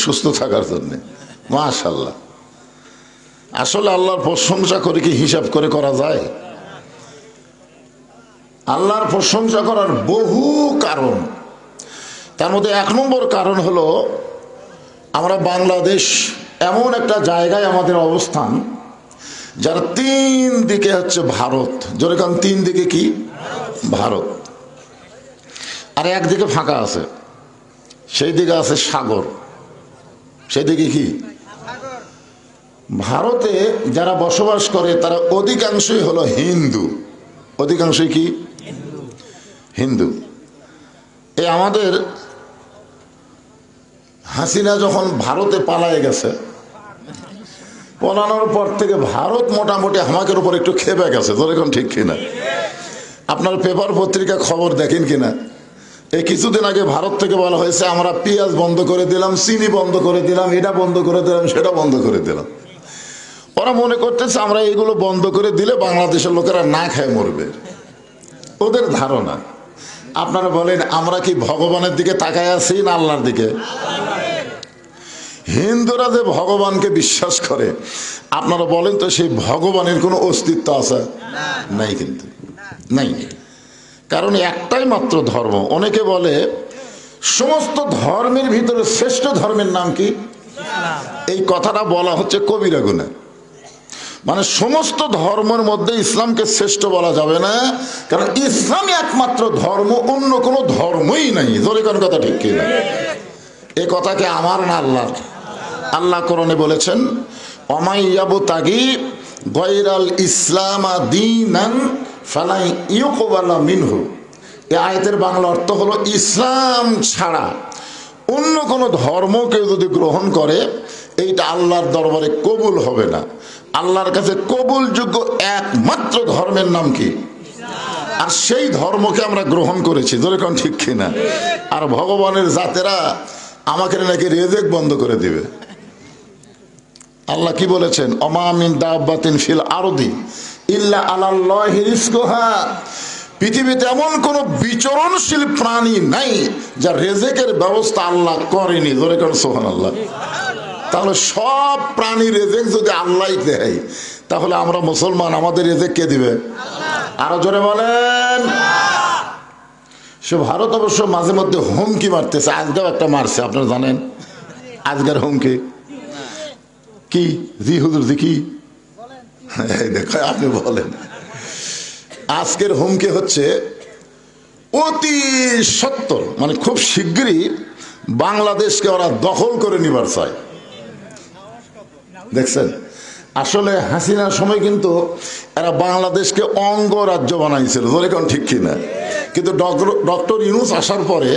সুস্থ থাকার জন্য। মাশাআল্লাহ। আসলে আল্লাহর প্রশংসা করে কি হিসাব করে করা যায়? আল্লাহর প্রশংসা করার বহু কারণ, তার মধ্যে 1 নম্বর কারণ হলো আমরা বাংলাদেশ এমন একটা জায়গায় আমাদের অবস্থান যার 3 দিকে হচ্ছে ভারত। জোরে কারণ 3 দিকে কি? ভারত। আর একদিকে ফাঁকা আছে, সেই দিকে আছে সাগর। সেই দিকে কি? ভারতে যারা বসবাস করে তারা অধিকাংশই হলো হিন্দু। অধিকাংশই কি? হিন্দু। এই আমাদের হাসিনা যখন ভারতে পালায় গেছে, পলানোর পর থেকে ভারত মোটামুটি আমাদের উপর একটু খেপে গেছে। যেরকম ঠিক কিনা? আপনার পেপার পত্রিকা খবর দেখেন কিনা? এই কিছুদিন আগে ভারত থেকে বলা হয়েছে আমরা পেঁয়াজ বন্ধ করে দিলাম, চিনি বন্ধ করে দিলাম, এটা বন্ধ করে দিলাম, সেটা বন্ধ করে দিলাম। ওরা মনে করতেছে আমরা এগুলো বন্ধ করে দিলে বাংলাদেশের লোকেরা না খায় মরবে, ওদের ধারণা। আপনারা বলেন আমরা কি ভগবানের দিকে তাকায় আছি না আল্লাহর দিকে? হিন্দুরা যে ভগবানকে বিশ্বাস করে, আপনারা বলেন তো সেই ভগবানের কোনো অস্তিত্ব আছে? নাই, কিন্তু নাই। কারণ একটাই মাত্র ধর্ম। অনেকে বলে সমস্ত ধর্মের ভিতরে শ্রেষ্ঠ ধর্মের নাম কি? এই কথাটা বলা হচ্ছে কবিরা গুনাহ। মানে সমস্ত ধর্মের মধ্যে ইসলামকে শ্রেষ্ঠ বলা যাবে না, কারণ ইসলামই একমাত্র ধর্ম, অন্য কোনো ধর্মই নাই। জোরে কোন কথা ঠিক কি না? এ কথা কি আমার না আল্লাহর? আল্লাহ কোরআনে বলেছেন অমাইয়াবতাগি গায়রাল ইসলাম দীনান ফালা ইউকবালা মিনহু। এই আয়াতের বাংলা অর্থ হলো ইসলাম ছাড়া অন্য কোনো ধর্ম কেউ যদি গ্রহণ করে এইটা আল্লাহর দরবারে কবুল হবে না। আল্লাহর কাছে কবুলযোগ্য একমাত্র ধর্মের নাম কি? আর সেই ধর্মকে আমরা গ্রহণ করেছি। যেরকম ঠিক কিনা? আর ভগবানের জাতেরা আমাকে নাকি রিজিক বন্ধ করে দিবে। আল্লাহ কি বলেছেন? ওমা মিন দাব্বাতিন ফিল আরদি ইল্লা আলাল্লাহি রিজকুহা। পৃথিবীতে এমন কোন বিচরণশীল প্রাণী নাই যার রিজিকের ব্যবস্থা আল্লাহ করেনি। জোরে কোন সুবহানাল্লাহ। তাহলে সব প্রাণী রিজিক যদি আল্লাহই দেয়, তাহলে আমরা মুসলমান, আমাদের রিজিক কে দিবে? আরো জোরে বলেন। সে ভারত অবশ্য মাঝে মধ্যে হুমকি মারতেছে, আজকেও একটা মারছে, আপনারা জানেন। আজকের হুমকি কি? জি হুজুর, জি কি? দেখো আপনি বলেন। আজকের হুমকি হচ্ছে অতি সত্তর, মানে খুব শিগগিরই বাংলাদেশকে ওরা দখল করে নিবার চায়। দেখছেন? আসলে হাসিনার সময় কিন্তু এরা বাংলাদেশকে অঙ্গরাজ্য বানাইছিল। যেরকম ঠিক কিনা? কিন্তু ডক্টর ইউনূস আসার পরে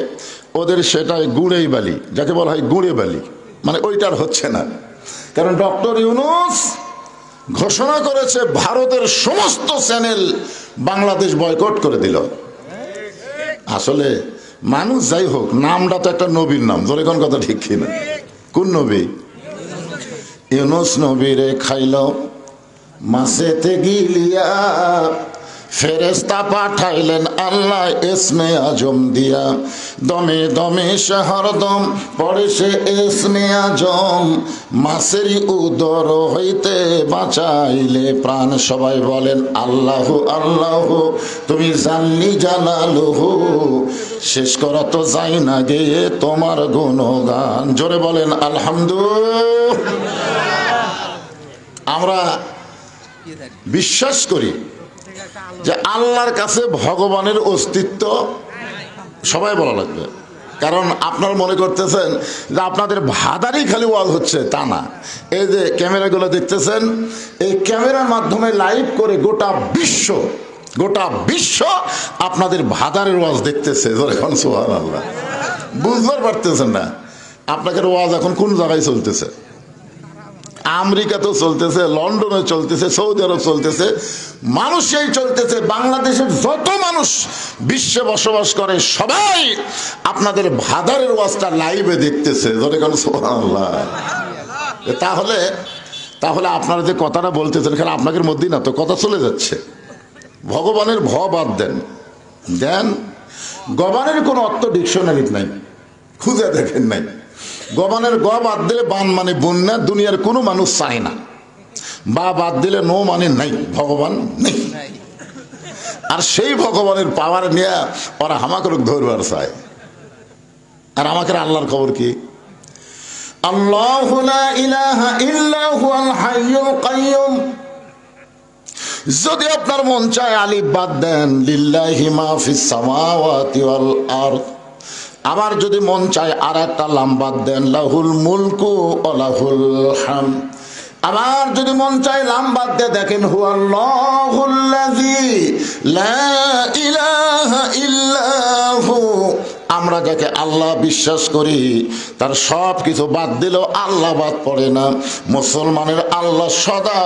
ওদের সেটাই গুড়েই বালি, যাকে বলা হয় গুড়ে বালি, মানে ওইটার হচ্ছে না। কারণ ডক্টর ইউনূস ঘোষণা করেছে ভারতের সমস্ত চ্যানেল বাংলাদেশ বয়কট করে দিল। আসলে মানুষ যাই হোক, নামটা তো একটা নবীর নাম। ধরে কোন কথা ঠিক কিনা? কোন নবী? ইউনূস নবীরে খাইল মাছেতে গিলিয়া, ফেরেশতা পাঠাইলেন আল্লাহ ইসমে আজম দিয়া। দমে দমে সে হরদম পড়ে সে ইসমে আজম, মাছেরই উদর হইতে বাঁচাইলে প্রাণ। সবাই বলেন আল্লাহু আল্লাহু, তুমি জানলি জানালুহু, শেষ করা তো যাই না গেয়ে তোমার গুণগান। জোরে বলেন আলহামদুলিল্লাহ। আমরা বিশ্বাস করি যে আল্লাহর কাছে ভগবানের অস্তিত্ব, সবাই বলা লাগবে। কারণ আপনারা মনে করতেছেন যে আপনাদের ভাদারই খালি ওয়াজ হচ্ছে, তা না। এই যে ক্যামেরাগুলো দেখতেছেন, এই ক্যামেরার মাধ্যমে লাইভ করে গোটা বিশ্ব আপনাদের ভাদারের ওয়াজ দেখতেছে। এখন সুবহানাল্লাহ, বুঝতে পারতেছেন না আপনাদের ওয়াজ এখন কোন জায়গায় চলতেছে। আমেরিকাতেও চলতেছে, লন্ডনে চলতেছে, সৌদি আরব চলতেছে, মানুষই চলতেছে। বাংলাদেশের যত মানুষ বিশ্বে বসবাস করে সবাই আপনাদের ভাদারের ওয়াজটা লাইভে দেখতেছে। সুবহানাল্লাহ। তাহলে আপনারা যে কথাটা বলতেছেন, এখানে আপনাদের মধ্যেই না তো কথা চলে যাচ্ছে। ভগবানের ভ বাদ দেন। গবানের কোনো অর্থ ডিকশনারি নাই, খুঁজে দেখেন নাই। গবানের গ বাদ দিলে বান মানে বন্যা, দুনিয়ার কোনো মানুষ চায় না। বা বাদ দিলে নো মানে নাই, ভগবান নেই। আর সেই ভগবানের পাওয়ার নিয়ে ওরা হামাকে ধরবার চায়। আর আমাকে আল্লাহর খবর কি? আল্লাহু লা ইলাহা ইল্লা হুয়াল হাইয়ুল কাইয়ুম। যদি আপনার মন চায় আলিফ বাদ দেন, লিল্লাহি মা ফিস সামাওয়াতি ওয়াল আরদ। আবার যদি মন চায় আর একটা লাম বাদ দেন, লাহুল মুলকু ওয়া লাহুল হামদ। আবার যদি মন চায় লাম বাদ দিয়ে দেখেন, হুয়াল্লাহুল্লাযী লা ইলাহা ইল্লা হু। আমরা যাকে আল্লাহ বিশ্বাস করি তার সব কিছু বাদ দিলেও আল্লাহ বাদ পড়ে না। মুসলমানের আল্লাহ সদা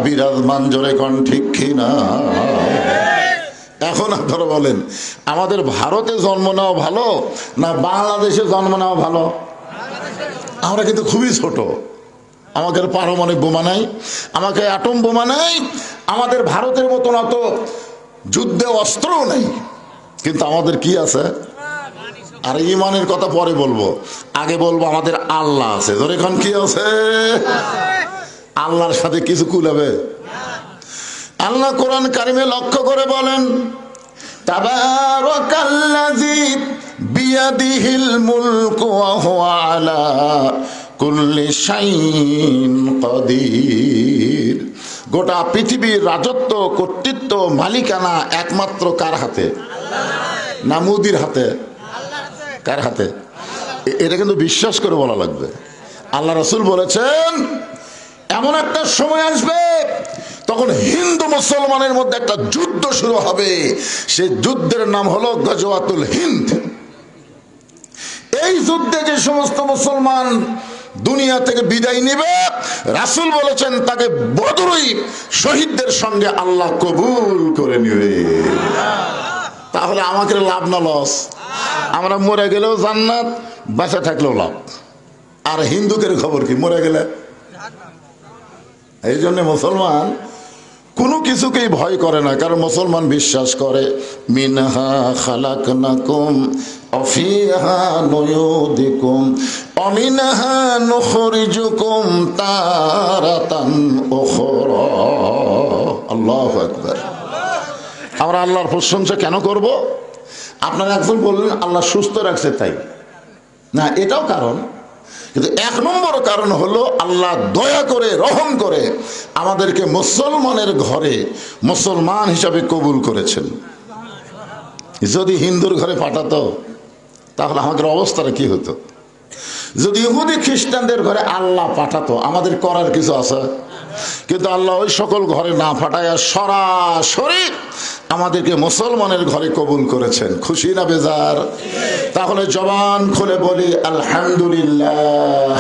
বিরাজমান, জোরে কোন ঠিক কিনা? এখন আপনারা বলেন, আমাদের ভারতে জন্ম নেওয়া ভালো না বাংলাদেশে জন্ম নেওয়া ভালো? আমরা কিন্তু খুবই ছোট। আমাদের পারমাণবিক বোমা নাই, আমাকে অ্যাটম বোমা নাই, আমাদের ভারতের মতন অত যুদ্ধে অস্ত্রও নেই, কিন্তু আমাদের কি আছে? আর ইমানের কথা পরে বলবো, আগে বলবো আমাদের আল্লাহ আছে। ধরে এখন কি আছে? আল্লাহর সাথে কিছু কুলাবে? আল্লাহ কোরআন কারিমে লক্ষ্য করে বলেন, তাবারাকাল্লাযী বিয়াদিহিল মুলকু ওয়া হুয়া আলা কুল্লি শাইইন কাদির। গোটা পৃথিবীর রাজত্ব, কর্তৃত্ব, মালিকানা একমাত্র কার হাতে? না মোদির হাতে? কার হাতে? এটা কিন্তু বিশ্বাস করে বলা লাগবে। আল্লাহ রাসূল বলেছেন, এমন একটা সময় আসবে তখন হিন্দু মুসলমানের মধ্যে একটা যুদ্ধ শুরু হবে। সেই যুদ্ধের নাম হলো গজওয়াতুল হিন্দ। এই যুদ্ধে যে সমস্ত মুসলমান দুনিয়া থেকে বিদায় নেবে, রাসূল বলেছেন তাকে বদরই শহীদদের সঙ্গে আল্লাহ কবুল করে নেবে। তাহলে আমাকে লাভ না লস? আমরা মরে গেলেও জান্নাত, বাঁচা থাকলেও লাভ। আর হিন্দুদের খবর কি? মরে গেলে। এই জন্য মুসলমান কোনো কিছুকেই ভয় করে না, কারণ মুসলমান বিশ্বাস করে মিনহা খালাকনাকুম ওয়া ফিহা নুয়ুদিকুম ওয়া মিনহা নুখরিজুকুম তারাতান উখরা। আল্লাহু আকবার। আমরা আল্লাহর প্রশংসা কেন করব? আপনারা একজন বললেন আল্লাহ সুস্থ রাখছে তাই না, এটাও কারণ, কিন্তু এক নম্বর কারণ হলো আল্লাহ দয়া করে, রহম করে আমাদেরকে মুসলমানের ঘরে মুসলমান হিসাবে কবুল করেছেন। যদি হিন্দুর ঘরে পাঠাতো তাহলে আমাদের অবস্থাটা কি হতো? যদি ইহুদি খ্রিস্টানদের ঘরে আল্লাহ পাঠাতো, আমাদের করার কিছু আছে? কিন্তু আল্লাহ ওই সকল ঘরে না পাঠায় সরাসরি আমাদেরকে মুসলমানের ঘরে কবুল করেছেন। খুশি না বেজার? তাহলে জবান খুলে বলি আলহামদুলিল্লাহ।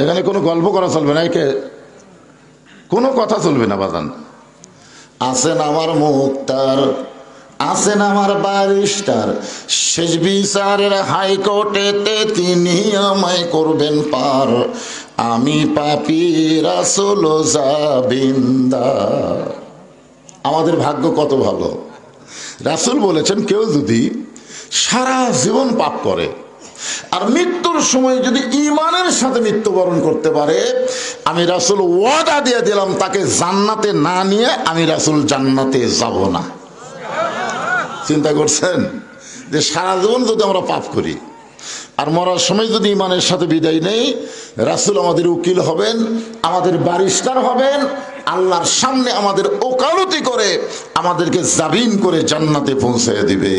এখানে কোনো গল্প করা চলবে না, একে কোনো কথা চলবে না বাজান। আছেন আমার মুক্তার, আছেন আমার ব্যারিস্টার, শেষ বিচারের হাইকোর্টেতে তিনি আমায় করবেন পার। আমি পাপী রাসূল জাবিন্দার। আমাদের ভাগ্য কত ভালো। রাসূল বলেছেন, কেউ যদি সারা জীবন পাপ করে আর মৃত্যুর সময় যদি ঈমানের সাথে মৃত্যুবরণ করতে পারে, আমি রাসূল ওয়াদা দিয়ে দিলাম তাকে জান্নাতে না নিয়ে আমি রাসূল জান্নাতে যাব না। চিন্তা করছেন যে সারা জীবন যদি আমরা পাপ করি আর মরার সময় যদি ঈমানের সাথে বিদায় নেই, রাসূল আমাদের উকিল হবেন, আমাদের ব্যারিস্টার হবেন, আল্লাহর সামনে আমাদের ওকালতি করে আমাদেরকে জামিন করে জান্নাতে পৌঁছে দিবে।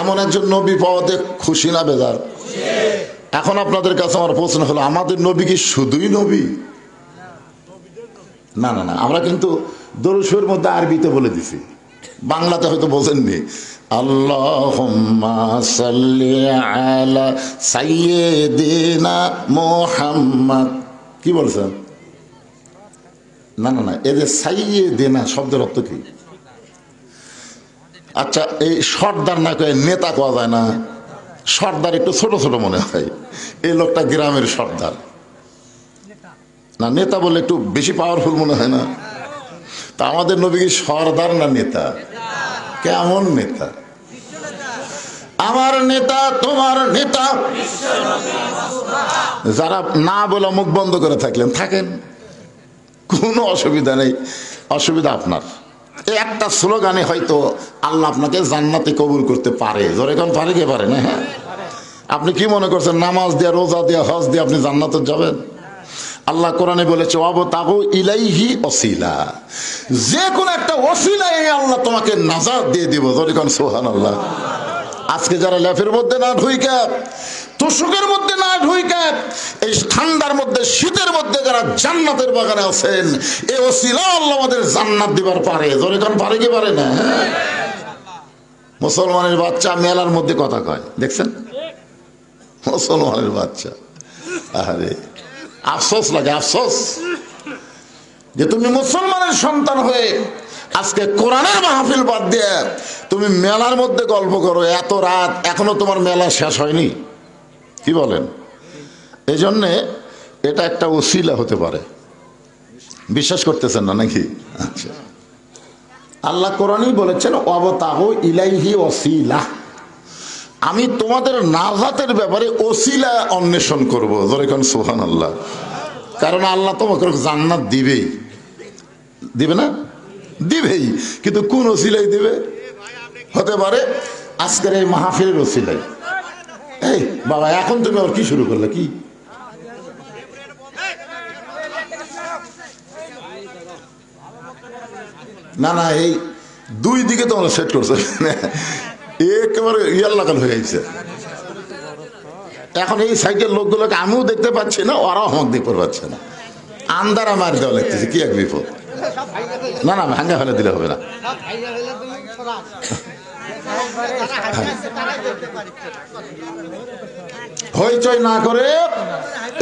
এমন একজন নবী পাওয়াতে খুশি না বেজার? এখন আপনাদের কাছে আমার প্রশ্ন হলো, আমাদের নবী কি শুধুই নবী? না না না, আমরা কিন্তু দরুদ শরীফের মধ্যে আরবিতে বলে দিছি, বাংলাতে হয়তো বোঝেননি। আল্লাহুম্মা সাল্লি আলা সাইয়্যিদিনা মুহাম্মদ। কি বলছেন? না না না, এই যে সাইয়্যিদিনা শব্দের অর্থ কি? আচ্ছা, এই সর্দার না কয়ে নেতা কোয়া যায় না? সর্দার একটু ছোট ছোট মনে হয়, এই লোকটা গ্রামের সর্দার না, নেতা বলে একটু বেশি পাওয়ারফুল মনে হয় না? তা আমাদের নবী কি সর্দার না নেতা? কেমন নেতা? আমার নেতা তোমার নেতা। যারা না বলে মুখ বন্ধ করে থাকলেন থাকেন, কোনো অসুবিধা নেই, অসুবিধা আপনার। এই একটা স্লোগানে হয়তো আল্লাহ আপনাকে জান্নাতে কবুল করতে পারে। জোরে কোন পারে, কে পারে না? হ্যাঁ, আপনি কি মনে করছেন নামাজ দিয়া, রোজা দিয়া, হজ দিয়ে আপনি জান্নাতে যাবেন? আল্লাহ কোরআনে বলেছে ওয়াবতাগু ইলাইহি ওয়াসিলা, যে কোনো একটা ওসিলায় আল্লাহ তোমাকে নাজাত দিয়ে দিব। জোরে কোন সুবহানাল্লাহ। আজকে যারা ল্যাফের মধ্যে না ঢুইকা, তোষকের মধ্যে না ঢুইকা, এই ঠান্ডার মধ্যে শীতের মধ্যে যারা জান্নাতের বাগানে আছেন, এই ওসিলা আল্লাহ আমাদের জান্নাত দিবার পারে। জোরে কোন পারে, কি পারে না? মুসলমানের বাচ্চা মেলার মধ্যে কথা কয়, দেখছেন? মুসলমানের বাচ্চা, আরে আফসোস লাগে, আফসোস যে তুমি মুসলমানের সন্তান হয়ে আজকে কোরআনের মাহফিল বাদ দিয়ে তুমি মেলার মধ্যে গল্প করো। এত রাত এখনো তোমার মেলা শেষ হয়নি, কি বলেন? এই জন্যে এটা একটা ওসিলা হতে পারে। বিশ্বাস করতেছেন না নাকি? আচ্ছা, আল্লাহ কোরআনই বলেছেন ওয়াবতাগু ইলাইহি ওয়াসিলা, আমি তোমাদের নাজাতের ব্যাপারে ওসিলা অন্বেষণ করবো। জোরে কোন সুবহানাল্লাহ। কারণ আল্লাহ তোমাকে জান্নাত দিবেই, দিবে না? দিবেই, কিন্তু কোন ওসিলাই দিবে? হতে পারে আজকের এই মাহফিলের ওসিলাই। এই বাবা, এখন তুমি আবার কি শুরু করলে? কি না না, এই দুই দিকে তোমরা সেট করছো, একেবারে ইয়ার লাগাল হয়ে গেছে। এখন এই সাইকেল লোকগুলোকে আমিও দেখতে পাচ্ছি না, ওরাও আমাকে দেখতে পাচ্ছে না, আন্দারা মার দেওয়া লাগতেছে। কি এক বিপদ! না না, ভাঙ্গা ফেলে দিলে হবে না। হইচই না করে,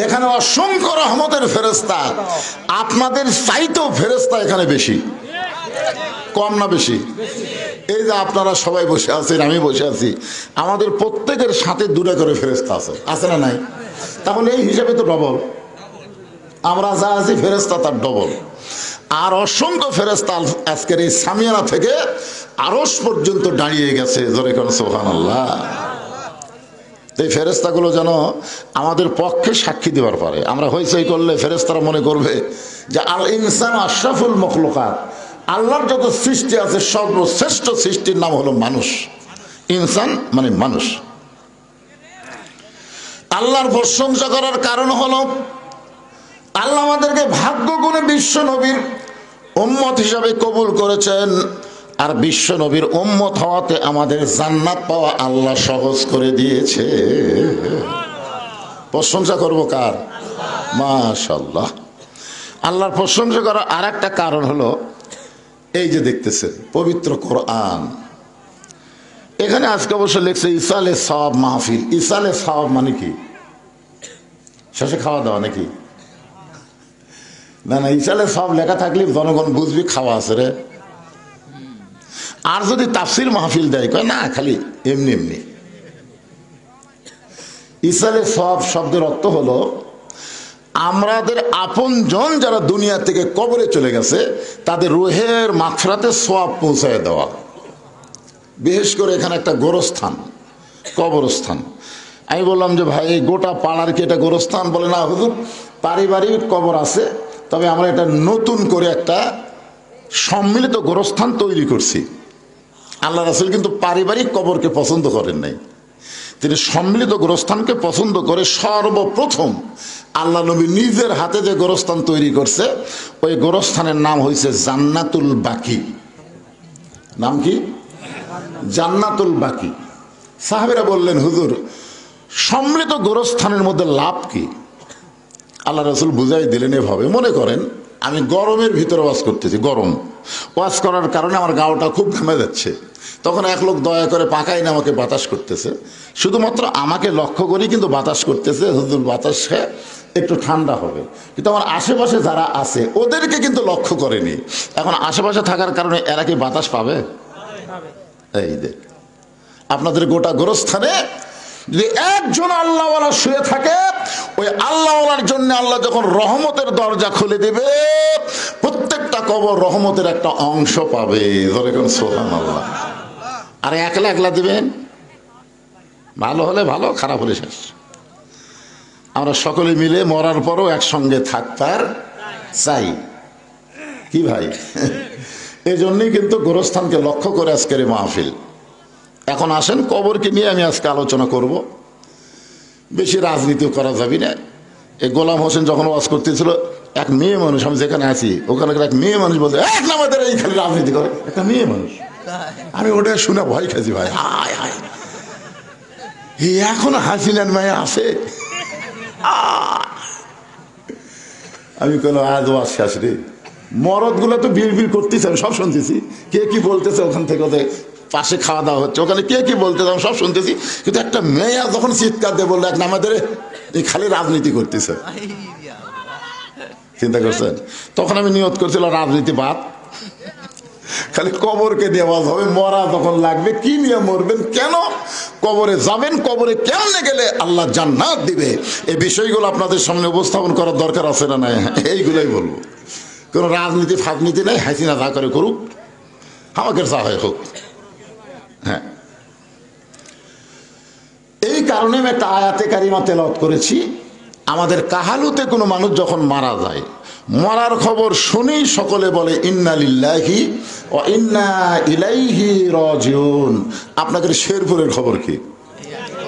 এখানে অসংখ্য রহমতের ফেরেশতা, আপনাদের চাইতেও ফেরেশতা এখানে বেশি। কম না বেশি? এই যে আপনারা সবাই বসে আছেন, আমি বসে আছি, আমাদের প্রত্যেকের সাথে দুটা করে ফেরেশতা আছে, আছে না নাই? তাহলে এই হিসাবে তো ডবল, আমরা যা আছি ফেরেশতা তার ডবল। আর অসংখ্য ফেরেশতা আজকের এই সামিয়ানা থেকে আরশ পর্যন্ত দাঁড়িয়ে গেছে। জোরে কোন সুবহানাল্লাহ। এই ফেরেশতাগুলো যেন আমাদের পক্ষে সাক্ষী দেওয়ার পারে। আমরা হইচই করলে ফেরেশতারা মনে করবে যে আল ইনসান আশরাফুল মখলুকাত, আল্লাহর যত সৃষ্টি আছে সর্বশ্রেষ্ঠ সৃষ্টির নাম হলো মানুষ। ইনসান মানে মানুষ। আল্লাহর প্রশংসা করার কারণ হলো আল্লাহ আমাদেরকে ভাগ্য গুণে বিশ্ব নবীর উম্মত হিসাবে কবুল করেছেন। আর বিশ্ব নবীর উম্মত হওয়াতে আমাদের জান্নাত পাওয়া আল্লাহ সহজ করে দিয়েছে। প্রশংসা করবো কার? মাশাআল্লাহ। আল্লাহর প্রশংসা করার আর একটা কারণ হলো এই যে দেখতেছেন পবিত্র কোরআন। এখানে আজকে অবশ্য লিখছে ইসালে সওয়াব মাহফিল। ইসালে সওয়াব মানে কি? শেষে খাওয়া দাওয়া নাকি? না না, ইসালে সওয়াব লেখা থাকলে জনগণ বুঝবি খাওয়া আছে রে। আর যদি তাফসির মাহফিল দেয়, কয় না খালি এমনি এমনি। ইসালে সওয়াব শব্দের অর্থ হলো আমাদের আপন জন যারা দুনিয়া থেকে কবরে চলে গেছে তাদের রুহের মাগফিরাতে সওয়াব পৌঁছায় দেওয়া। বিশেষ করে এখানে একটা গোরস্থান, কবরস্থান। আমি বললাম যে ভাই এই গোটা পাড়ার কি এটা গোরস্থান? বলে না হুজুর, পারিবারিক কবর আছে, তবে আমরা এটা নতুন করে একটা সম্মিলিত গোরস্থান তৈরি করছি। আল্লাহ রাসূল কিন্তু পারিবারিক কবরকে পছন্দ করেন নাই, তিনি সম্মিলিত গোরস্থানকে পছন্দ করে সর্বপ্রথম আল্লাহ নবী নিজের হাতে যে গোরস্থান তৈরি করছে ওই গোরস্থানের নাম হয়েছে জান্নাতুল বাকি। নাম কি? জান্নাতুল বাকি। সাহাবীরা বললেন হুজুর সম্মিলিত গোরস্থানের মধ্যে লাভ কি? আল্লাহ রাসূল বুঝাই দিলেন এভাবে, মনে করেন আমি গরমের ভিতরে ওয়াজ করতেছি, গরম ওয়াজ করার কারণে আমার গাওটা খুব ঘেমে যাচ্ছে, তখন এক লোক দয়া করে পাকাই না আমাকে বাতাস করতেছে, শুধুমাত্র আমাকে লক্ষ্য করি কিন্তু বাতাস করতেছে, হুজুর বাতাস খেয়ে একটু ঠান্ডা হবে, কিন্তু আমার আশেপাশে যারা আছে ওদেরকে কিন্তু লক্ষ্য করেনি। এখন আশেপাশে থাকার কারণে এরা কি বাতাস পাবে? এই দেখ আপনাদের গোটা গোরস্থানে যদি একজন আল্লাহওয়ালা শুয়ে থাকে, ওই আল্লাহওয়ালার জন্য আল্লাহ যখন রহমতের দরজা খুলে দেবে প্রত্যেকটা কবর রহমতের একটা অংশ পাবে। ধরে কোন সুবহানাল্লাহ। আর একলা একলা দিবেন? ভালো হলে ভালো, খারাপ হলে শেষ। আমরা সকলে মিলে মরার পরও একসঙ্গে থাকতার চাই, কি ভাই? এই জন্যই কিন্তু গোরস্থানকে লক্ষ্য করে আজকের এই মাহফিল। এখন আসেন কবরকে নিয়ে আমি আজকে আলোচনা করব। বেশি রাজনীতিও করা যাবে না। এই গোলাম হোসেন যখন ওয়াজ করতেছিল, এক মেয়ে মানুষ, আমি যেখানে আছি ওখানে এক মেয়ে মানুষ বলছে এক আমাদের এই খালি রাজনীতি করে, একটা মেয়ে মানুষ। আমি ওটা শুনে ভয় খাইছি ভাই। হায় হায়, এখন হাসিনার মেয়ে আছে। আমি কোনো আজ ওয়াজ শেষ রে। মরদ গুলো তো বিড় করতেছে, আমি সব শুনতেছি। কে কি বলতেছে ওখান থেকে, ওদের পাশে খাওয়া দাওয়া হচ্ছে, ওখানে কে কি বলতেছে আমি সব শুনতেছি। কিন্তু একটা মেয়ে যখন চিৎকার দিয়ে বললো এক আমাদের এই খালি রাজনীতি করতেছে, চিন্তা করছেন? তখন আমি নিয়ত করছিলাম রাজনীতি বাদ, খালি কবরকে দেওয়া হবে। মরা যখন লাগবে, কি নিয়ে মরবেন, কেন কবরে যাবেন, কবরে কেমনে গেলে আল্লাহ জান্নাত দিবে, এই বিষয়গুলো আপনাদের সামনে উপস্থাপন করার দরকার আছে না নাই? এইগুলাই বলবো। কোনো রাজনীতি ফাজনীতি নেই, হাসিনা যা করে করুক, আমাকে যা হয় হোক। হ্যাঁ, এই কারণে আমি একটা আয়াতে কারিমা তেলাওয়াত করেছি। আমাদের কাহালুতে কোনো মানুষ যখন মারা যায়, মরার খবর শুনেই সকলে বলে ইন্না লিল্লাহি ওয়া ইন্না ইলাইহি রাজিউন। আপনাদের শেরপুরের খবর কি?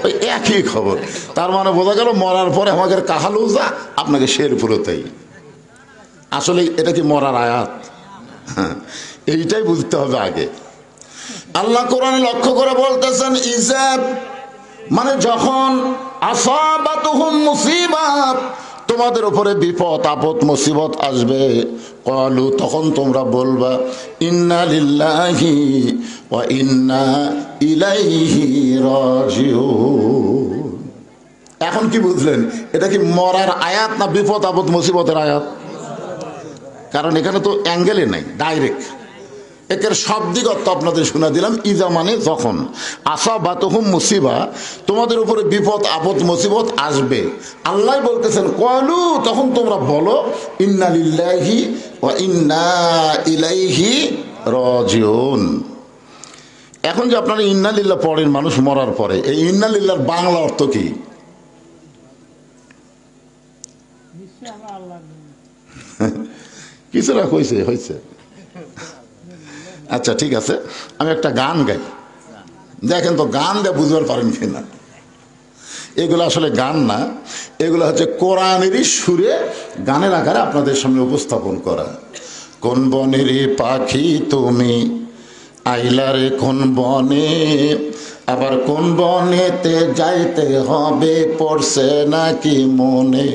ওই একই খবর। তার মানে বোঝা গেল মরার পরে আমাদের কাহালু যা, আপনাকে শেরপুরও তাই। আসলে এটা কি মরার আয়াত? হ্যাঁ, এইটাই বুঝতে হবে আগে। আল্লাহ কোরআনে লক্ষ্য করে বলতেছেন ইজাব, মানে যখন আসাবাতুহুম মুসিবাত, তোমাদের উপরে বিপদ আপদ মুসিবত আসবে, ক্বালু, তখন তোমরা বলবা ইন্না লিল্লাহি ওয়া ইন্না ইলাইহি রাজিউন। এখন কি বুঝলেন? এটা কি মরার আয়াত না বিপদ আপদ মুসিবতের আয়াত? কারণ এখানে তো অ্যাঙ্গেলে নাই, ডাইরেক্ট একের শাব্দিক অর্থ আপনাদের শোনা দিলাম। ইজা মানে যখন, আসাবাতুহুম মুসিবা, তোমাদের উপরে বিপদ আপদ মুসিবত আসবে, আল্লাহ বলতেছেন ক্বালু, তখন তোমরা বলো ইন্না লিল্লাহি ওয়া ইন্না ইলাইহি রাজিউন। এখন যে আপনারা ইন্না লিল্লাহ পড়েন মানুষ মরার পরে, এই ইন্না লিল্লাহর বাংলা অর্থ কি? কিছুটা কইছে হয়েছে। আচ্ছা ঠিক আছে, আমি একটা গান গাই, দেখেন তো গান দিয়ে বুঝতে পারেন কিনা। এগুলো আসলে গান না, এগুলো হচ্ছে কোরআনেরই সুরে গানের আকারে আপনাদের সামনে উপস্থাপন করা। কোন বনের পাখি তুমি আইলারে কোন বনে, আবার কোন বনেতে যাইতে হবে পড়ছে নাকি মনে।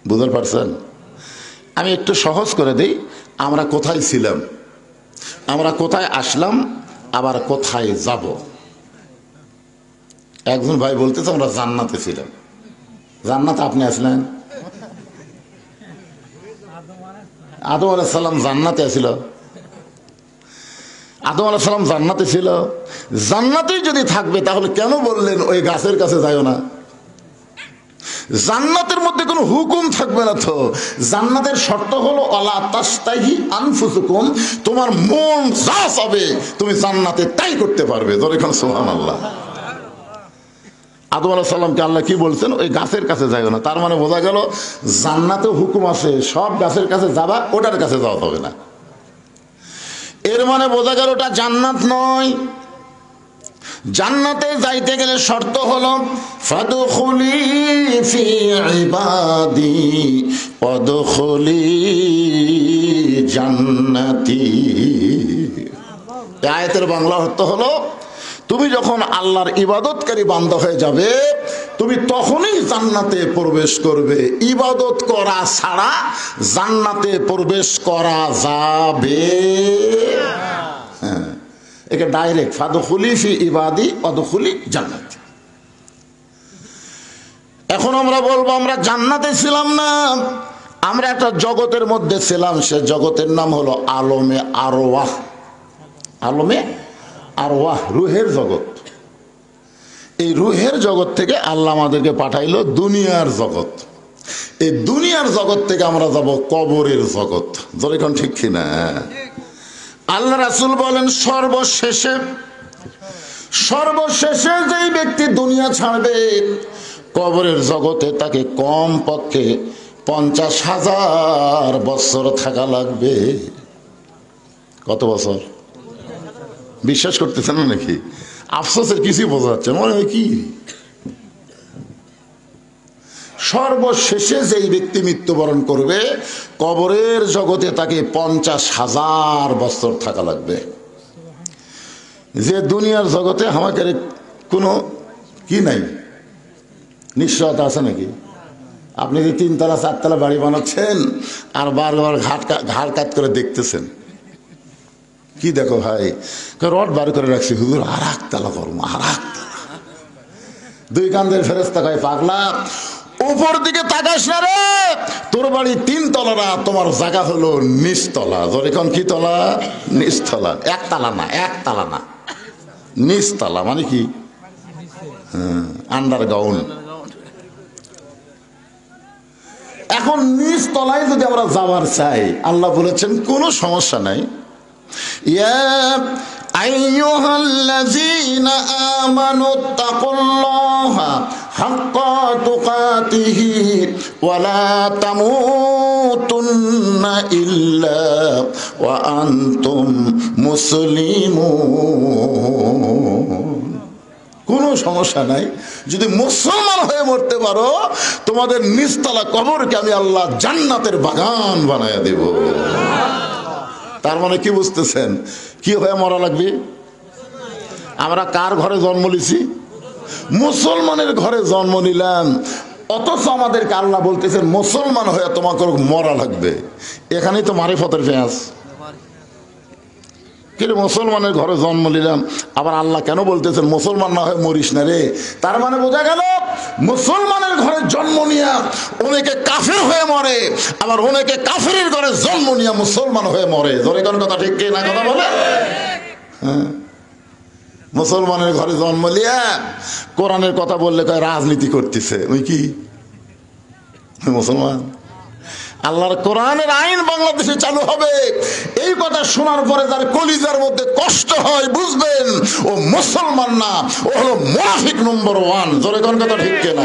বুঝতে পারছেন? আমি একটু সহজ করে দিই। আমরা কোথায় ছিলাম, আমরা কোথায় আসলাম, আবার কোথায় যাব। একজন ভাই বলতেছে আমরা জান্নাতে ছিলাম। জান্নাতে আপনি আসলেন? আদম আলাইহিস সালাম জান্নাতে ছিল। আদম আলাইহিস সালাম জান্নাতে ছিল। জান্নাতেই যদি থাকবে তাহলে কেন বললেন ওই গাছের কাছে যাইও না? জান্নাতের মধ্যে কোনো হুকুম থাকবে না তো। জান্নাতের শর্ত হলো আলা তাস্তাহি আনফুসুকুম, তোমার মন যা চাবে তুমি জান্নাতে তাই করতে পারবে। যখন সুবহানাল্লাহ। আদম আলাইহিস সালামকে আল্লাহ কি বলছেন? ওই গাছের কাছে যাইও না। তার মানে বোঝা গেল জান্নাতে হুকুম আছে, সব গাছের কাছে যাবা, ওটার কাছে যাওয়া হবে না। এর মানে বোঝা গেল ওটা জান্নাত নয়। জান্নাতে যাইতে গেলে শর্ত হলো ফাদখুলি ফি ইবাদি ওয়াদখুলি জান্নাতি। আয়াতের বাংলা অর্থ হলো তুমি যখন আল্লাহর ইবাদতকারী বান্দা হয়ে যাবে, তুমি তখনই জান্নাতে প্রবেশ করবে। ইবাদত করা ছাড়া জান্নাতে প্রবেশ করা যাবে হ্যাঁ, একে ডাইরেক্ট ফাদখুলি ফি ইবাদি ওয়াদখুলি জান্নাতি। এখন আমরা বলবো আমরা জান্নাতে ছিলাম না, আমরা একটা জগতের মধ্যে ছিলাম। সে জগতের নাম হলো আলমে আরওয়াহ। আলমে আরওয়াহ, রুহের জগৎ। এই রুহের জগৎ থেকে আল্লাহ আমাদেরকে পাঠাইলো দুনিয়ার জগৎ। এই দুনিয়ার জগৎ থেকে আমরা যাব কবরের জগৎ। যখন ঠিক কিনা? আল্লাহ রাসূল বলেন সর্বশেষে সর্বশেষে যেই ব্যক্তি দুনিয়া ছাড়বে কবরের জগতে তাকে কম পক্ষে 50,000 বছর থাকা লাগবে। কত বছর? বিশ্বাস করতেছেন না নাকি? আফসোসের কিছুই বোঝা যাচ্ছে মনে হয় কি, সর্বশেষে যেই ব্যক্তি মৃত্যুবরণ করবে কবরের জগতে তাকে 50,000 বছর থাকা লাগবে। যে দুনিয়ার জগতে আমাকে কোনো কি নাই, নিশ্চয়তা আছে নাকি? আপনি যে 3তলা 4তলা বাড়ি বানাচ্ছেন আর বারবার ঘাড় কাত করে দেখতেছেন, কি দেখো ভাই? রড বার করে রাখছি, হুজুর আর একতলা করবো, আর একতলা। দুই কান্দের ফেরেশতা কয়, পাগলা উপর দিকে তাকাস না রে, তোর বাড়ি 3তলা না, তোমার জায়গা হলো নিচতলা। যখন কি তলা? নিচতলা। একতলা না, একতলা না, নিচতলা। মানে কি? আন্ডারগ্রাউন্ড। এখন নিচ তলায় যদি আমরা যাওয়ার চাই, আল্লাহ বলেছেন কোনো সমস্যা নাই। ইয়া আইয়ুহাল্লাযীনা আমানুত্তাকুল্লাহা হাক্কা তুকাতিহি ওয়া লা তামুতুন্না ইল্লা ওয়া আনতুম মুসলিমুন। কোনো সমস্যা নাই, যদি মুসলমান হয়ে মরতে পারো তোমাদের নিচতলা কবরকে আমি আল্লাহ জান্নাতের বাগান বানায়া দেব। তার মানে কি বুঝতেছেন? কি হয়ে মরা লাগবে? আমরা কার ঘরে জন্ম নিছি? মুসলমানের ঘরে জন্ম নিলাম, অথচ আমাদেরকে আল্লাহ বলতেছেন মুসলমান হয়ে তোমাকে মরা লাগবে। এখানেই তো মারিফতের পেঁয়াজ। কিন্তু মুসলমানের ঘরে জন্ম নিলাম, আবার আল্লাহ কেন বলতেছেন মুসলমান না হয়ে মরিস না রে? তার মানে বোঝা গেল মুসলমানের ঘরে জন্ম নিয়া অনেকে কাফের হয়ে মরে, আবার অনেকে কাফেরের ঘরে জন্ম নিয়া মুসলমান হয়ে মরে। ধরে কোন কথা ঠিক না কথা বলে? হ্যাঁ, মুসলমানের ঘরে জন্ম নিয়া কোরআনের কথা বললে কয় রাজনীতি করতেছে। ওই কি মুসলমান? আল্লাহর কোরআনের আইন বাংলাদেশে চালু হবে, এই কথা শোনার পরে যার কলিজার মধ্যে কষ্ট হয় বুঝবেন ও মুসলমান না, ও হলো মুনাফিক নম্বর 1। জোরে কোন কথা ঠিক না?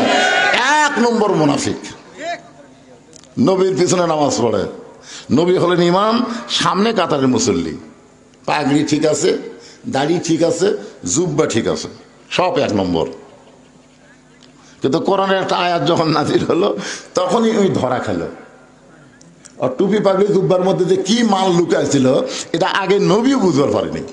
1 নম্বর মুনাফিক। নবীর পিছনে নামাজ পড়ে, নবী হলেন ইমাম, সামনে কাতারের মুসল্লি, পাগড়ি ঠিক আছে, দাড়ি ঠিক আছে, জুব্বা ঠিক আছে, সব 1 নম্বর। কিন্তু কোরআনের একটা আয়াত যখন নাজিল হলো তখনই ওই ধরা খেলো। আর টুপি পাগড়ি জুব্বার মধ্যে যে কি মাল লুকাইছিল এটা আগে নবীও বুঝবার পারেনি,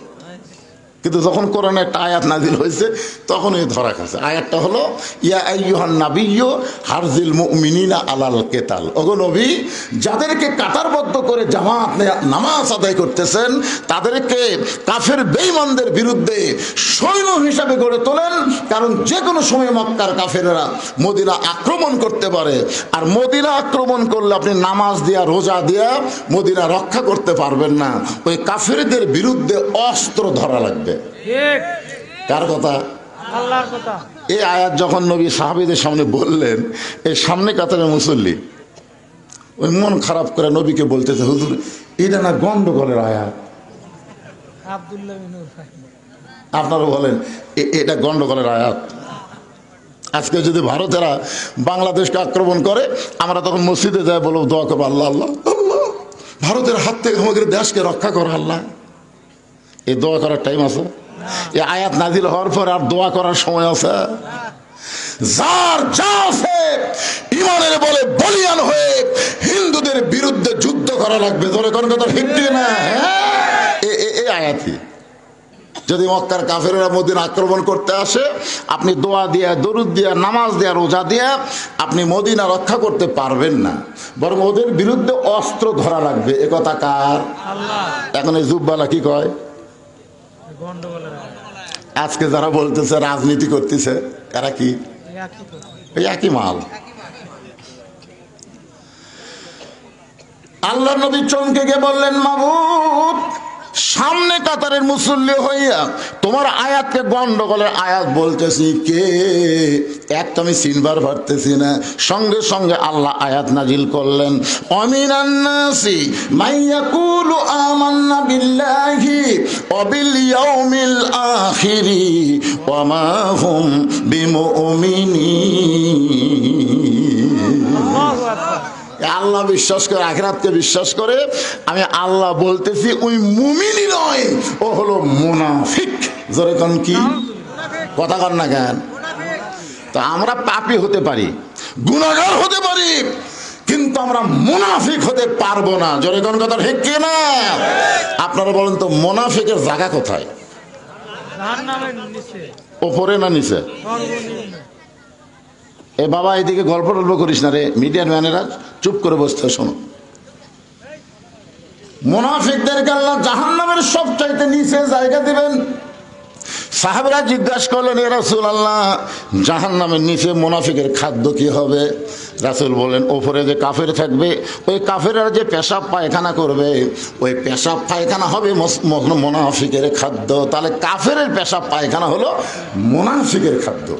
কিন্তু যখন কোরআনে একটা আয়াত নাজিল হয়েছে তখন এই ধরা খাচ্ছে। আয়াতটা হলো ইয়া আইয়ুহান নাবিয়্যু হারজিল মুমিনিনা আলাল কিতাল। ওগো নবী, যাদেরকে কাতারবদ্ধ করে জামাত নামাজ আদায় করতেছেন তাদেরকে কাফের বেঈমানদের বিরুদ্ধে সৈন্য হিসাবে গড়ে তোলেন, কারণ যে কোনো সময় মক্কার কাফেররা মদিনা আক্রমণ করতে পারে, আর মদিনা আক্রমণ করলে আপনি নামাজ দিয়া রোজা দিয়া মদিনা রক্ষা করতে পারবেন না। ওই কাফেরদের বিরুদ্ধে অস্ত্র ধরা লাগবে। কার কথা? আল্লাহর কথা। এই আয়াত যখন নবী সাহাবীদের সামনে বললেন, এই সামনে কাতারের মুসল্লি ওই মন খারাপ করে নবীকে বলতেছে, হুজুর এটা না গন্ডগোলের আয়াত। আপনারা বলেন এটা গন্ডগোলের আয়াত। আজকে যদি ভারতেরা বাংলাদেশকে আক্রমণ করে আমরা তখন মসজিদে যাই বলবো দোয়া করবো, আল্লাহ আল্লাহ আল্লাহ ভারতের হাত থেকে আমাদের দেশকে রক্ষা করো আল্লাহ। এই দোয়া করার টাইম আছে? এই আয়াত নাজিল হওয়ার পর আর দোয়া করার সময় আছে? যার যা আছে ইমানের বলে বলিয়ান হয়ে হিন্দুদের বিরুদ্ধে যুদ্ধ করা লাগবে। ধরে কোন কথা ঠিক না? এই আয়াতই যদি মক্কার কাফেররা মদিনা আক্রমণ করতে আসে, আপনি দোয়া দিয়া দরুদ দিয়া নামাজ দিয়া রোজা দিয়া আপনি মদিনা রক্ষা করতে পারবেন না, বরং ওদের বিরুদ্ধে অস্ত্র ধরা লাগবে। এ কথা কার? এখন এই জুব্বালা কি কয়? আজকে যারা বলতেছে রাজনীতি করতেছে এরা কি? একই মাল। আল্লাহ নবী চমকে গিয়ে বললেন, মাবুদ সামনে কাতারের মুসল্লি হইয়া তোমার আয়াতকে গন্ডগোলের আয়াত বলতেছি কে, এক তো আমি চিনবার পারতেছি না। সঙ্গে সঙ্গে আল্লাহ আয়াত নাজিল করলেন, অমিনান নাসি মাইয়াকুলু আমান্না বিল্লাহি ওয়া বিল ইয়াউমিল আখিরি ওয়া মা হুম বিমুমিনিন। আল্লাহ বিশ্বাস করে, আখিরাতকে বিশ্বাস করে, আমি আল্লাহ বলতেছি ওই মুমিনই নয়, ও হলো মুনাফিক। জোরে কোন কি কথা কর না কেন? তা আমরা পাপী হতে পারি, গুনাহগার হতে পারি, কিন্তু আমরা মুনাফিক হতে পারবো না। জোরে কোন কথা ঠিক কি না? আপনারা বলেন তো মুনাফিকের জায়গা কোথায়? ওপরে না নিচে? এ বাবা এদিকে গল্প টল্প করিস না রে, মিডিয়ার ম্যানেরা চুপ করে বসতে শোনো। মুনাফিকদেরকে আল্লাহ জাহান্নামের সবচাইতে নিচে জায়গা দিবেন। সাহাবারা জিজ্ঞাসা করলেন, এ রাসূলুল্লাহ, জাহান্নামের নিচে মুনাফিকের খাদ্য কি হবে? রাসূল বলেন, ওপরে যে কাফের থাকবে, ওই কাফেররা যে পেশাব পায়খানা করবে, ওই পেশাব পায়খানা হবে মুনাফিকের খাদ্য। তাহলে কাফেরের পেশাব পায়খানা হলো মুনাফিকের খাদ্য।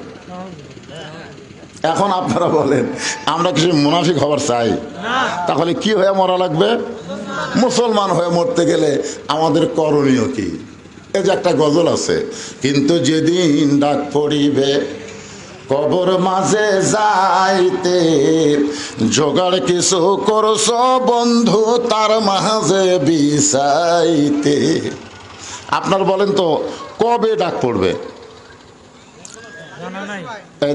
এখন আপনারা বলেন, আমরা কিছু মুনাফিক হবার চাই? তাহলে কি হয়ে মরা লাগবে? মুসলমান হয়ে মরতে গেলে আমাদের করণীয় কি? এই যে একটা গজল আছে, কিন্তু যেদিন ডাক পড়িবে কবর মাঝে যাইতে, জোগাড় কিছু করছ বন্ধু তার মাঝে বিছাইতে। আপনার বলেন তো কবে ডাক পড়বে?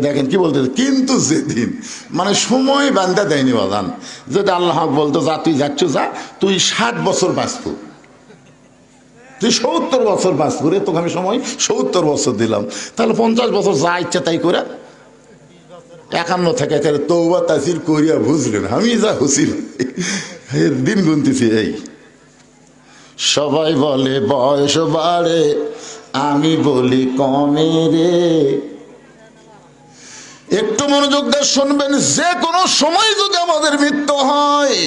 দেখেন কি বলতে, কিন্তু যেদিন, মানে সময় বান্ধা দেয়নি বাজান। যদি আল্লাহ বলতো যা তুই যাচ্ছ যা, তুই 60 বছর বাঁচবো, তুই 70 বছর বাঁচবো রে, তোকে আমি সময় 70 বছর দিলাম, তাহলে 50 বছর যা ইচ্ছা তাই করে 51 থেকে তওবা তাসির করিয়া বুঝলেন আমি যা হুসিল দিন গুনতেছি। এই সবাই বলে বয়স বাড়ে, আমি বলি কমে রে। একটু মনোযোগ দিয়ে শুনবেন, যে কোনো সময় যদি আমাদের মৃত্যু হয়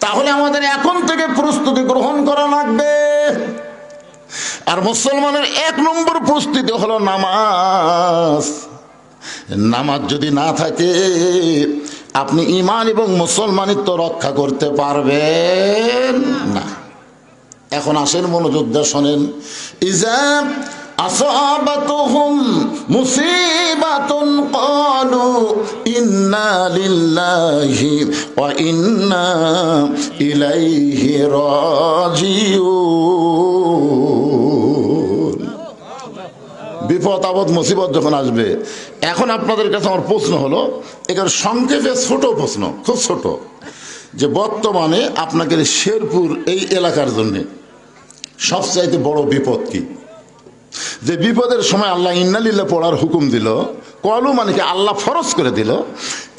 তাহলে আমাদের এখন থেকে প্রস্তুতি গ্রহণ করা লাগবে। আর মুসলমানের 1 নম্বর প্রস্তুতি হলো নামাজ। নামাজ যদি না থাকে আপনি ঈমান এবং মুসলমানিত্ব রক্ষা করতে পারবেন না। এখন আসেন মনোযোগ দিয়ে শোনেন, ইজা আসাবাতুহুম মুসিবাতুন ক্বালু ইন্না লিল্লাহি ওয়া ইন্না ইলাইহি রাজিউন। বিপদ আপদ মুসিবত যখন আসবে, এখন আপনাদের কাছে আমার প্রশ্ন হলো, এখানে সংক্ষেপে ছোট প্রশ্ন, খুব ছোট, যে বর্তমানে আপনাকে শেরপুর এই এলাকার জন্য সবচাইতে বড় বিপদ কি? যে বিপদের সময় আল্লাহ ইন্নালিল্লাহ পড়ার হুকুম দিল, কলু মানে কি আল্লাহ ফরজ করে দিল।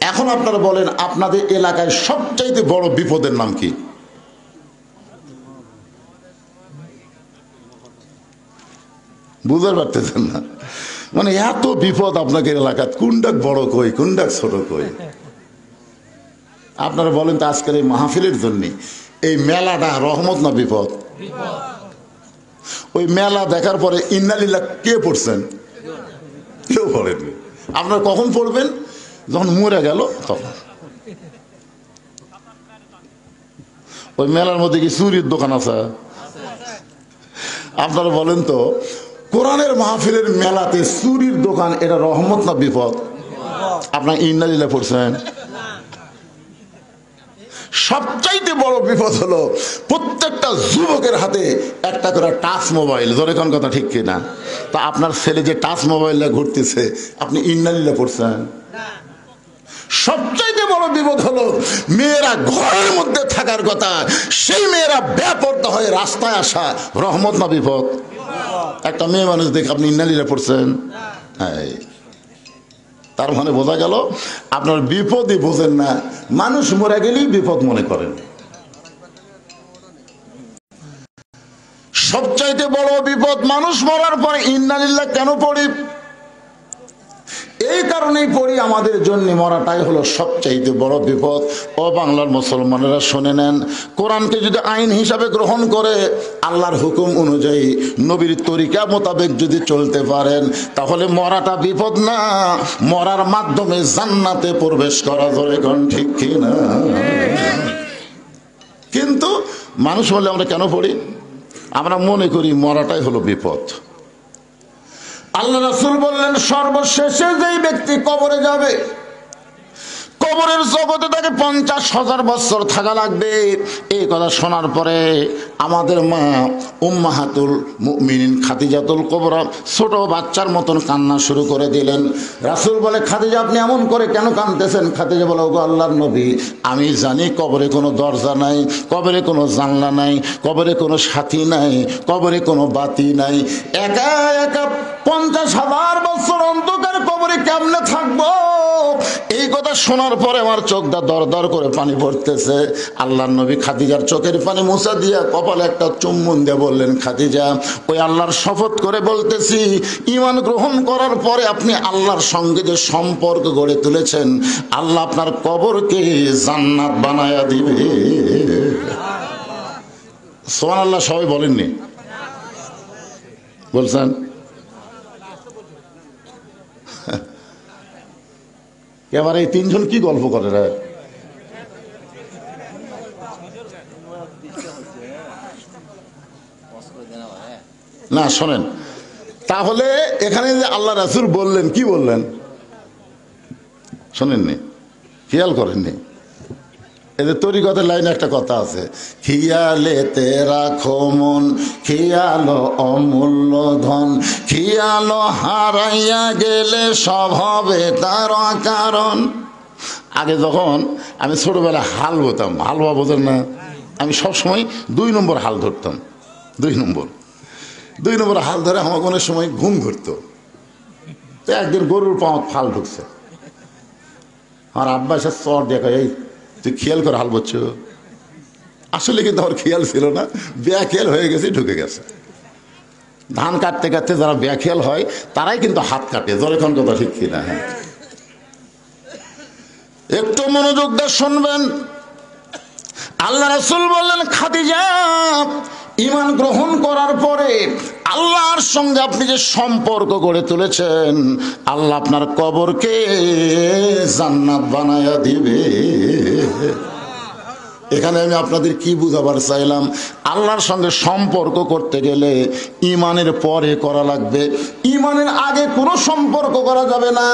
এখন আপনারা বলেন আপনাদের এলাকায় সবচাইতে বড় বিপদের নাম কি? বুঝতে পারতেছেন না? মানে এত বিপদ আপনাদের এলাকায়, কোনটা বড় কই, কোনটা ছোট কই? আপনারা বলেন তো আজকের এই মাহফিলের জন্য এই মেলাটা রহমত না বিপদ? ওই মেলা দেখার পরে ইন্নালিল্লাহ কে পড়ছেন? কেউ পড়েননি। আপনারা কখন পড়বেন? যখন মরে গেল তখন। ওই মেলার মধ্যে কি চুরির দোকান আছে? আপনারা বলেন তো কোরআনের মাহফিলের মেলাতে চুরির দোকান, এটা রহমত না বিপদ? আপনার ইন্নালিল্লাহ পড়ছেন? সবচাইতে বড় বিপদ হলো প্রত্যেকটা যুবকের হাতে একটা করে টাচ মোবাইল। ধরে কোন কথা ঠিক কিনা? তা আপনার ছেলে যে টাচ মোবাইল ঘুরতেছে, আপনি ইন্নালিল্লাহ পড়ছেন? সবচাইতে বড় বিপদ হলো মেয়েরা ঘরের মধ্যে থাকার কথা, সেই মেয়েরা বেপরদা হয়ে রাস্তায় আসা, রহমত না বিপদ? একটা মেয়ে মানুষ দেখে আপনি ইন্নালিল্লাহ পড়ছেন? হ্যাঁ, তার মানে বোঝা গেল আপনার বিপদই বোঝেন না, মানুষ মরে গেলেই বিপদ মনে করেন। সবচাইতে বড় বিপদ মানুষ মরার পরে ইন্নালিল্লাহ কেন পড়ি? এই কারণে যেখানেই পড়ি আমাদের জন্য মরাটাই হলো সবচাইতে বড় বিপদ। ও বাংলার মুসলমানেরা শুনে নেন, কোরআনকে যদি আইন হিসাবে গ্রহণ করে আল্লাহর হুকুম অনুযায়ী নবীর তরিকা মোতাবেক যদি চলতে পারেন তাহলে মরাটা বিপদ না, মরার মাধ্যমে জান্নাতে প্রবেশ করা ধরে কোন ঠিক কিনা। কিন্তু মানুষ বলে আমরা কেন পড়ি? আমরা মনে করি মরাটাই হলো বিপদ। আল্লাহ রাসূল বললেন সর্বশেষে যেই ব্যক্তি কবরে যাবে, কবরের জগতে তাকে 50,000 বছর থাকা লাগবে। এই কথা শোনার পরে আমাদের মা উম্মাহাতুল মুমিনিন খাদিজাতুল কুবরা ছোট বাচ্চার মতন কান্না শুরু করে দিলেন। রাসূল বলে, খাদিজা আপনি এমন করে কেন কাঁদতেছেন? খাদিজা বলে, ওগো আল্লাহর নবী, আমি জানি কবরে কোনো দরজা নাই, কবরে কোনো জানলা নাই, কবরে কোনো সাথী নাই, কবরে কোনো বাতি নাই, একা একা 50,000 বছর অন্ধকার কবরে কেমনে থাকবো? এই কথা শোনার পরে আমার চোখটা দরদর করে পানি পড়তেছে। আল্লাহর নবী খাদিজার চোখের পানি মুছা দিয়া কপালে একটা চুম্বন দিয়ে বললেন, খাদিজা ওই আল্লাহর শপথ করে বলতেছি, ঈমান গ্রহণ করার পরে আপনি আল্লাহর সঙ্গে যে সম্পর্ক গড়ে তুলেছেন, আল্লাহ আপনার কবরকে জান্নাত বানায়া দিবে। সুবহানাল্লাহ। সবাই বলেননি? বলছেন? এবার এই তিনজন কি গল্প করে রে? না শোনেন, তাহলে এখানে যে আল্লাহ রাসূল বললেন, কি বললেন শোনেননি? খেয়াল করেননি? এদের তরিকতের লাইনে একটা কথা আছে, খিয়ালেতে রাখো মন, খিয়ালো অমূল্য ধন, খিয়ালো হারাইয়া গেলে সব হবে তার কারণ। আগে যখন আমি ছোটবেলায় হাল বোতাম, হালুয়া বোঝেন না, আমি সবসময় 2 নম্বর হাল ধরতাম। 2 নম্বর হাল ধরে আমার কোনো সময় ঘুম ধরতো। তো একদিন গরুর পাওয়া ফাল ঢুকছে, আমার আব্বা এসে চর দেখা, এই তুই খেয়াল করে হাল বলছ। আসলে কিন্তু আমার খেয়াল ছিল না, বেখেয়াল হয়ে গেছে, ঢুকে গেছে। ধান কাটতে কাটতে যারা বেখেয়াল হয় তারাই কিন্তু হাত কাটে। যখন কথা ঠিক কিনা? হ্যাঁ, একটু মনোযোগ দিয়ে শুনবেন। আল্লাহ রাসূল বললেন, খাদিজা ঈমান গ্রহণ করার পরে আল্লাহর সঙ্গে আপনি যে সম্পর্ক গড়ে তুলেছেন, আল্লাহ আপনার কবরকে জান্নাত বানায়া দিবে। এখানে আমি আপনাদের কি বুঝাবার চাইলাম, আল্লাহর সঙ্গে সম্পর্ক করতে গেলে ঈমানের পরে করা লাগবে, ঈমানের আগে কোনো সম্পর্ক করা যাবে না।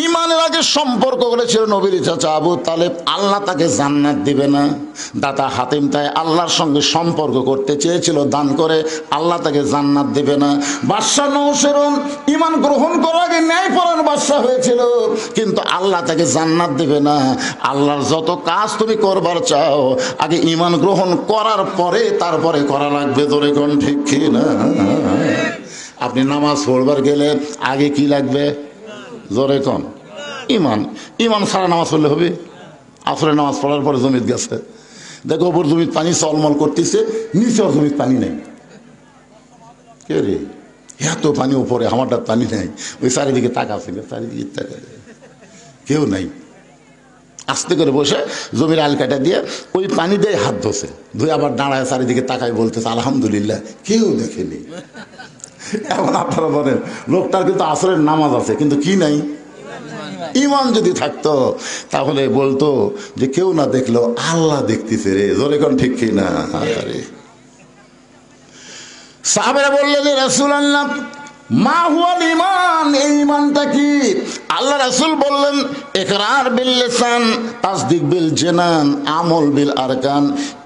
ঈমানের আগে সম্পর্ক করেছিল নবীর চাচা আবু তালেব, আল্লাহ তাকে জান্নাত দিবে না। দাদা হাতিম তাই আল্লাহর সঙ্গে সম্পর্ক করতে চেয়েছিল, দান করে আল্লাহ তাকে জান্নাত দিবে না। বাদশা নওশেরন ঈমান গ্রহণ করার আগে ন্যায়পরায়ণ বাদশা হয়েছিল, কিন্তু আল্লাহ তাকে জান্নাত দিবে না। আল্লাহর যত কাজ তুমি করবার চাও আগে ঈমান গ্রহণ করার পরে তারপরে করা লাগবে। ধরে কোন ঠিক কি না? আপনি নামাজ পড়বার গেলে আগে কি লাগবে? জোরে কোন? ঈমান। ঈমান ছাড়া নামাজ পড়লে হবে? আসরে নামাজ পড়ার পরে জমিত গেছে, দেখো ওপর জমিত পানি চলমল করতেছে, নিচে জমিত পানি নেই। কে রে, এত পানি উপরে, আমারটা পানি নেই। ওই চারিদিকে তাকাছিল, চারিদিকে তাকা, কেউ নাই। আস্তে করে বসে জমির আল কাটা দিয়ে ওই পানি দিয়ে হাত ধোছে, ধুয়ে আবার দাঁড়ায় চারিদিকে তাকায় বলতেছে আলহামদুলিল্লাহ, কেউ দেখেনি। এখন আপনারা বলেন, লোকটার কিন্তু আসরের নামাজ আছে কিন্তু কি নাই? ঈমান যদি থাকতো তাহলে বলতো যে কেউ না দেখলো আল্লাহ দেখতেছে রে। জোরে কোন ঠিক কি না? সাহাবারা বললেন, রাসূলুল্লাহ মা হুয়াল ঈমান, এই ঈমানটা কি? আল্লাহ রাসূল বললেন, ইকরার বিল লিসান, তাসদিক বিল জানান, আমল বিল আরকান,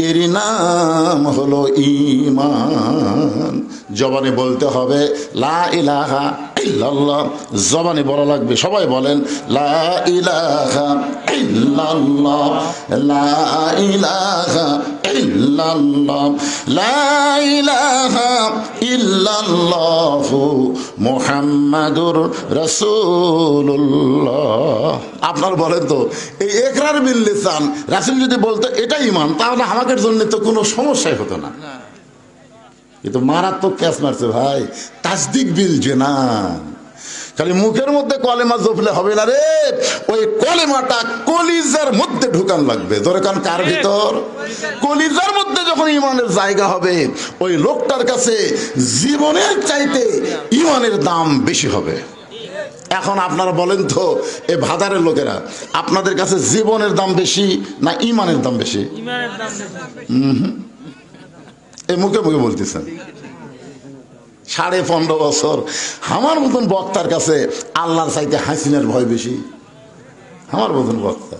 এর নাম হলো ঈমান। জবানে বলতে হবে লা ইলাহা ইল্লাল্লাহ, জবানে বলা লাগবে। সবাই বলেন লা ইলাহা ইল্লাল্লাহ, লা ইলাহা ইল্লাল্লাহ, লা ইলাহা ইল্লাল্লাহু মুহাম্মাদুর রাসূলুল্লাহ। আপনার বলেন তো, এই ইকরার বিল লিসান রাসূল যদি বলতো এটা ঈমান, তাহলে আমাদের জন্য তো কোনো সমস্যাই হতো না। কিন্তু মারাত্মক ক্যাচ মারছে ভাই, তাসদিক বিল জানান। খালি মুখের মধ্যে কলেমা জপলে হবে না রে, ওই কলেমাটা কলিজার মধ্যে ঢুকান লাগবে। ধরে কান কার ভিতর? কলিজার মধ্যে যখন ইমানের জায়গা হবে, ওই লোকটার কাছে জীবনের চাইতে ইমানের দাম বেশি হবে। এখন আপনারা বলেন তো, এ ভাদারের লোকেরা, আপনাদের কাছে জীবনের দাম বেশি না ইমানের দাম বেশি? এই মুখে মুখে বলতেছেন। 15.5 বছর আমার মতন বক্তার কাছে আল্লাহর চাইতে হাসিনার ভয় বেশি। আমার মতন বক্তা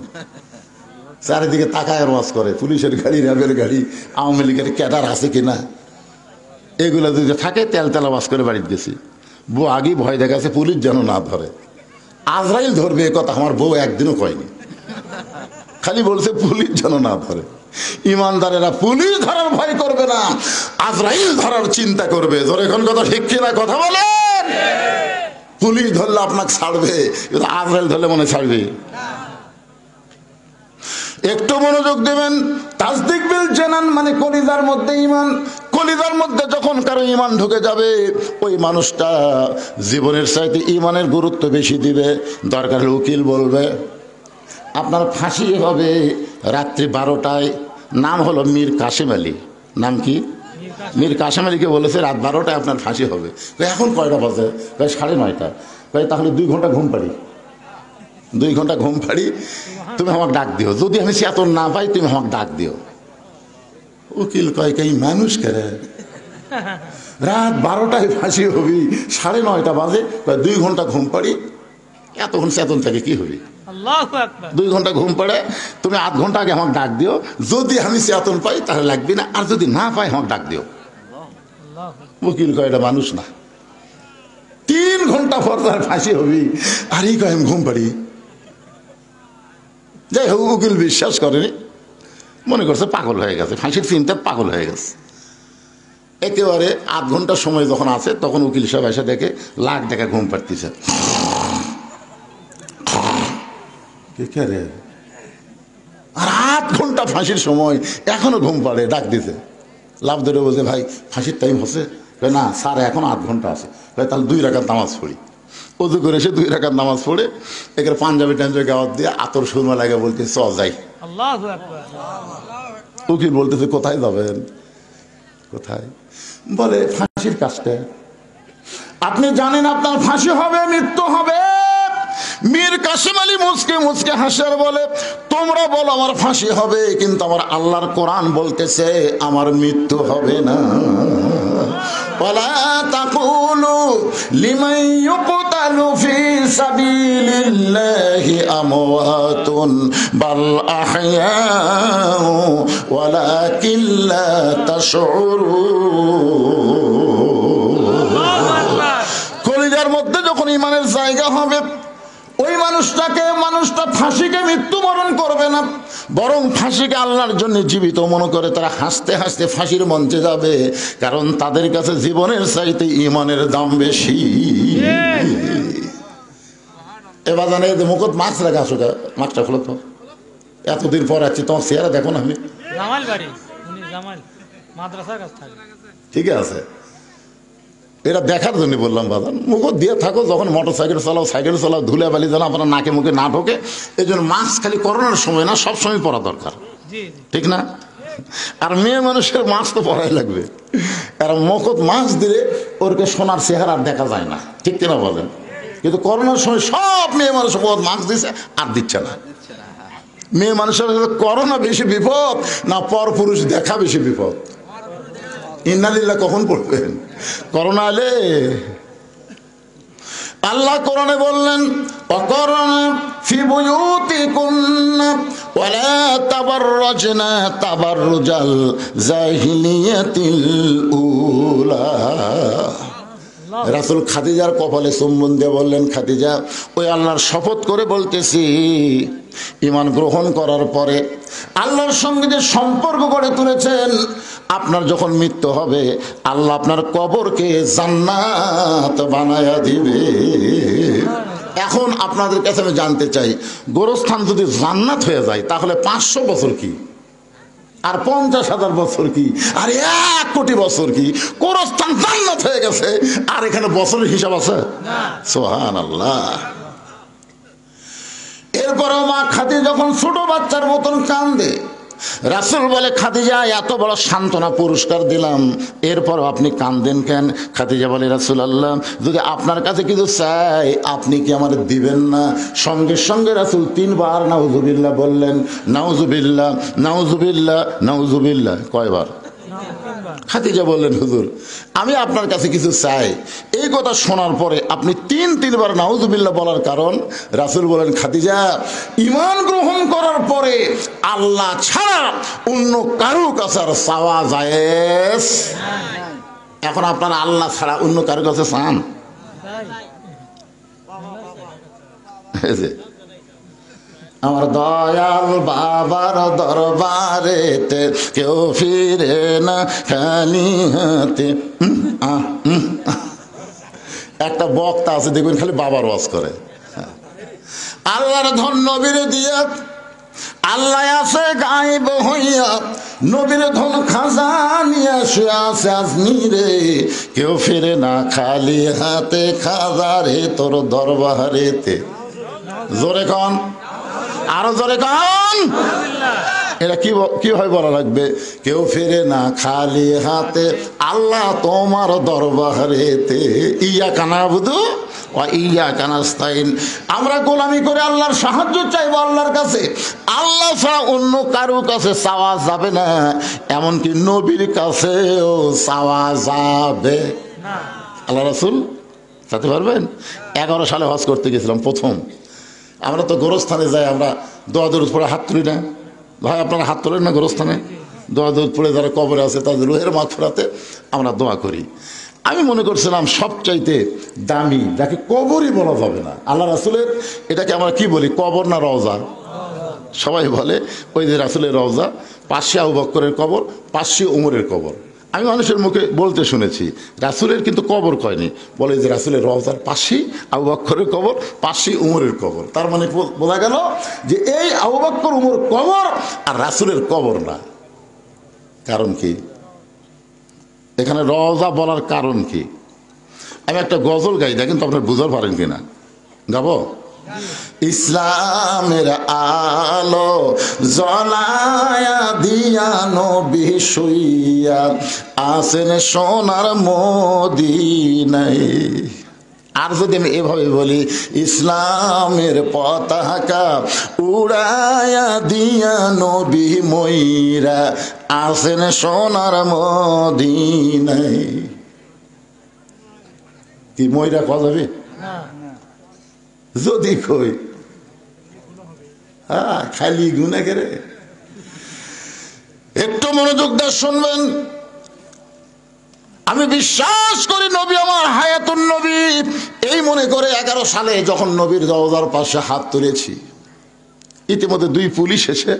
চারিদিকে তাকায় ওয়াজ করে, পুলিশের গাড়ি, র্যাবের গাড়ি, আওয়ামী লীগের ক্যাডার আছে কিনা, এগুলো যদি থাকে তেল তেলা ওয়াজ করে বাড়িতে গেছি। বউ আগেই ভয় দেখাচ্ছে পুলিশ যেন না ধরে, আজরাইল ধরবে এ কথা আমার বউ একদিনও কয়নি, খালি বলছে পুলিশ যেন না ধরে। ইমানদারেরা পুলিশ ধরার ভয় করবে না, আজরাইল ধরার চিন্তা করবে। ধরে এখন কথা ঠিক কিনা কথা বলেন? পুলিশ ধরলে আপনাকে ছাড়বে, কিন্তু আজরাইল ধরলে মনে ছাড়বে? একটু মনোযোগ দেবেন। তাসদিক বিল জানান মানে কলিজার মধ্যে ইমান। কলিজার মধ্যে যখন কারো ইমান ঢুকে যাবে, ওই মানুষটা জীবনের চাইতে ইমানের গুরুত্ব বেশি দিবে। দরকার হলে উকিল বলবে আপনার ফাঁসি হবে রাত্রি 12টায়। নাম হলো মীর কাসেম আলী। নাম কি? মীর কাসেম আলীকে বলেছে রাত 12টায় আপনার ফাঁসি হবে। এখন কয়টা বাজে? 9:30। তাহলে 2 ঘন্টা ঘুম পাড়ি, 2 ঘন্টা ঘুম পাড়ি, তুমি আমাকে ডাক দিও। যদি আমি চেতন না পাই তুমি আমাকে ডাক দিও। উকিল কয় কে মানুষ করে, রাত 12টায় ফাঁসি হবি, 9:30 বাজে, 2 ঘন্টা ঘুম পাড়ি, এতক্ষণ চেতন থাকে কি হবি? 2 ঘন্টা ঘুম পড়ে, তুমি 8 ঘন্টা আগে আমাকে ডাক দিও। যদি আমি চেতন পাই তাহলে লাগবে না, আর যদি না পাই আমাকে ডাক দিও। উকিল কয় এটা মানুষ না। 3 ঘন্টা পর তার ফাঁসি হবি, আর এই কয় আমি ঘুম পাড়ি। যাই হোক, উকিল বিশ্বাস করেনি, মনে করছে পাগল হয়ে গেছে, ফাঁসির চিন্তা পাগল হয়ে গেছে। একেবারে 8 ঘন্টা সময় যখন আছে, তখন উকিল সাহেব এসে দেখে লাখ টাকা ঘুম পাড়তেছে। আর 8 ঘন্টা ফাঁসির সময় এখনো ঘুম পাড়ে, ডাক দিতে। লাভ ধরে বলছে ভাই ফাঁসির টাইম হচ্ছে? না স্যার, এখন 8 ঘন্টা আছে। তাহলে 2 রাকাত নামাজ পড়ি। উজু করে এসে 2 রাকাত নামাজ পড়ে এখানে পাঞ্জাবি টাঞ্জাবি গাওয়াত দিয়ে আতর সুরমা লাগে বলতে চ যাই। উকিল বলতেছে কোথায় যাবেন? কোথায়? বলে ফাঁসির কাজটা। আপনি জানেন আপনার ফাঁসি হবে, মৃত্যু হবে। মীর কাসেম আলী মুচকে মুচকে হাসার বলে তোমরা বলো আমার ফাঁসি হবে, কিন্তু আমার আল্লাহর কোরআন বলতেছে আমার মৃত্যু হবে না। ওয়ালা তাকুলু লিমান ইউকতালু ফি সাবিলিল্লাহি আমওয়াতুন বাল আহইয়াউ ওয়ালাকিন লা তাশউরুন। কলিজার মধ্যে যখন ইমানের জায়গা হবে, ওই মানুষটা ফাঁসিকে মৃত্যুবরণ করবে না, বরং ফাঁসিকে আল্লাহর জন্য জীবিত মনে করে তারা হাসতে হাসতে ফাঁসির মঞ্চে যাবে, কারণ তাদের কাছে জীবনের চাইতে ইমানের দাম বেশি। এবার জানে মুখত মাছ রাখা আসো, মাছটা খোলো তো, এতদিন পর আছি, তোমার চেহারা দেখো না। আমি ঠিক আছে, এটা দেখার জন্য বললাম বাজান, মুখো দিয়ে থাকো, যখন মোটর সাইকেল চালাও, সাইকেল চালাও, ধুলে বালি যেন আপনার নাকে মুখে না ঢোকে। এই জন্য মাস্ক খালি করোনার সময় না, সব সময় পরা দরকার, ঠিক না? আর মেয়ে মানুষের মাস্ক তো পরাই লাগবে, কারণ মুখত মাস্ক দিলে ওরকে সোনার চেহারা আর দেখা যায় না, ঠিক কিনা বলেন? কিন্তু করোনার সময় সব মেয়ে মানুষ মুখত মাস্ক দিচ্ছে আর দিচ্ছে না। মেয়ে মানুষের করোনা বেশি বিপদ না পর পুরুষ দেখা বেশি বিপদ? ইন্নালিল্লাহ কখন পড়বেন? করোনা এলে আল্লাহ কোরআনে বললেন ওয়াকরনা ফি বুয়ুতিকুন্না ওয়ালা তাবাররাজনা তাবাররুজাল জাহিলিয়াতিল উলা। রাসূল খাদিজার কপালে চুম্বন দিয়ে বললেন, খাদিজা ওই আল্লাহর শপথ করে বলতেছি, ঈমান গ্রহণ করার পরে আল্লাহর সঙ্গে যে সম্পর্ক গড়ে তুলেছেন, আপনার যখন মৃত্যু হবে আল্লাহ আপনার কবরকে জান্নাত বানায়া দিবে। এখন আপনাদের কাছে আমি জানতে চাই, গোরস্থান যদি জান্নাত হয়ে যায় তাহলে 500 বছর কি আর 50,000 বছর কি, আর 1 কোটি বছর কি, গোরস্থান জান্নাত হয়ে গেছে, আর এখানে বছরের হিসাব আছে? সুবহানাল্লাহ। এরপরেও মা খাদিজা যখন ছোট বাচ্চার মতন কান্দে, রাসূল বলে, খাদিজা এত বড় সান্ত্বনা পুরস্কার দিলাম, এরপর আপনি কান্দেন কেন? খাদিজা বলে, রাসূলুল্লাহ যদি আপনার কাছে কিছু চাই আপনি কি আমার দিবেন না? সঙ্গে সঙ্গে রাসূল 3 বার নাউজুবিল্লাহ বললেন। নাউজুবিল্লাহ, নাউজুবিল্লাহ, নাউজুবিল্লাহ। কয়বার? খাদিজা বললেন, হুজুর আমি আপনার কাছে কিছু চাই। এই কথা শোনার পরে আপনি 3 বার নাউজুবিল্লাহ বলার কারণ, রাসূল বলেন, খাদিজা ঈমান গ্রহণ করার পরে আল্লাহ ছাড়া অন্য কারো কাছে আর চাওয়া জায়েজ। এখন আপনারা আল্লাহ ছাড়া অন্য কারো কাছে চান? আমার দয়াল বাবার দরবারেতে কেউ ফিরে না খালি হাতে। একটা বক্তা আছে দেখবেন খালি বাবার ওয়াজ করে। আল্লাহর ধন নবীর দিয়া, আল্লাহ আছে গায়েব হইয়া, নবীর ধন খাজানিয়া শুয়ে আছে আজমিরে, কেউ ফিরে না খালি হাতে, খাজারে তোর দরবারেতে। জোরে কন, আরো জোরে কন। এটা কিভাবে বলা লাগবে? কেউ ফিরে না খালি হাতে, আল্লাহ তোমার দরবারেতে। ইয়াকা নাবুদু ওয়া ইয়াকা নাস্তাইন। আমরা গোলামি করে আল্লাহর সাহায্য চাইবো আল্লাহর কাছে, আল্লাহ ছাড়া অন্য কারো কাছে চাওয়া যাবে না, এমনকি নবীর কাছেও চাওয়া যাবে না। আল্লাহ রাসূল চাইতে পারবেন? 11 সালে হজ করতে গেছিলাম প্রথম। আমরা তো গোরস্থানে যাই, আমরা দোয়া দরুদ পড়ে হাত তুলি না? ভাই আপনারা হাত তোলেন না গোরস্থানে? দোয়া দরুদ পড়ে যারা কবরে আছে তাদের রুহের মাগফিরাতে আমরা দোয়া করি। আমি মনে করছিলাম সবচাইতে দামি, যাকে কবরই বলা যাবে না, আল্লাহ রাসূলের, এটাকে আমরা কি বলি, কবর না রওজা? সবাই বলে ওই যে রাসূলের রওজা, পাশে আবু বকরের কবর, পাশে ওমরের কবর। আমি মানুষের মুখে বলতে শুনেছি, রাসূলের কিন্তু কবর কয়নি, বলে যে রাসূলের রওজার পাশেই আবু বকরের কবর, পাশেই উমরের কবর। তার মানে বোঝা গেল যে এই আবু বকর উমর কবর আর রাসূলের কবর না। কারণ কি? এখানে রওজা বলার কারণ কি? আমি একটা গজল গাই, দেখেন তো আপনারা বুঝতে পারেন কিনা। গাবো? ইসলামের আলো জ্বলায়া দিয়া নবী শুইয়া আছেন সোনার মদিনায়। আর যদি আমি এভাবে বলি, ইসলামের পতাকা উড়ায়া দিয়া নবী ময়রা আছেন সোনার মদিনায়। কি ময়রা কওয়া যাবে? যদি কই খালি গুনা করে। একটু মনোযোগ দিয়ে শুনবেন। আমি বিশ্বাস করি নবী আমার হায়াতুন নবী, এই মনে করে 11 সালে যখন নবীর রওজার পাশে হাত তুলেছি, ইতিমধ্যে 2 পুলিশ এসে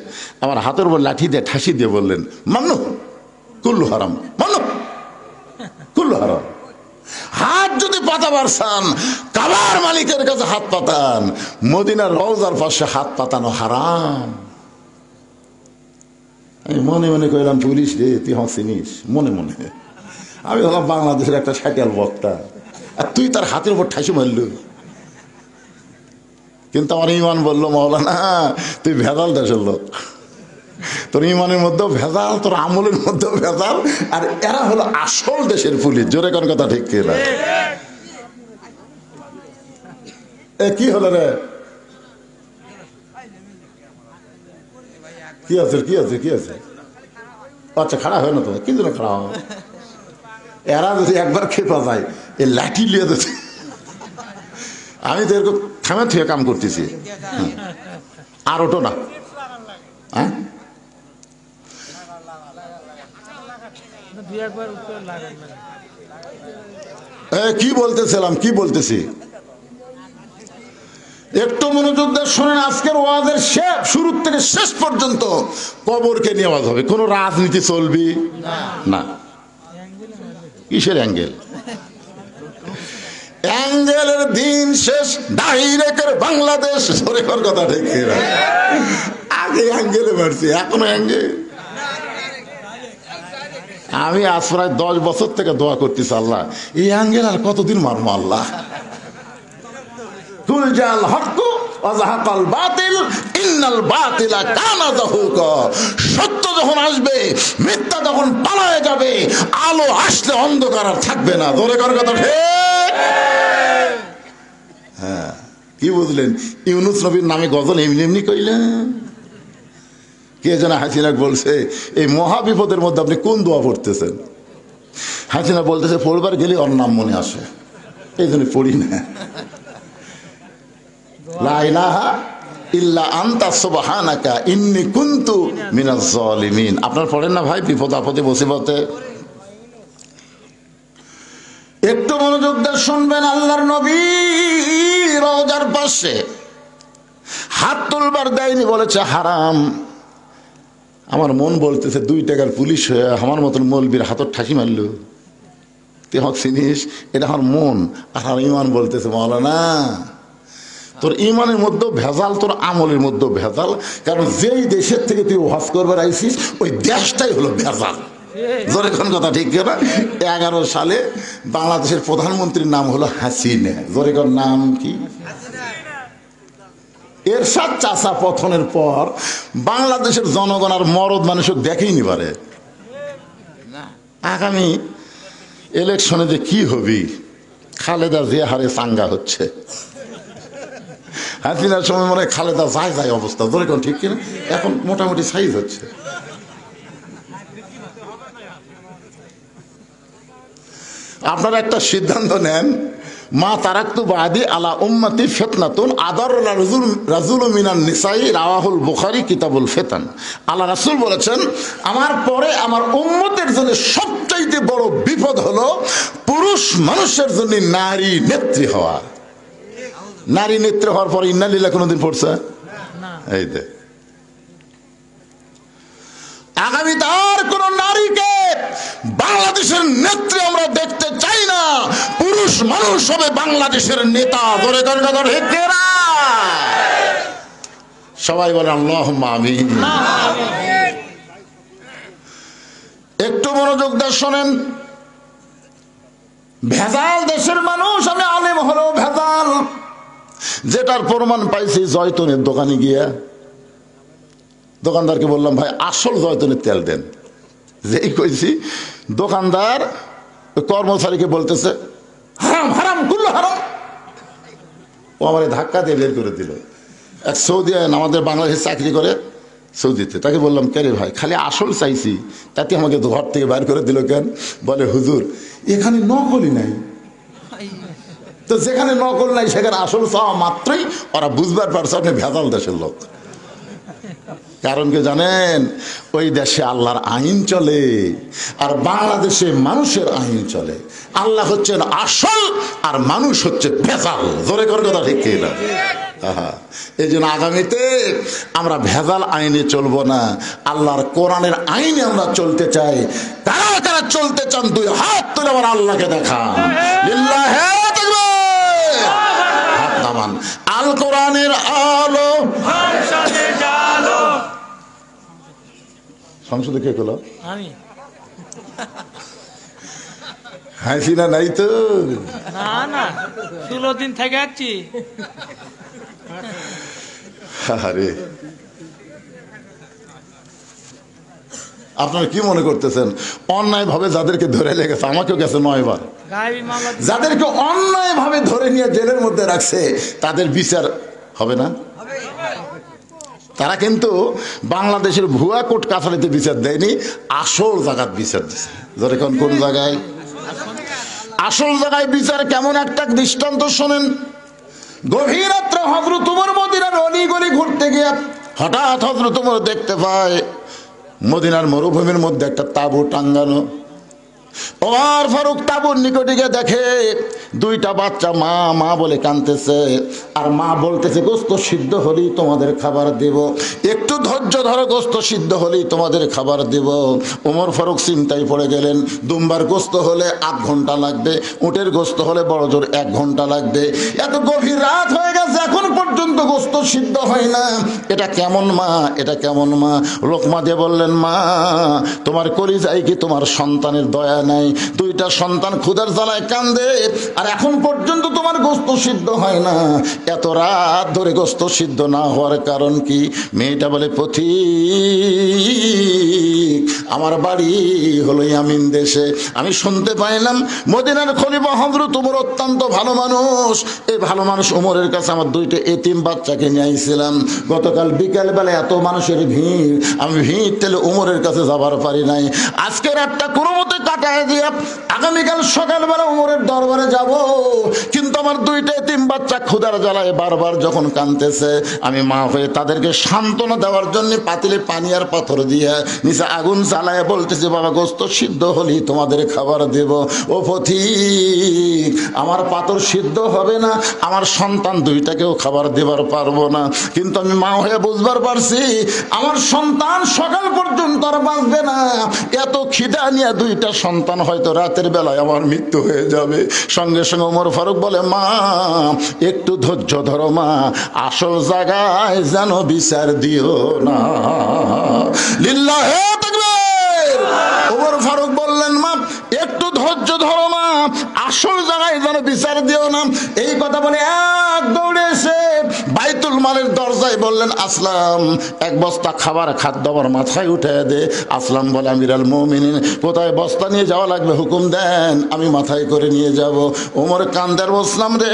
আমার হাতের উপর লাঠি দিয়ে ঠাসি দিয়ে বললেন, মানো কুল্লু হারাম, মানো কুল্লু হারাম। হাত যদি পাতাবার চান কাবার মালিকের কাছে হাত পাতান, মদিনার রওজার পাশে হাত পাতানো হারাম। আমি মনে মনে কইলাম, পুলিশ রে তুই চিনিস? মনে মনে আমি হলাম বাংলাদেশের একটা সাইকেল বক্তা, আর তুই তার হাতের উপর ঠাসি মারল। কিন্তু আমার ইমান বললো, মাওলানা তুই ভেজাল দেশের লোক, তোর ইমানের মধ্যেও ভেজাল, তোর আমলের মধ্যেও ভেজাল, আর এরা হলো আসল দেশের পুলিশ। জোরে কোন কথা ঠিক কি না? কি হলো রে? কি আছে কি আছে কি আছে? আচ্ছা খাড়া হয় না তো, কি জন্য খাড়া হয়? এরা যদি একবার খেপা যায়, এই লাঠি লিয়ে দিচ্ছে। আমি তো এরকম থামে থেকে কাম করতেছি। আর ওটো না, হ্যাঁ কি বলতেছিলাম, কি বলতেছি একটু মনোযোগ দিয়ে শোনেন। আজকের ওয়াজের শুরু থেকে শেষ পর্যন্ত কবরকে নিয়ে ওয়াজ হবে, কোনো রাজনীতি চলবি না। কিসের অ্যাঙ্গেল? অ্যাঙ্গেলের দিন শেষ, ডাইরেক্টের বাংলাদেশ। কথা ঠিক, আগে অ্যাঙ্গেলে মারছি, এখনো অ্যাঙ্গেল। আমি আজ প্রায় 10 বছর থেকে দোয়া করতেছি, আল্লাহ এই আঙ্গেল আর কতদিন মারবো আল্লাহ। কুল জাল হক ওয়া যাহাকাল বাতিল ইন্নাল বাতিলা কানা যাহুকা। সত্য যখন আসবে, মিথ্যা যখন পালায়ে যাবে, আলো আসলে অন্ধকার আর থাকবে না। জোরে কর কথা ঠিক। হ্যাঁ, কি বুঝলেন? ইউনুস নবীর নামে গজল এমনি এমনি কইলেন? কে যেন হাসিনা বলছে, এই মহা বিপদের মধ্যে আপনি কোন দোয়া পড়তেছেন? হাসিনা বলতেছে পড়বার গেলে ওর নাম মনে আসে, এই জন্য পড়ি না। লা ইলাহা ইল্লা আনতা সুবহানাকা ইন্নী কুনতু মিনাজ জালিমিন। আপনারা পড়েন না ভাই বিপদ আপদে মুসিবতে? একটু মনোযোগ দিয়ে শুনবেন। আল্লাহর নবী রওজার পাশে হাত তুলবার দেয়নি, বলেছে হারাম। আমার মন বলতেছে 2 টাকার পুলিশ হয়ে আমার মতন মৌলবীর হাতর ঠাকি মারল, তুই হক চিনিস? এটা আমার মন। আর আমার ইমান বলতেছে মাওলানা তোর ইমানের মধ্যেও ভেজাল, তোর আমলের মধ্যেও ভেজাল। কারণ যেই দেশের থেকে তুই ওয়াজ করবার আইসিস ওই দেশটাই হলো ভেজাল। জোরে কোন কথা ঠিক না? 11 সালে বাংলাদেশের প্রধানমন্ত্রীর নাম হলো হাসিনা। জোরে কোন নাম কি? এরশাদ চাচা পতনের পর বাংলাদেশের জনগণ আর মরদ মানুষ দেখেইনি পারে। আগামী ইলেকশনে যে কি হবি, খালেদা যে হারে চাঙ্গা হচ্ছে, হাসিনার সময় মনে হয় খালেদা যায় যায় অবস্থা। ধরে কোন ঠিক কিনা? এখন মোটামুটি সাইজ হচ্ছে। আপনারা একটা সিদ্ধান্ত নেন, মা তারাক্তু বাদি আলা উম্মতি ফিতনাতুন আদারুল রাজুল মিনান নিসাই, রাওয়াহুল বুখারী কিতাবুল ফিতান। আল্লাহ রাসূল বলেছেন আমার পরে আমার উম্মতের জন্য সবচাইতে বড় বিপদ হলো পুরুষ মানুষের জন্য নারী নেত্রী হওয়া। নারী নেত্রী হওয়ার পরে ইন্না লিল্লাহ কোনদিন পড়ছে? এই দে আগামী তার কোন নারীকে বাংলাদেশের নেত্রী আমরা দেখতে চাই না। পুরুষ মানুষ হবে বাংলাদেশের নেতা। ধরে সবাই বলে আল্লাহুম্মা আমিন। একটু মনোযোগ দিয়ে শোনেন। ভেজাল দেশের মানুষ, আমি আলেম হলেও ভেজাল। যেটার প্রমাণ পাইছি জয়তুনের দোকানে গিয়া দোকানদারকে বললাম ভাই আসল জয়তুনের তেল দেন। যেই কইছি দোকানদার কর্মচারীকে বলতেছে হারাম হারাম কুল্লু হারাম। ও আমার ধাক্কা দিয়ে বের করে দিল। এক সৌদি আমাদের বাংলাদেশে চাকরি করে সৌদিতে, তাকে বললাম কে রে ভাই খালি আসল চাইছি, তাতে আমাকে ঘর থেকে বের করে দিল কেন? বলে হুজুর এখানে নকলই নাই। তো যেখানে নকল নাই সেখানে আসল চাওয়া মাত্রই ওরা বুঝবার পারছে আপনি ভেজাল দেশের লোক। কারণ কি জানেন? ওই দেশে আল্লাহর আইন চলে আর বাংলাদেশে মানুষের আইন চলে। আল্লাহ হচ্ছেন আসল আর মানুষ হচ্ছে ভেজাল। জোরে করে কথা ঠিক না? এই জন্য আগামীতে আমরা ভেজাল আইনে চলবো না, আল্লাহর কোরআনের আইনে আমরা চলতে চাই। তারা যারা চলতে চান 2 হাত তুলে আমার আল্লাহকে দেখান। লিল্লাহি তাকবীর। হাত নামান। আল কোরআনের আলো সংসদে কে করলো? আমি। হাসিনা নাই তো? না না 16 দিন থেকে আছি। আরে আপনারা কি মনে করতেছেন অন্যায় ভাবে যাদেরকে ধরে লেগেছে, আমাকেও গেছে 9 বার, যাদেরকে অন্যায় ভাবে ধরে নিয়ে জেলের মধ্যে রাখছে তাদের বিচার হবে না? তারা কিন্তু বাংলাদেশের ভুয়া কোর্ট কাছারিতে বিচার দেয়নি, আসল জায়গায় বিচার দিচ্ছে। ধরে কোন জায়গায়? আসল জায়গায় বিচার কেমন একটা দৃষ্টান্ত শোনেন। গভীর রাত্রে হযরত ওমর মদিনার অলিগলি ঘুরতে গিয়ে হঠাৎ হযরত ওমর দেখতে পায় মদিনার মরুভূমির মধ্যে একটা তাঁবু টাঙ্গানো। ওমর ফারুক তাঁবুর নিকটে গিয়ে দেখে 2টা বাচ্চা মা মা বলে কাঁদতেছে, আর মা বলতেছে গোস্ত সিদ্ধ হলেই তোমাদের খাবার দেব, একটু ধৈর্য ধরো, গোস্ত সিদ্ধ হলেই তোমাদের খাবার দেব। ওমর ফারুক চিন্তায় পড়ে গেলেন, দুম্বার গোস্ত হলে 8 ঘন্টা লাগবে, উটের গোস্ত হলে বড় জোর 1 ঘন্টা লাগবে। এত গভীর রাত হয়ে গেছে, এখন পর্যন্ত গোস্ত সিদ্ধ হয় না। এটা কেমন মা, এটা কেমন মা? লোকমা দিয়ে বললেন, মা তোমার কলিজায় কি তোমার সন্তানের দয়া নাই? দুইটা সন্তান ক্ষুধার জ্বালায় কান্দে, আর এখন পর্যন্ত তোমার গোস্ত সিদ্ধ হয় না। এত রাত ধরে গোস্ত সিদ্ধ না হওয়ার কারণ কি? মেয়েটা বলে, পথিক আমার বাড়ি হলো ইয়ামিন দেশে, আমি শুনতে পাইলাম মদিনার খলিফা হযরত ওমর অত্যন্ত ভালো মানুষ। এই ভালো মানুষ ওমরের কাছে আমার দুইটা এতিম বাচ্চাকে নিয়ে আইছিলাম। গতকাল বিকেল বেলা এত মানুষের ভিড়, আমি ভিড় ঠেলে ওমরের কাছে যাবার পারি নাই। আজকে রাতটা কোনো মতে কাটায় দিয়ে আগামীকাল সকালবেলা ওমরের দরবারে যাব, কিন্তু আমার দুইটা এতিম বাচ্চা ক্ষুধার জ্বালায় বারবার যখন কাঁদতেছে, আমি মা হয়ে তাদেরকে সান্ত্বনা দেওয়ার জন্য পাতিলে পানি আর পাথর দিয়ে নিচে আগুন জ্বালায় বলতেছে, বাবা গোস্ত সিদ্ধ হলেই তোমাদের খাবার দেব। ও পথিক আমার পাথর সিদ্ধ হবে না, আমার সন্তান দুইটাকেও খাবার দেবার পারবো না, কিন্তু আমি মা হয়ে বুঝবার পারছি আমার সন্তান সকাল পর্যন্ত আর বাঁচবে না। এত খিদা নিয়ে দুইটা সন্তান হয়তো রাতের বেলায় আমার মৃত্যু হয়ে যাবে। সঙ্গে সঙ্গে ওমর ফারুক বলে, মা একটু ধৈর্য ধরো মা, আসল জায়গায় যেন বিচার দিও না। লিল্লাহে তাকবীর। ওমর ফারুক বললেন, মা একটু ধৈর্য ধরো মা, আসল জায়গায় যেন বিচার দিও না। এই কথা বলে এক দৌড়ে এসে বাইতুল মালের দরজায় বললেন, আসলাম এক বস্তা খাবার খাদ্য আমার মাথায় উঠে দে। আসলাম বলে, আমিরুল মুমিনিন কোথায় বস্তা নিয়ে যাওয়া লাগবে হুকুম দেন, আমি মাথায় করে নিয়ে যাব। ওমর কান্দার বসলাম, রে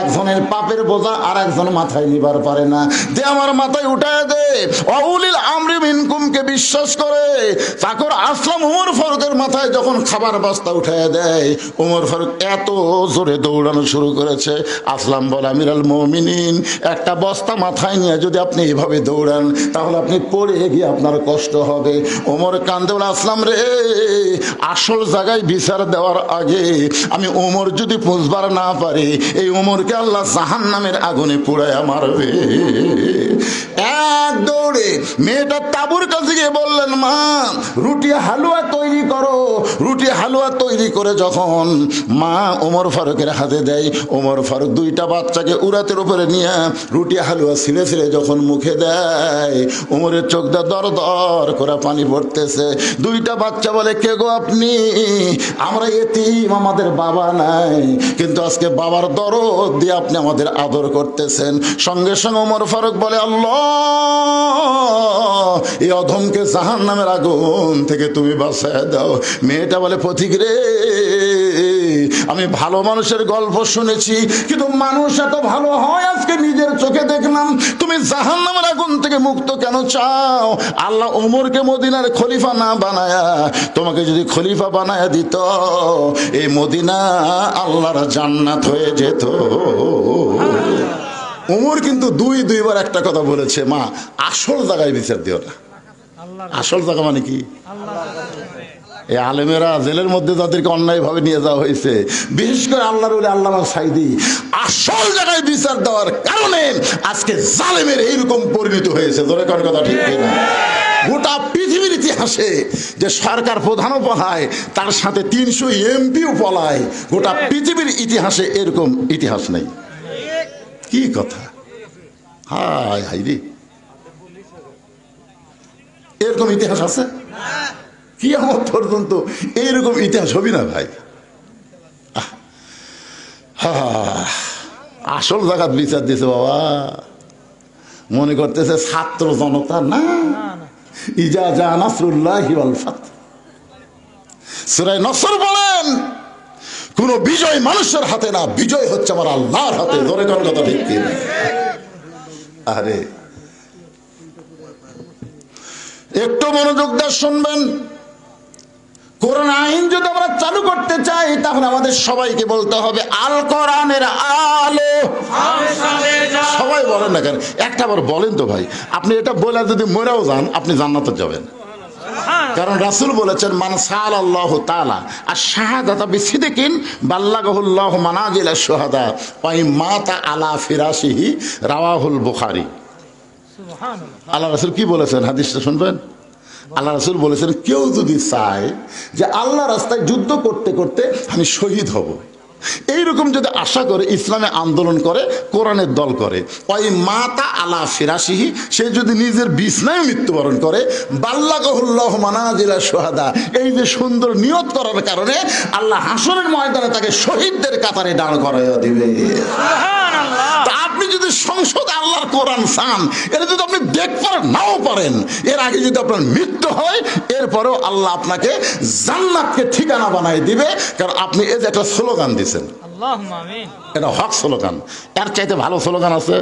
একজনের পাপের বোঝা আর একজন মাথায় নিবার পারে না, দে আমার মাথায় উঠায় দে। অউলিল আমরি মিনকুমকে বিশ্বাস করে চাকর আসলাম ওমর ফারুকের মাথায় যখন খাবার বস্তা উঠায় দেয়, ওমর ফারুক এত জোরে দৌড়ানো শুরু করেছে। আসলাম বলে, আমিরুল মুমিনিন একটা বস্তা মাথায় নিয়ে যদি আপনি এভাবে দৌড়ান তাহলে আপনি পড়ে গিয়ে আপনার কষ্ট হবে। ওমর কান্দে বলে, আসলাম রে আসল জায়গায় বিচার দেওয়ার আগে আমি ওমর যদি বুঝবার না পারি, এই ওমরকে আল্লাহ জাহান্নামের আগুনে পুড়ায় মারবে। এক দৌড়ে মেয়েটা তাবুর কাছে গিয়ে বললেন, মা রুটি হালুয়া তৈরি করো। রুটি হালুয়া তৈরি করে যখন মা ওমর ফারুকের হাতে দেয়, ওমর ফারুক দুইটা বাচ্চাকে উরাতের উপরে নিয়ে রুটি হালুয়া ছিঁড়ে ছিঁড়ে যখন মুখে দেয়, ওমরের চোখ দিয়ে দর দর করে পানি পড়তেছে। দুইটা বাচ্চা বলে, কে গো আপনি? আমরা এতিম, আমাদের বাবা নাই, কিন্তু আজকে বাবার দরদ দিয়ে আপনি আমাদের আদর করতেছেন। সঙ্গে সঙ্গে ওমর ফারুক বলে, আল্লাহ এই অধমকে জাহান্নামের আগুন থেকে তুমি বাঁচায় দাও। মেয়েটা বলে, পথিক রে আমি ভালো মানুষের গল্প শুনেছি, কিন্তু মানুষ এত ভালো হয় আজকে নিজের চোখে দেখলাম। তুমি জাহান্নামের আগুন থেকে মুক্ত কেন চাও? আল্লাহ ওমরকে মদিনার খলিফা না বানায়া তোমাকে যদি খলিফা বানায়া দিত, এই মদিনা আল্লাহর জান্নাত হয়ে যেত। ওমর কিন্তু দুইবার একটা কথা বলেছে, মা আসল জায়গায় বিচার দিও না। আসল জায়গা মানে কি? এই আলেমেরা জেলের মধ্যে যাদেরকে অন্যায়ভাবে নিয়ে যাওয়া হয়েছে, বিশেষ করে আল্লাহর ওলি আল্লামা সাইদি, আসল জায়গায় বিচার দেওয়ার কারণে আজকে জালেমের এইরকম পরিণত হয়েছে। ধরে কোন কথা ঠিক কিনা? গোটা পৃথিবীর ইতিহাসে যে সরকার প্রধানও পলায়, তার সাথে 300 এমপিও পলায়, গোটা পৃথিবীর ইতিহাসে এরকম ইতিহাস নেই। কি কথা? হায় হায় রে, এরকম ইতিহাস আছে? কিয়ামত পর্যন্ত এইরকম ইতিহাস হবে না ভাই। আসল জায়গা বিচার দিছে বাবা। মনে করতেছে ছাত্র জনতা না। ইজা জা নাসরুল্লাহি ওয়াল ফাতহ, সূরা নসর বলেন, কোন বিজয় মানুষের হাতে না, বিজয় হচ্ছে আমার আল্লাহর হাতে। ধরে কোন কথা ঠিক কি? আরে একটু মনোযোগ দিয়ে শুনবেন। কোরআন আইন যদি আমরা চালু করতে চাই, তাহলে আমাদের সবাইকে বলতে হবে আল কোরআনের আলো। সবাই বলেন না কেন? একটা বার বলেন তো ভাই। আপনি এটা বলে যদি মরেও যান, আপনি জান্নাতে যাবেন। কারণ রাসূল বলেছেন, মান সাআলাল্লাহু তাআলা আশ-শাহাদাতা বিসিদকিন বাল্লাগাহুল্লাহু মানাজিল আশ-শুহাদা ওয়া মাতা আলা ফিরাশিহি, রাওয়াহুল বুখারী। সুবহানাল্লাহ। আল্লাহ রাসূল কি বলেছেন? হাদিসটা শুনবেন। আল্লাহ রাসূল বলেছেন, কেউ যদি চায় যে আল্লাহ রাস্তায় যুদ্ধ করতে করতে আমি শহীদ হব, এইরকম যদি আশা করে ইসলামে আন্দোলন করে, কোরআনের দল করে, ওই মাতা আলা ফিরাসিহি, সে যদি নিজের বিছনায় মৃত্যুবরণ করে, বাল্লাগাহুল্লাহ মানাজিলা শুহাদা, এই যে সুন্দর নিয়ত করার কারণে আল্লাহ হাসরের ময়দানে তাকে শহীদদের কাতারে দাঁড় করাইয়া দিবে। তা আপনি যদি সংসদে আল্লাহর কোরআন চান, এটা যদি আপনি দেখতে নাও পারেন, এর আগে যদি আপনার মৃত্যু হয়, এরপরেও আল্লাহ আপনাকে জান্নাতকে ঠিকানা বানাই দিবে। কারণ আপনি এই যে একটা স্লোগান দিচ্ছেন, আল্লাহুম্মা আমিন, এটা হক স্লোগান। এর চাইতে ভালো স্লোগান আছে?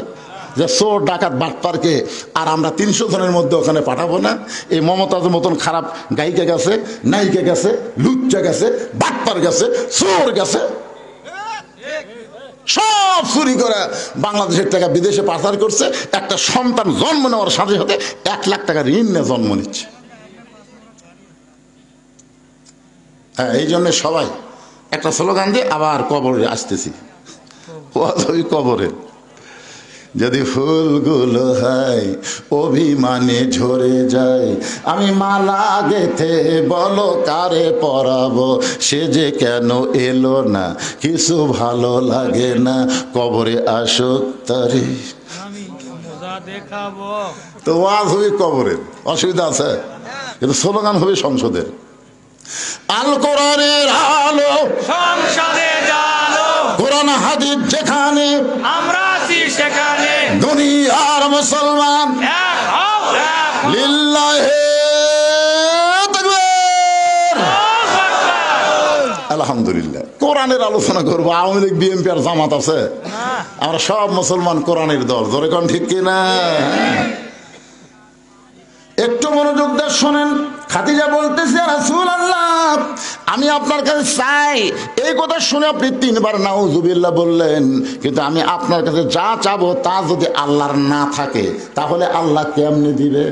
যে চোর ডাকাত বাটপারকে আর আমরা 300 জনের মধ্যে ওখানে পাঠাবো না। এই মমতাজের মতন খারাপ গায়িকা গেছে, নায়িকা গেছে, লুচ্চা গেছে, বাটপার গেছে, চোর গেছে, সব চুরি করে বাংলাদেশের টাকা বিদেশে পাচার করছে। একটা সন্তান জন্ম নেওয়ার সাথে সাথে 1 লাখ টাকা ঋণ নিয়ে জন্ম নিচ্ছে। হ্যাঁ, এই জন্য সবাই একটা স্লোগান দিয়ে আবার কবরে আসতেছি। ওই কবরে যদি ফুলগুলো হয় অভিমানে ঝরে যায়, আমি মালা গেথে বলো কারে পরাবো, সে যে কেন এলো না, কিছু ভালো লাগে না, কবরে আসুক তারে আমি মজা দেখাবো। তো ওয়াজ হবে কবরের, অসুবিধা আছে? কিন্তু স্লোগান হবে সংসদের। আল কোরআনের আলো সংসদে জালো, কোরআন হাদিস যেখানে, আমরা আছি সেখানে, দুনিয়ার মুসলমান এক হও, এক হও। লিল্লাহে তাকবীর। আলহামদুলিল্লাহ, কোরআনের আলোচনা করবো। আওয়ামী লীগ, বিএনপি আর জামাত আছে? আমরা সব মুসলমান কোরআনের দল। জোরে কোন ঠিক কিনা? একটু মনোযোগ দিয়ে শোনেন। খাদিজা বলতেছে, রাসূলুল্লাহ, আমি আপনার কাছে চাই। এই কথা শুনে আপনি 3 বার নাউজুবিল্লাহ বললেন, কিন্তু আমি আপনার কাছে যা চাবো তা যদি আল্লাহর না থাকে, তাহলে আল্লাহ কেমনে দিবে?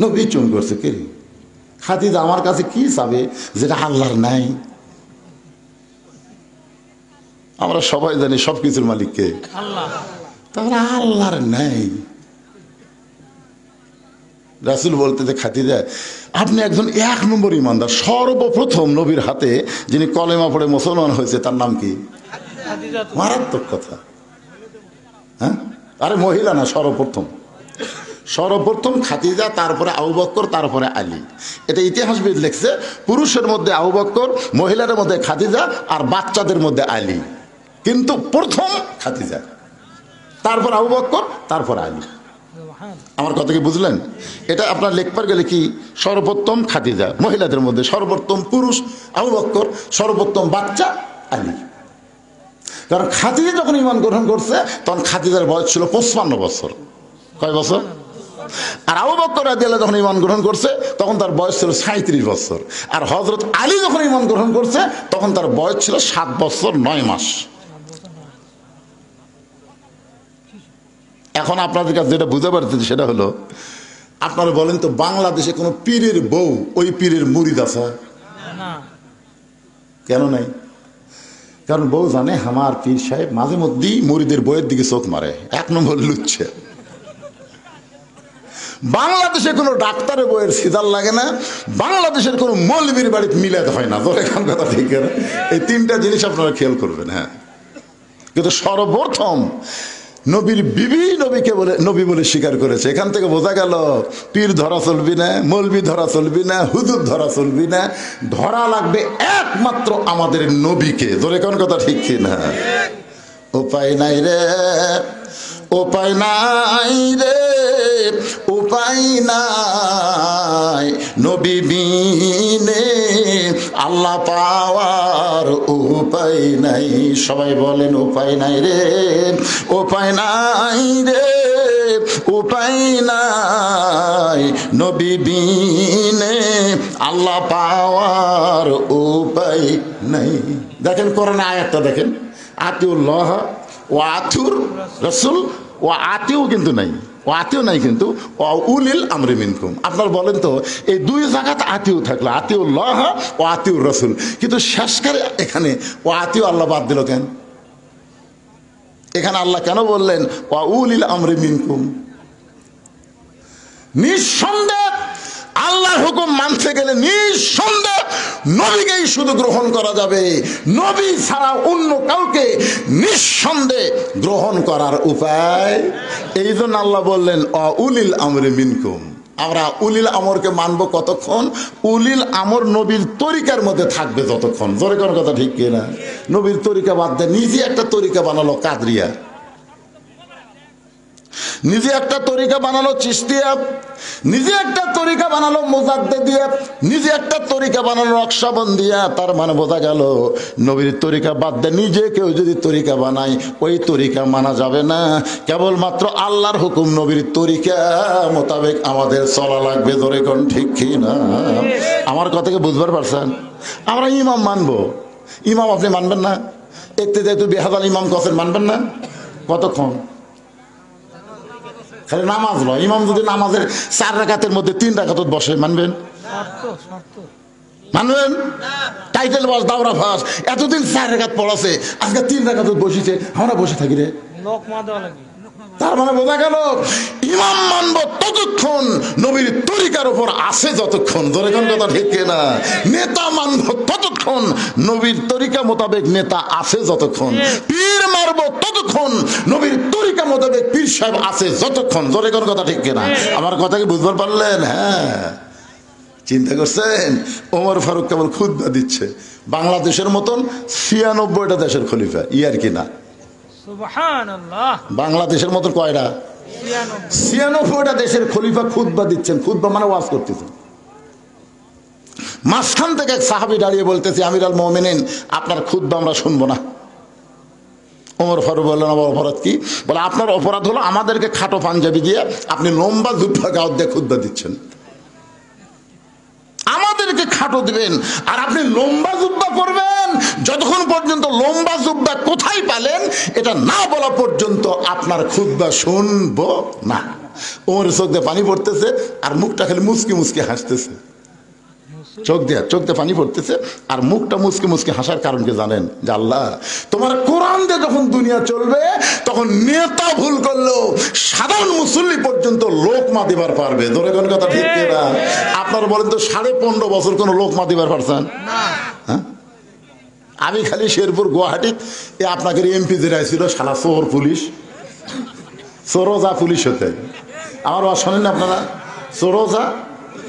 নবী চুপ করছে। কে? খাদিজা আমার কাছে কি চাবে যেটা আল্লাহর নাই? আমরা সবাই জানি সবকিছুর মালিক কে? আল্লাহ। তাহলে আল্লাহর নাই। রাসূল বলতে যে, খাদিজা আপনি একজন 1 নম্বর ইমানদার। সর্বপ্রথম নবীর হাতে যিনি কলেমা পড়ে মুসলমান হয়েছে তার নাম কি? খাদিজা। মারাত্মক কথা। হ্যাঁ, আরে মহিলা না, সর্বপ্রথম খাদিজা, তারপরে আবু বকর, তারপরে আলী। এটা ইতিহাসবিদ লিখছে। পুরুষের মধ্যে আবু বকর, মহিলাদের মধ্যে খাদিজা, আর বাচ্চাদের মধ্যে আলী। কিন্তু প্রথম খাদিজা, তারপর আবু বকর, তারপর আলী। আমার কথা কি বুঝলেন? এটা আপনার লেখবার গেলে কি, সর্বোত্তম খাদিজা, মহিলাদের মধ্যে সর্বোত্তম পুরুষ আবু বকর, সর্বোত্তম বাচ্চা আলী। কারণ খাদিজা যখন ঈমান গ্রহণ করছে তখন খাদিজার বয়স ছিল 55 বছর। কয় বছর? আর আবু বকর রাদিয়াল্লাহু যখন ঈমান গ্রহণ করছে তখন তার বয়স ছিল 37 বছর। আর হযরত আলী যখন ঈমান গ্রহণ করছে তখন তার বয়স ছিল 7 বছর 9 মাস। এখন আপনাদের কাছে যেটা বুঝতে পারতেছি সেটা হলো, আপনারা বলেন তো, বাংলাদেশে কোনো পীরের বউ ওই পীরের মুরিদ আছে? না। কেন নাই? কারণ বউ জানে আমার পীর সাহেব মাঝে মধ্যেই মুরিদের বইয়ের দিকে চোখ মারে। 1 নম্বর লুচ্ছে। বাংলাদেশে কোনো ডাক্তারের বইয়ের সিজার লাগে না, বাংলাদেশের কোনো মৌলবীর বাড়িতে মিলাতে হয় না। ধরে এখন কথা ঠিক না? এই 3টা জিনিস আপনারা খেয়াল করবেন। হ্যাঁ, কিন্তু সর্বপ্রথম নবীর বিবি নবীকে বলে নবী বলে স্বীকার করেছে। এখান থেকে বোঝা গেল পীর ধরা চলবি না, মৌলবি ধরা চলবি না, হুজুর ধরা চলবি না, ধরা লাগবে একমাত্র আমাদের নবীকে। ধরে কোন কথা ঠিক কিনা? উপায় নাই রে, উপায় নাই রে, উপায় নাই, নবী বিনে আল্লাহ পাওয়ার উপায় নাই। সবাই বলেন উপায় নাই রে, উপায় নাই রে, উপায় নাই, নবী বিনে আল্লাহ পাওয়ার উপায় নাই। দেখেন কোরআনে আয়াতটা দেখেন, আতিউল্লাহ ও আতিউর রাসূল ও আতিউ কিন্তু নাই, ও আতিউ নাই, কিন্তু ও উলিল আমরি মিনকুম। আপনার বলেন তো, এই 2 জায়গাতে আতিউ থাকলো, আতিউল্লাহ ও আতিউর রাসূল, কিন্তু শেষকালে এখানে ও আতিউ আল্লাহ বাদ দিল কেন? এখানে আল্লাহ কেন বললেন ও উলিল আমরি মিনকুম? নিঃসন্দেহে আল্লাহর হুকুম মানতে গেলে নিঃসন্দেহে নবীকেই শুধু গ্রহণ করা যাবে, নবী ছাড়া অন্য কাউকে নিঃসন্দেহে গ্রহণ করার উপায়। এই জন্য আল্লাহ বললেন উলিল আমরি মিনকুম, আমরা উলিল আমরকে মানবো কতক্ষণ? উলিল আমর নবীর তরিকার মধ্যে থাকবে যতক্ষণ। জোরে কোন কথা ঠিক কিনা? নবীর তরিকা বাদ দেয়, নিজে একটা তরিকা বানালো কাদরিয়া, নিজে একটা তরিকা বানালো চিশতিয়া, নিজে একটা তরিকা বানালো মুজাদ্দিদিয়া, নিজে একটা তরিকা বানালো নকশবন্দিয়া। তার মানে বোঝা গেল নবীর তরিকা বাদ দিয়ে নিজে কেউ যদি তরিকা বানায় ওই তরিকা মানা যাবে না। কেবলমাত্র আল্লাহর হুকুম নবীর তরিকা মোতাবেক আমাদের চলা লাগবে। ধরে কোন ঠিক কি না? আমার কথাকে বুঝবার পারছেন? আমরা ইমাম মানবো, ইমাম আপনি মানবেন না? একটু যেহেতু বেহাদাল ইমাম কসেন মানবেন না? কতক্ষণ? খালি নামাজ নয়, ইমাম যদি নামাজের 4 রাকাতের মধ্যে 3 রাকাত বসে মানবেন? মানবেন? টাইটেল বাস দাওরা ফাঁস এতদিন 4 রাকাত পড়াছে, আজকে 3 রাকাত বসেছে, আমরা বসে থাকি রে। তার মানে বোঝা গেল ইমাম মানবো ততক্ষণ নবীর তরিকার উপর আছে যতক্ষণ। ধরে কোন কথা ঠিক না? নেতা মানবো ততক্ষণ নবীর তরিকা মোতাবেক নেতা আছে যতক্ষণ। পীর মারবো ততক্ষণ নবীর তরিকা মোতাবেক পীর সাহেব আছে যতক্ষণ। ধরে কোন কথা ঠিক না? আমার কথা কি বুঝবার পারলেন? হ্যাঁ, চিন্তা করছেন? ওমর ফারুক কেবল খুতবা দিচ্ছে, বাংলাদেশের মতন 96টা দেশের খলিফা, ইয়ার কি না? বাংলাদেশের মতো কয়টা? 96টা দেশের খলিফা খুতবা দিচ্ছেন। খুতবা মানে ওয়াজ করতেছেন। মাঝখান থেকে এক সাহাবী দাঁড়িয়ে বলতেছে, আমির আল মুমিনিন আপনার খুতবা আমরা শুনবো না। ওমর ফারুক বললেন, আমার অপরাধ কি? বলে আপনার অপরাধ হলো আমাদেরকে খাটো পাঞ্জাবি দিয়ে আপনি লম্বা জুব্বা গাও দিয়ে খুতবা দিচ্ছেন। আমাদেরকে খাটো দিবেন আর আপনি লম্বা জুব্বা পরবেন। যতক্ষণ পর্যন্ত লম্বা জুব্বা কোথায় পেলেন এটা না বলা পর্যন্ত আপনার খুতবা শুনবো না। ওর চোখ দিয়ে পানি পড়তেছে আর মুখটা খালি মুচকি মুচকি হাসতেছে। চোখ দিয়ে পানি পড়তেছে আর মুখটা মুচকি মুচকি হাসার কারণ কি জানেন? যে আল্লাহ তোমার কোরআন দিয়ে যখন দুনিয়া চলবে তখন নেতা ভুল করলেও সাধারণ মুসল্লি পর্যন্ত লোকমা দিবার পারবে। ধরে কোন কথা ঠিক না? আপনারা বলেন তো 15.5 বছর কোন লোকমা দিবার পারছেন? হ্যাঁ, আমি খালি শেরপুর গুয়াহাটি আপনাকে এমপি যেটা ছিল শালা চোর পুলিশ, চোরজা পুলিশ হতে। আমার ওয়াজ শোনেন আপনারা? চোরজা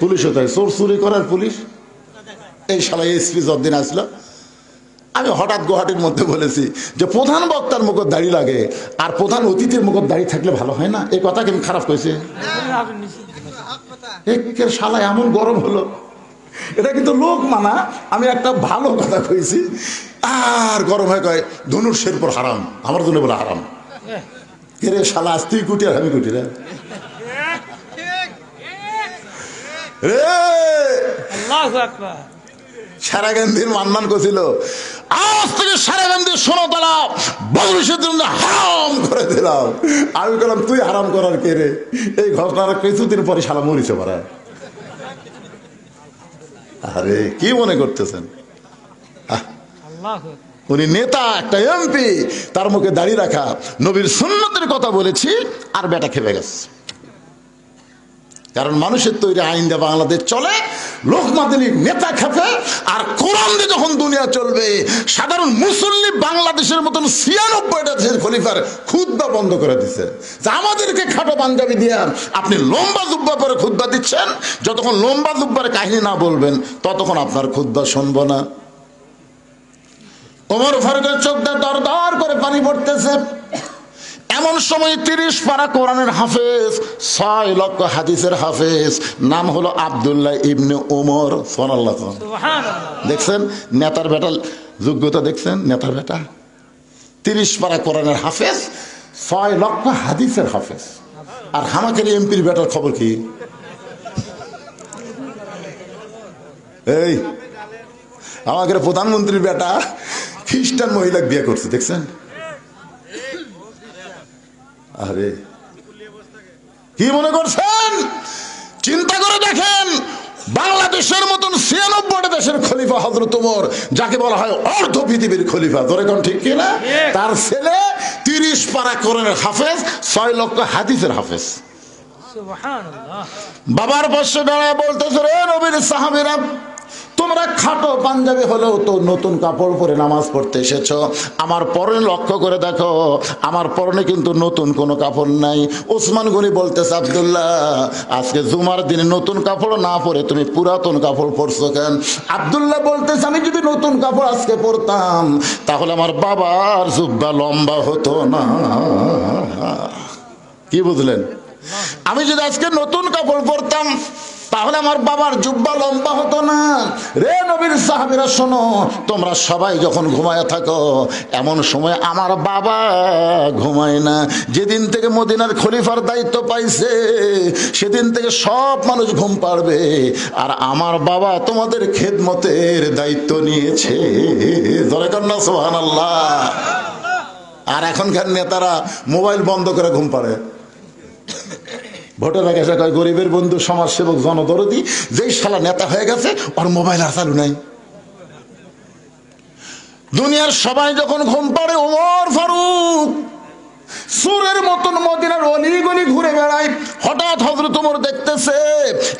পুলিশ হতে, চোর চুরি করার পুলিশ। এই শালা এসপি যতদিন আসলো, আমি হঠাৎ গুয়াহাটির মধ্যে বলেছি যে প্রধান বক্তার মুখত দাড়ি লাগে আর প্রধান অতিথির মুখত দাড়ি থাকলে ভালো হয় না। এই কথা কেমন খারাপ কইছে? শালা এমন গরম হলো, এটা কিন্তু লোক মানা। আমি একটা ভালো কথা কইছি আর গরম হয়ে কয় ধনুর শেরপুর হারাম, আমার জন্য বলে হারাম। রে শালা আজ তুই কুটি আর আমি কুটি রে। সারাগান্ধীর মানমান করছিল আজ থেকে সারাগান্ধীর সোনাতলা ভবিষ্যতের জন্য হারাম করে দিলাম। আমি বললাম তুই হারাম করার কে রে? এই ঘটনার কিছুদিন পরে শালা মরিছে পড়া। আরে কি মনে করতেছেন? উনি নেতা, একটা এমপি, তার মুখে দাড়ি রাখা, নবীর সুন্নতের কথা বলেছি আর বেটা খেপে গেছে। কারণ মানুষের তৈরি আইন দিয়ে বাংলাদেশ চলে, লোকমাদিনী নেতা খেপে। আর কোরআন দিয়ে যখন দুনিয়া চলবে সাধারণ মুসল্লি বাংলাদেশের মতন 96টা দেশের খলিফার খুতবা বন্ধ করে দিচ্ছে। আমাদেরকে খাটো পাঞ্জাবি দিয়ে আপনি লম্বা জুব্বা পরে খুতবা দিচ্ছেন। যতক্ষণ লম্বা জুব্বার কাহিনী না বলবেন ততক্ষণ আপনার খুতবা শুনবো না। ওমর ফারুকের চোখ দিয়ে দর দর করে পানি পড়তেছে। এমন সময় 30 পারা কোরআনের হাফেজ, 6 লক্ষ হাদিসের হাফেজ, নাম হলো আব্দুল্লাহ ইবনে ওমর। সুবহানাল্লাহ। দেখছেন নেতার বেটা যোগ্যতা? দেখছেন নেতার বেটা 30 পারা কোরআনের হাফেজ, 6 লক্ষ হাদিসের হাফেজ। আর হামাকের এমপির বেটার খবর কি? এই আমাদের প্রধানমন্ত্রীর বেটা খ্রিস্টান মহিলা বিয়ে করছে, দেখছেন? আরে কি মনে করছেন? চিন্তা করে দেখেন, বাংলাদেশের মতন 96টা দেশের খলিফা হযরত ওমর, যাকে বলা হয় অর্ধ পৃথিবীর খলিফা, ধরে কোন ঠিক কিনা? তার ছেলে 30 পারা কোরআনের হাফেজ, 6 লক্ষ হাদিসের হাফেজ। সুবহানাল্লাহ। বাবার পাশে দাঁড়ায় বলতেছে, রে নবীর সাহাবীরা, তোমরা খাটো পাঞ্জাবি হলেও তো নতুন কাপড় পরে নামাজ পড়তে এসেছো। আমার পরনে লক্ষ্য করে দেখো, আমার পরনে কিন্তু নতুন কোনো কাপড় নাই। ওসমান গনি বলতেছে, আব্দুল্লাহ, আজকে জুমার দিনে নতুন কাপড় না পরে তুমি পুরাতন কাপড় পরছো কেন? আব্দুল্লাহ বলতেছে, আমি যদি নতুন কাপড় আজকে পরতাম তাহলে আমার বাবার জুব্বা লম্বা হতো না। কি বুঝলেন? আমি যদি আজকে নতুন কাপড় পরতাম তাহলে আমার বাবার জুব্বা লম্বা হতো না। রে নবীর সাহাবীরা শোনো, তোমরা সবাই যখন ঘুমায় থাকো, এমন সময় আমার বাবা ঘুমায় না। যেদিন থেকে মদিনার খলিফার দায়িত্ব পাইছে সেদিন থেকে সব মানুষ ঘুম পাড়বে, আর আমার বাবা তোমাদের খেদমতের দায়িত্ব নিয়েছে। জোরে কর না সুবহানাল্লাহ। আর এখনকার নেতারা মোবাইল বন্ধ করে ঘুম পাড়ে। ভোটের আগে এসে কয় গরিবের বন্ধু, সমাজসেবক, জনদরদি, যেই শালা নেতা হয়ে গেছে ওর মোবাইল আর চালু নাই। দুনিয়ার সবাই যখন ঘুম পাড়ে, ওমর ফারুক সুরের মতন মদিনার অলিগলি ঘুরে বেড়ায়। হঠাৎ হযরত ওমর দেখতেছে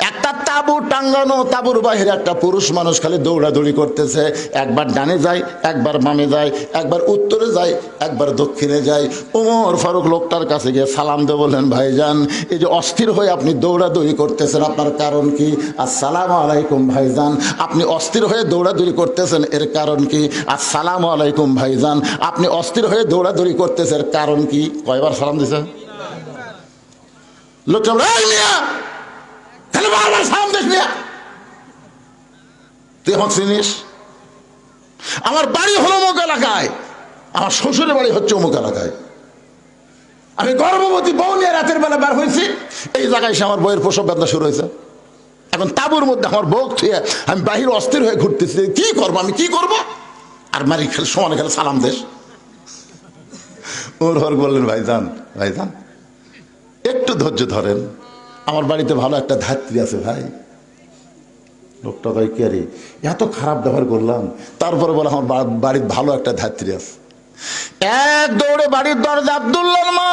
একটা তাঁবু টাঙ্গানো, তাঁবুর বাইরে একটা পুরুষ মানুষ খালি দৌড়াদৌড়ি করতেছে। একবার ডানে যায়, একবার বামে যায়, একবার উত্তরে যায়, একবার দক্ষিণে যায়। ওমর ফারুক লোকটার কাছে গিয়ে সালাম দিয়ে বললেন, ভাইজান, এই যে অস্থির হয়ে আপনি দৌড়াদৌড়ি করতেছেন, আপনার কারণ কি? আসসালামু আলাইকুম ভাইজান। আপনি অস্থির হয়ে দৌড়াদৌড়ি করতেছেন, এর কারণ কি? আসসালামু আলাইকুম ভাইজান। আপনি অস্থির হয়ে দৌড়াদৌড়ি করতেছেন, এর কারণ কি? কয়বার সালাম দিছে লোকটা? সালাম দিস মিয়া, তুই এখন চিনিস? আমার বাড়ি হলো অমুক এলাকায়, আমার শ্বশুরের বাড়ি হচ্ছে অমুক এলাকায়। আমি গর্ভবতী বউ নিয়ে রাতের বেলা বের হয়েছি, এই জায়গায় এসে আমার বউয়ের প্রসব বেদনা শুরু হয়েছে। এখন তাঁবুর মধ্যে আমার বউ থুয়ে আমি বাহির অস্থির হয়ে ঘুরতেছি, কি করবো, আমি কি করবো? আর মারি খেলে সমানে খেলে সালাম দেশ। ওর হর বললেন, ভাইজান, ভাইজান একটু ধৈর্য ধরেন, আমার বাড়িতে ভালো একটা ধাত্রী আছে ভাই। লোকটা ভাই কে রে, এত খারাপ ব্যবহার করলাম, তারপরে বলে আমার বাড়ির ভালো একটা ধাত্রী আছে। এক দৌড়ে বাড়ির দরজা, আব্দুল্লাহর মা,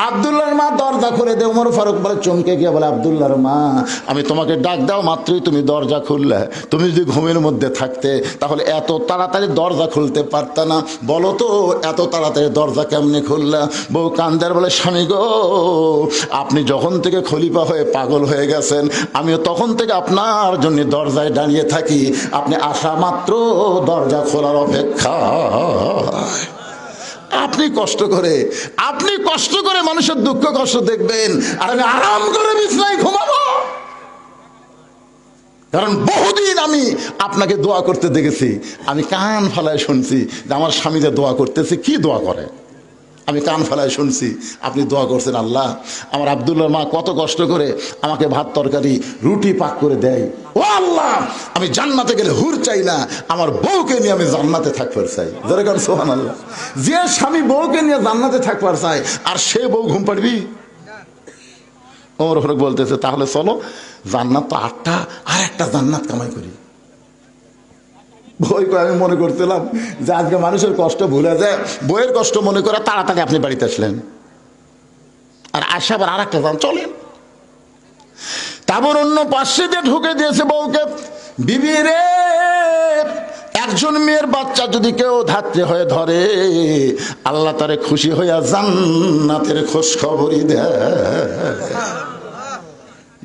আব্দুল্লাহর মা দরজা খুলে দে। ওমর ফারুক বলে, চমকে গিয়ে বলে, আব্দুল্লাহর মা, আমি তোমাকে ডাক দাও মাত্রই তুমি দরজা খুললে। তুমি যদি ঘুমের মধ্যে থাকতে তাহলে এত তাড়াতাড়ি দরজা খুলতে পারত না। বলো তো এত তাড়াতাড়ি দরজা কেমনে খুললা? বউ কান্দার বলে, স্বামী গো, আপনি যখন থেকে খলিফা হয়ে পাগল হয়ে গেছেন, আমিও তখন থেকে আপনার জন্য দরজায় দাঁড়িয়ে থাকি। আপনি আসা মাত্র দরজা খোলার অপেক্ষা। আপনি কষ্ট করে মানুষের দুঃখ কষ্ট দেখবেন, আর আমি আরাম করে বিছানায় ঘুমাবো। কারণ বহুদিন আমি আপনাকে দোয়া করতে দেখেছি, আমি কান ফালায় শুনছি যে আমার স্বামী যে দোয়া করতেছে, কি দোয়া করে, আমি কান ফেলায় শুনছি আপনি দোয়া করছেন, আল্লাহ আমার আব্দুল্লাহর মা কত কষ্ট করে আমাকে ভাত তরকারি রুটি পাক করে দেয়। ও আল্লাহ, আমি জান্নাতে গেলে হুর চাই না, আমার বউকে নিয়ে আমি জান্নাতে থাকবার চাই। যেরকম সুবহানাল্লাহ, যে স্বামী বউকে নিয়ে জান্নাতে থাকবার চাই, আর সে বউ ঘুম পাড়বি? ওমর ফারুক বলতেছে, তাহলে চলো, জান্নাত তো 8টা, আর একটা জান্নাত কামাই করি। বই করে আমি মনে করছিলাম যে আজকে মানুষের কষ্ট ভুলে যায়, বইয়ের কষ্ট মনে করে তাড়াতাড়ি আপনি বাড়িতে আসলেন, আর আসে আবার আর একটা যান, চলেন। তারপর অন্য পাশে দিয়ে ঢুকে দিয়েছে বউকে, বিবি রে, একজন মেয়ের বাচ্চা যদি কেউ ধাত্রী হয়ে ধরে, আল্লাহ তারে খুশি হইয়া জান্নাতের খোঁজ খবরই দেয়।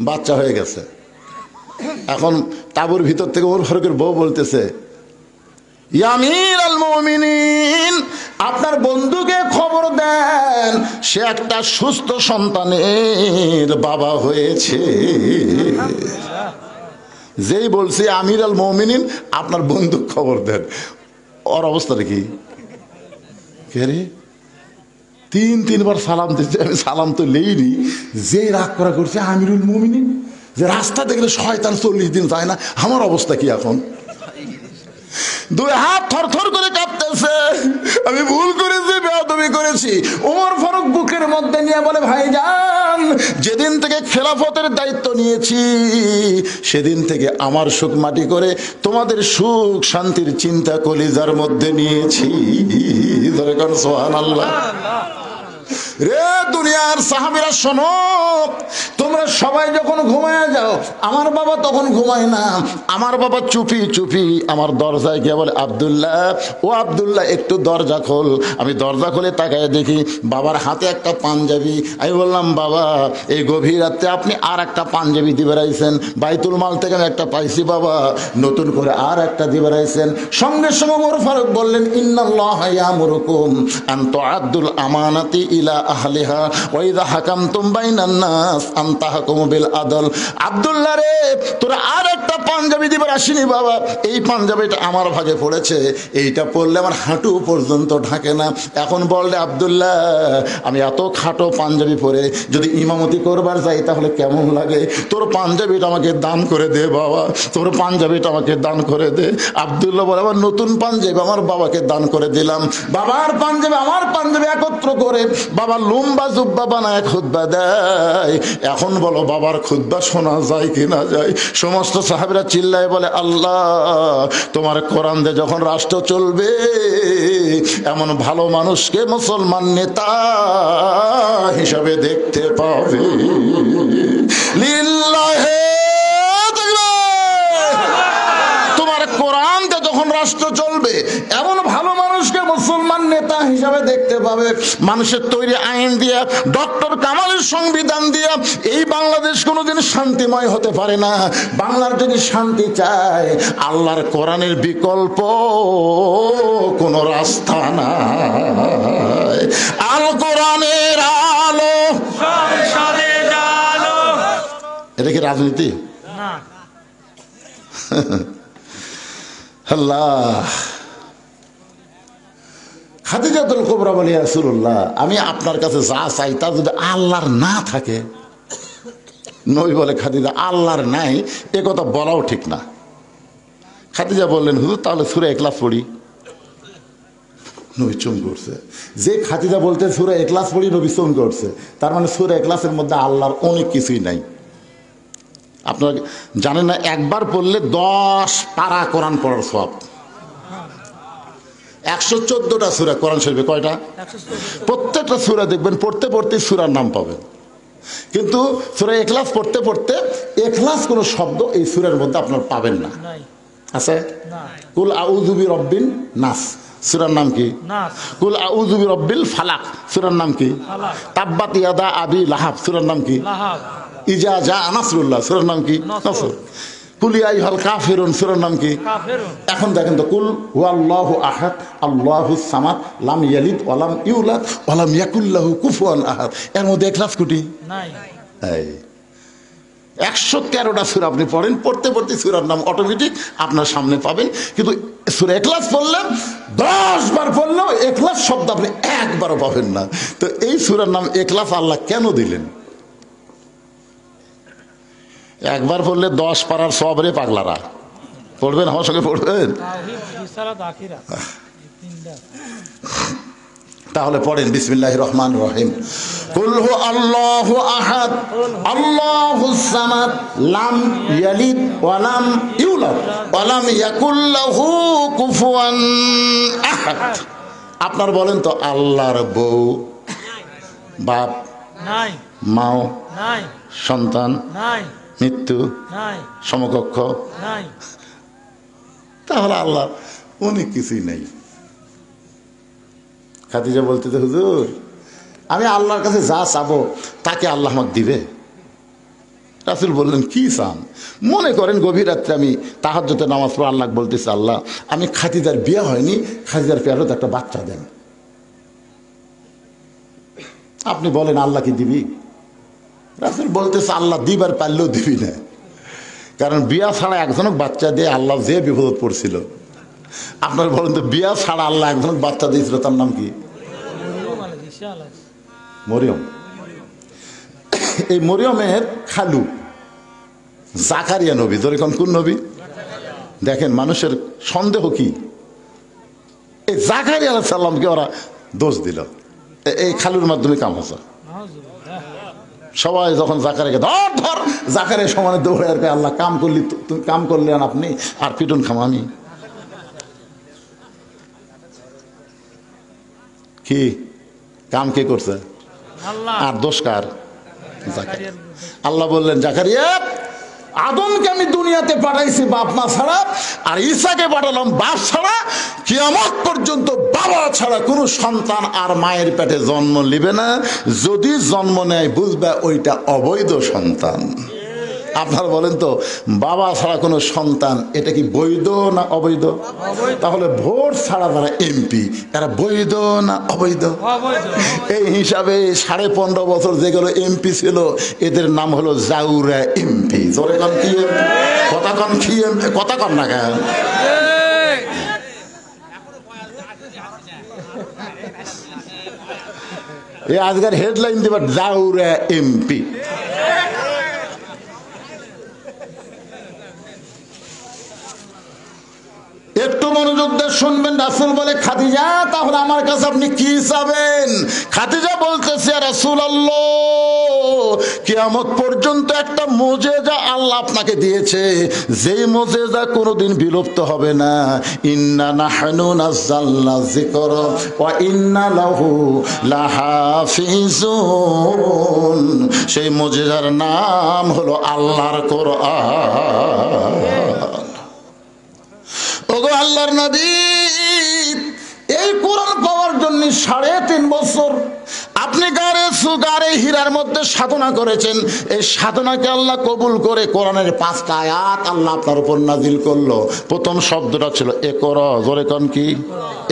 বাচ্চা হয়ে গেছে। এখন তাঁবুর ভিতর থেকে ওমর ফারুকের বউ বলতেছে, ইয়া আমিরুল মুমিনিন, আপনার বন্ধুকে খবর দেন, সে একটা সুস্থ সন্তানের বাবা হয়েছে। যেই বলছে আমিরুল মুমিনিন, আপনার বন্ধু খবর দেন, ওর অবস্থাটা কি? কে রে, 3-3বার সালাম দিচ্ছে, আমি সালাম তো লেইনি, যে রাগ করা করছে আমিরুল মুমিনিন, যে রাস্তা দেখলে শয়তান 40 দিন যায় না, আমার অবস্থা কি এখন? 2 হাত থরথর করে কাঁপতেছে, আমি ভুল করেছি, বেয়াদবি করেছি। ওমর ফারুক বুকের মধ্যে নিয়ে বলে, ভাইজান, যেদিন থেকে খেলাফতের দায়িত্ব নিয়েছি সেদিন থেকে আমার সুখ মাটি করে তোমাদের সুখ শান্তির চিন্তা কলিজার মধ্যে নিয়েছি। সুবহানাল্লাহ। রে দুনিয়ার সাহাবীরা শোনো, তোমরা সবাই যখন ঘুমায় যাও, আমার বাবা তখন ঘুমায় না। আমার বাবা চুপি চুপি আমার দরজায় গিয়ে বলে, আব্দুল্লাহ, ও আব্দুল্লাহ একটু দরজা খোল। আমি দরজা খুলে তাকায় দেখি বাবার হাতে একটা পাঞ্জাবি। আমি বললাম, বাবা এই গভীর রাতে আপনি আর একটা পাঞ্জাবি দিয়ে বেড়াইছেন, বাইতুল মাল থেকে আমি একটা পাইছি বাবা, নতুন করে আর একটা দিয়ে বেড়াইছেন। সঙ্গে সঙ্গে ওমর ফারুক বললেন, ইন্নাল্লাহা ইয়ামুরুকুম আন তুআদ্দুল আমানাতি ইলা আহলিহা ওয়া ইযা হাকামতুম বাইনান নাস আন তাহকুমু বিল আদল। আব্দুল্লাহ রে, তোরা আর একটা পাঞ্জাবি দিবার আসিনি বাবা, এই পাঞ্জাবিটা আমার ভাগে পড়েছে, এইটা পরলে আমার হাঁটু পর্যন্ত ঢাকে না। এখন বললে আব্দুল্লাহ, আমি এত খাটো পাঞ্জাবি পরে যদি ইমামতি করবার যাই তাহলে কেমন লাগে? তোর পাঞ্জাবিটা আমাকে দান করে দে বাবা, তোর পাঞ্জাবিটা আমাকে দান করে দে। আব্দুল্লাহ বলে, আমার নতুন পাঞ্জাবি আমার বাবাকে দান করে দিলাম। বাবার পাঞ্জাবি আমার পাঞ্জাবি একত্র করে বাবা লম্বা জুব্বা বানায় খুতবা দেয়। এখন বলো বাবার খুতবা শোনা যায় কি না যায়? সমস্ত সাহাবীরা চিল্লায় বলে, আল্লাহ তোমার কোরআন দিয়ে যখন রাষ্ট্র চলবে, এমন ভালো মানুষকে মুসলমান নেতা হিসাবে দেখতে পাবে। লিল্লাহে তোমার কোরআন দিয়ে যখন রাষ্ট্র চলবে, এমন ভালো মানুষকে মুসলমান নেতা হিসাবে দেখতে পাবে। মানুষের তৈরি আইন দিয়া, ডক্টর কামালের সংবিধান দিয়া এই বাংলাদেশ কোনোদিন শান্তিময় হতে পারে না। বাংলার যদি শান্তি চায়, আল্লাহর কোরআনের বিকল্প কোনো রাস্তা নাই। আল কোরআনের আলো সংসারে জালো। এটা কি রাজনীতি? না। আল্লাহ। খাদিজাতুল কুবরা বলে, ইয়া রাসূলুল্লাহ, আমি আপনার কাছে যা চাই তা যদি আল্লাহর না থাকে। নবী বলে, খাদিজা আল্লাহর নাই এ কথা বলাও ঠিক না। খাদিজা বললেন, হুজুর তাহলে সূরা ইখলাস পড়ি। নবী চুম করছে। যে খাদিজা বলতে সূরা ইখলাস পড়ি, নবী চুম করছে, তার মানে সূরা ইখলাসের মধ্যে আল্লাহর অনেক কিছুই নাই। আপনারা জানেন না, একবার পড়লে 10 পারা কোরআন পড়ার সওয়াব। 114টা সূরা কোরআন শরীফে, কয়টা? প্রত্যেকটা সূরা দেখবেন পড়তে পড়তে সূরার নাম পাবেন, কিন্তু সূরা ইখলাস পড়তে পড়তে ইখলাস কোনো শব্দ এই সূরার মধ্যে আপনার পাবেন না। আছে? কুল আউযু বিরাব্বিন নাস সূরার নাম কি? নাস। কুল আউযু বিরাব্বিল ফালাক সূরার নাম কি? ফালাক। তাব্বাত ইয়াদা আবি লাহাব সূরার নাম কি? লাহাব। ইজা জা নাসরুল্লাহ সূরার নাম কি? নাসর। কুল ইয়া আইয়ুহাল কাফিরুন সূরার নাম কি? কাফিরুন। এখন দেখেন তো, কুল হুয়াল্লাহু আহাদ আল্লাহুস সামাদ লাম ইয়ালিদ ওয়া লাম ইউলাদ ওয়া লাম ইয়াকুল লাহু কুফুয়ান আহাদ, এর মধ্যে ইখলাস কোটি নাই। এই 113টা সূরা আপনি পড়েন, পড়তে পড়তে সূরার নাম অটোমেটিক আপনার সামনে পাবেন। কিন্তু সূরা ইখলাস পড়লেন 10 বার পড়লেও ইখলাস শব্দ আপনি একবারও পাবেন না। তো এই সূরার নাম ইখলাস আল্লাহ কেন দিলেন? একবার পড়লে 10 পারার সওয়াব রে পাগলারা। পড়বেন, আমার সঙ্গে পড়বেন। তাহলে পড়েন, বিসমিল্লাহির রহমানির রহিম। কুল হু আল্লাহু আহাদ আল্লাহুস সামাদ লাম ইয়ালিদ ওয়া লাম ইউলাদ ওয়া লাম ইয়াকুল লাহু কুফুয়ান আহাদ। আপনার বলেন তো, আল্লাহর বউ, বাপ নাই, মাও নাই, সন্তান নাই, মৃত্যু নাই, সমকক্ষ নাই, তাহলে আল্লাহ অনেক কিছুই নেই। খাদিজা বলতে, হুজুর আমি আল্লাহর কাছে যা চাবো তাকে আল্লাহ আমাকে দিবে। রাসূল বললেন, কি চান? মনে করেন গভীর রাত্রে আমি তাহাজ্জুদের নামাজ পড়ে আল্লাহ বলতেছি, আল্লাহ আমি খাদিজার বিয়ে হয়নি, খাদিজার পেয়ারত একটা বাচ্চা দেন। আপনি বলেন আল্লাহ কি দিবি? রাসূল বলতেছে, আল্লাহ দিবার পারলেও দিবি না, কারণ বিয়া ছাড়া একজনক বাচ্চা দিয়ে আল্লাহ যে বিপদ পড়ছিল। আপনার বলেন তো, বিয়া ছাড়া আল্লাহ একজনক বাচ্চা দিয়েছিল, তার নাম কি? মরিয়ম। এই মরিয়মের খালু জাকারিয়া নবী। ধরে কোন নবী? দেখেন মানুষের সন্দেহ কি, এই জাকারিয়া আলাইহিস সালামকে ওরা দোষ দিল, এই খালুর মাধ্যমে কাম হচ্ছে। সবাই যখন জাকারিয়াকে ধর ধর, জাকারিয়া সমানে দৌড়ে আর আল্লাহ কাম করলি, তুমি কাম করলেন আপনি, আর পিটুন খাম আমি। কি কাম কে করছে? আল্লাহ। আর দোষ কার? জাকারিয়া। আল্লাহ বললেন, জাকারিয়া, আদমকে আমি দুনিয়াতে পাঠাইছি বাপ মা ছাড়া, আর ঈসাকে পাঠালাম বাপ ছাড়া। কিয়ামত পর্যন্ত বাবা ছাড়া কোনো সন্তান আর মায়ের পেটে জন্ম নিবে না। যদি জন্ম নেয় বুঝবে ওইটা অবৈধ সন্তান। আপনারা বলেন তো, বাবা ছাড়া কোনো সন্তান এটা কি বৈধ না অবৈধ? তাহলে ভোট ছাড়া যারা এমপি এরা বৈধ না অবৈধ? এই হিসাবে 15.5 বছর যেগুলো এমপি ছিল এদের নাম হলো জাউরা এমপি। জোরে কন কি এমপি? কথা কন কি এমপি? কথা কন না কেন? এই আজকের হেডলাইন দিবার জাউরা এমপি। একটু মনোযোগ দিয়ে শুনবেন। রাসূল বলে, খাদিজা, তাহলে আমার কাছে আপনি কি চাবেন? খাদিজা বলতেছে, রাসূলুল্লাহ, কিয়ামত পর্যন্ত একটা মুজিজা আল্লাহ আপনাকে দিয়েছে, যেই মুজিজা কোনোদিন বিলুপ্ত হবে না। ইন্না নাহনু নাযালনা যিকরা ওয়া ইন্না লাহু লাহাফিজুন। সেই মুজিজার নাম হলো আল্লাহর কোরআন। ওগো আল্লাহর নবী, এই কোরআন পাওয়ার জন্য 3.5 বছর আপনি গারে হীরার মধ্যে সাধনা করেছেন। এই সাধনাকে আল্লাহ কবুল করে কোরআনের 5টা আয়াত আল্লাহ আপনার উপর নাজিল করলো। প্রথম শব্দটা ছিল ইকরা। জোরে কোন কি?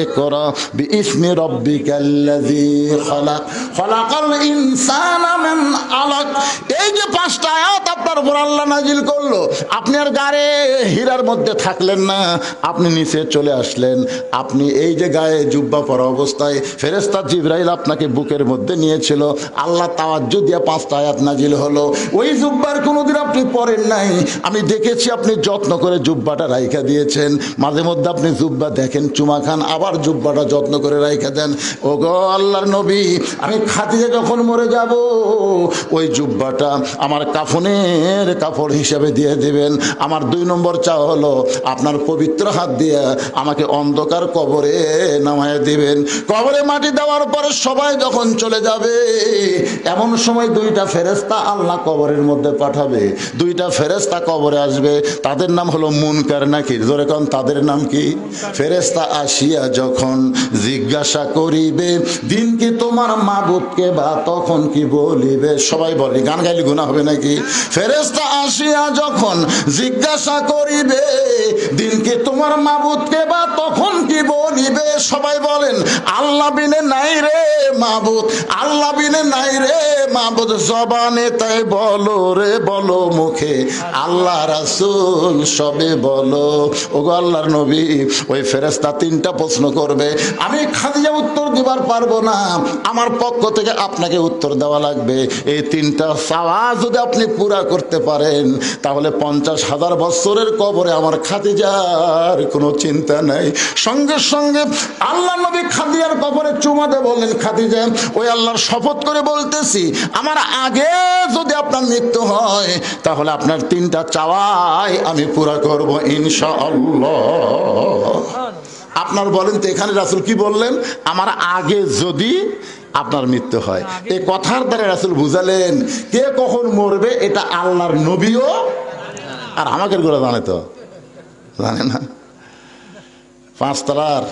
ইকরা বিইসমি রাব্বিকাল্লাযী খালাক খালাকাল ইনসানা মিন আলাক। এই যে 5টা আয়াত আপনার উপর আল্লাহ নাজিল করলো, আপনি আর গারে হীরার মধ্যে থাকলেন না, আপনি নিচে চলে আসলেন। আপনি এই যে গায়ে জুব্বা পরা অবস্থায় ফেরেশতা জিবরাইল আপনাকে বুকের মধ্যে নিয়েছিল। আল্লাহ তাওয়াজ্জু দিয়ে 5টা আয়াত নাজিল হলো। ওই জুব্বার কোনোদিন আপনি পরেন নাই। আমি দেখেছি আপনি যত্ন করে জুব্বাটা রাইখা দিয়েছেন। মাঝে মধ্যে আপনি জুব্বা দেখেন, চুমা খান, আবার জুব্বাটা যত্ন করে রাইখা দেন। ওগো আল্লাহর নবী, আমি খাদিজা যখন মরে যাব, ওই জুব্বাটা আমার কাফনের কাপড় হিসেবে দিয়ে দিবেন। আমার 2 নম্বর চাওয়া হলো, আপনার পবিত্র হাত দিয়ে আমাকে অন্ধকার কবরে নামায় দিবেন। কবরে মাটি দেওয়ার পরে সবাই যখন চলে যাবে, এমন সময় 2টা ফেরেশতা আল্লাহ কবরের মধ্যে পাঠাবে। 2টা ফেরেশতা কবরে আসবে, তাদের নাম হলো মুনকার নাকির। জোরে কোন, তাদের নাম কি? ফেরেশতা আসিয়া যখন জিজ্ঞাসা করিবে, দিন কি তোমার মাবুদকে, বা তখন কি বলিবে? সবাই বলে, গান গাইলে গুনাহ হবে নাকি? ফেরেশতা আসিয়া যখন জিজ্ঞাসা করিবে, দিন কি তোমার মাবুদকে, বা তখন কি বলিবে? সবাই বলেন, আল্লাহ বিনে নাই রে মাবুদ, আল্লাহ বিনে নাই রে মাবুদ। জবানে তাই বলো রে বলো, মুখে আল্লাহ রাসূল সবে বলো। ওগো আল্লাহর নবী, ওই ফেরেশতা 3টা প্রশ্ন করবে। আমি খাদিজা উত্তর দিবার পারবো না, আমার পক্ষ থেকে আপনাকে উত্তর দেওয়া লাগবে। এই 3টা চাওয়া যদি আপনি পুরা করতে পারেন, তাহলে 50,000 বছরের কবরে আমার খাদিজার কোনো চিন্তা নাই। সঙ্গে সঙ্গে আল্লাহ নবী খাদিজার কবরে চুমা দিয়ে বললেন, খাদিজা, ওই আল্লাহর শপথ করে বলতেছি, আমার আগে যদি আপনার মৃত্যু হয়, তাহলে আপনার 3টা চাওয়াই আমি পুরা করব ইনশাআল্লাহ। আপনার বলেন তো, এখানে রাসূল কি বললেন? আমার আগে যদি আপনার মৃত্যু হয়। এই কথার দ্বারা রাসূল বুঝালেন, কে কখন মরবে এটা আল্লাহর নবীও আর আমাদের গোড়া জানে তো, জানে না? 5 তলার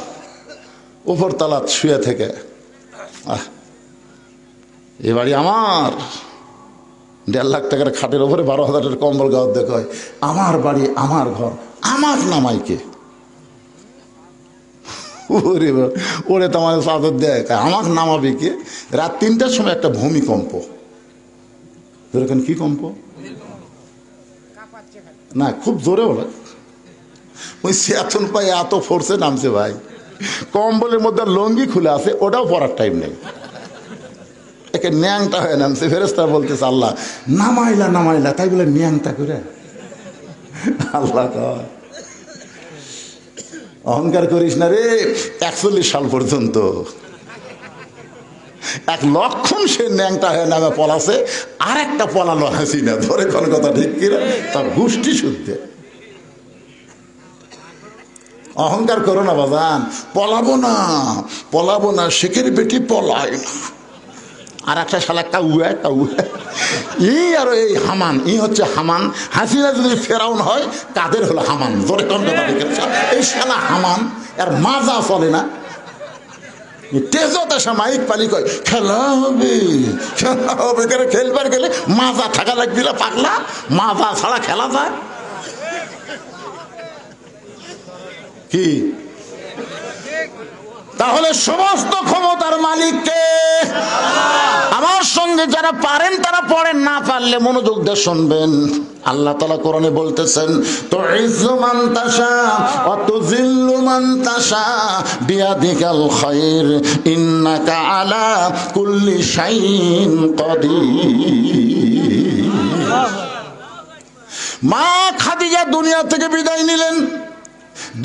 উপর তলা শুয়ে থেকে, এ বাড়ি আমার, 1.5 লাখ টাকার খাটের উপরে 12,000 টাকার কম্বল গাওয়ার দেখো, আমার বাড়ি আমার ঘর, আমার নামাইকে ওরে ওরে তোমার চাদর দেয়, আমাকে নামাবি কে? রাত 3টার সময় একটা ভূমিকম্প। এরকম কি কম্প না, খুব জোরে বলে, ওই চেতন পাই এত ফোর্সে নামছে ভাই। কম্বলের মধ্যে লঙ্গি খুলে আছে, ওটাও পরার টাইম নেই, একে ন্যাংটা হয়ে নামছে। ফেরেশতা বলতেছে, আল্লাহ নামাইলা নামাইলা, তাই বলে ন্যাংটা করে? আল্লাহ কয়, অহংকার করিস না রে। 41 সাল পর্যন্ত 1 লক্ষণ সে ন্যাংটা হয়ে নামে পলাছে, আর একটা পলালো হাসিনা। ধরে কোন কথা ঠিক কিনা? তার গোষ্ঠী শুদ্ধে। অহংকার করো না বাজান, পলাবো না, পলাবো না, শেখের বেটি পলায় না। আর একটা শালা কাউয়া কাউয়া। আর এই হামান, হচ্ছে হামান। হাসিনা যদি ফেরাউন হয়, কাদের হলো হামান? জোরে কণ্ঠ এই শালা হামান। আর মাজা চলে না, তেজত আসা মাইক পালি কয় খেলা হবে, খেলা হবে। খেলবার গেলে মাজা থাকা লাগবে না পাগলা, মাজা ছাড়া খেলা যায় কি? তাহলে সমস্ত ক্ষমতার মালিককে। আমার সঙ্গে যারা পারেন তারা পড়েন, না পারলে মনোযোগ দিয়ে শুনবেন। আল্লাহ তাআলা কোরআনে বলতেছেন, তুইজ্জু মান তাশা ওয়া তুযিল্লু মান তাশা বিয়াদিকাল খায়র ইন্নাকা আলা কুল্লি শাইইন কাদির। মা খাদিজা দুনিয়া থেকে বিদায় নিলেন।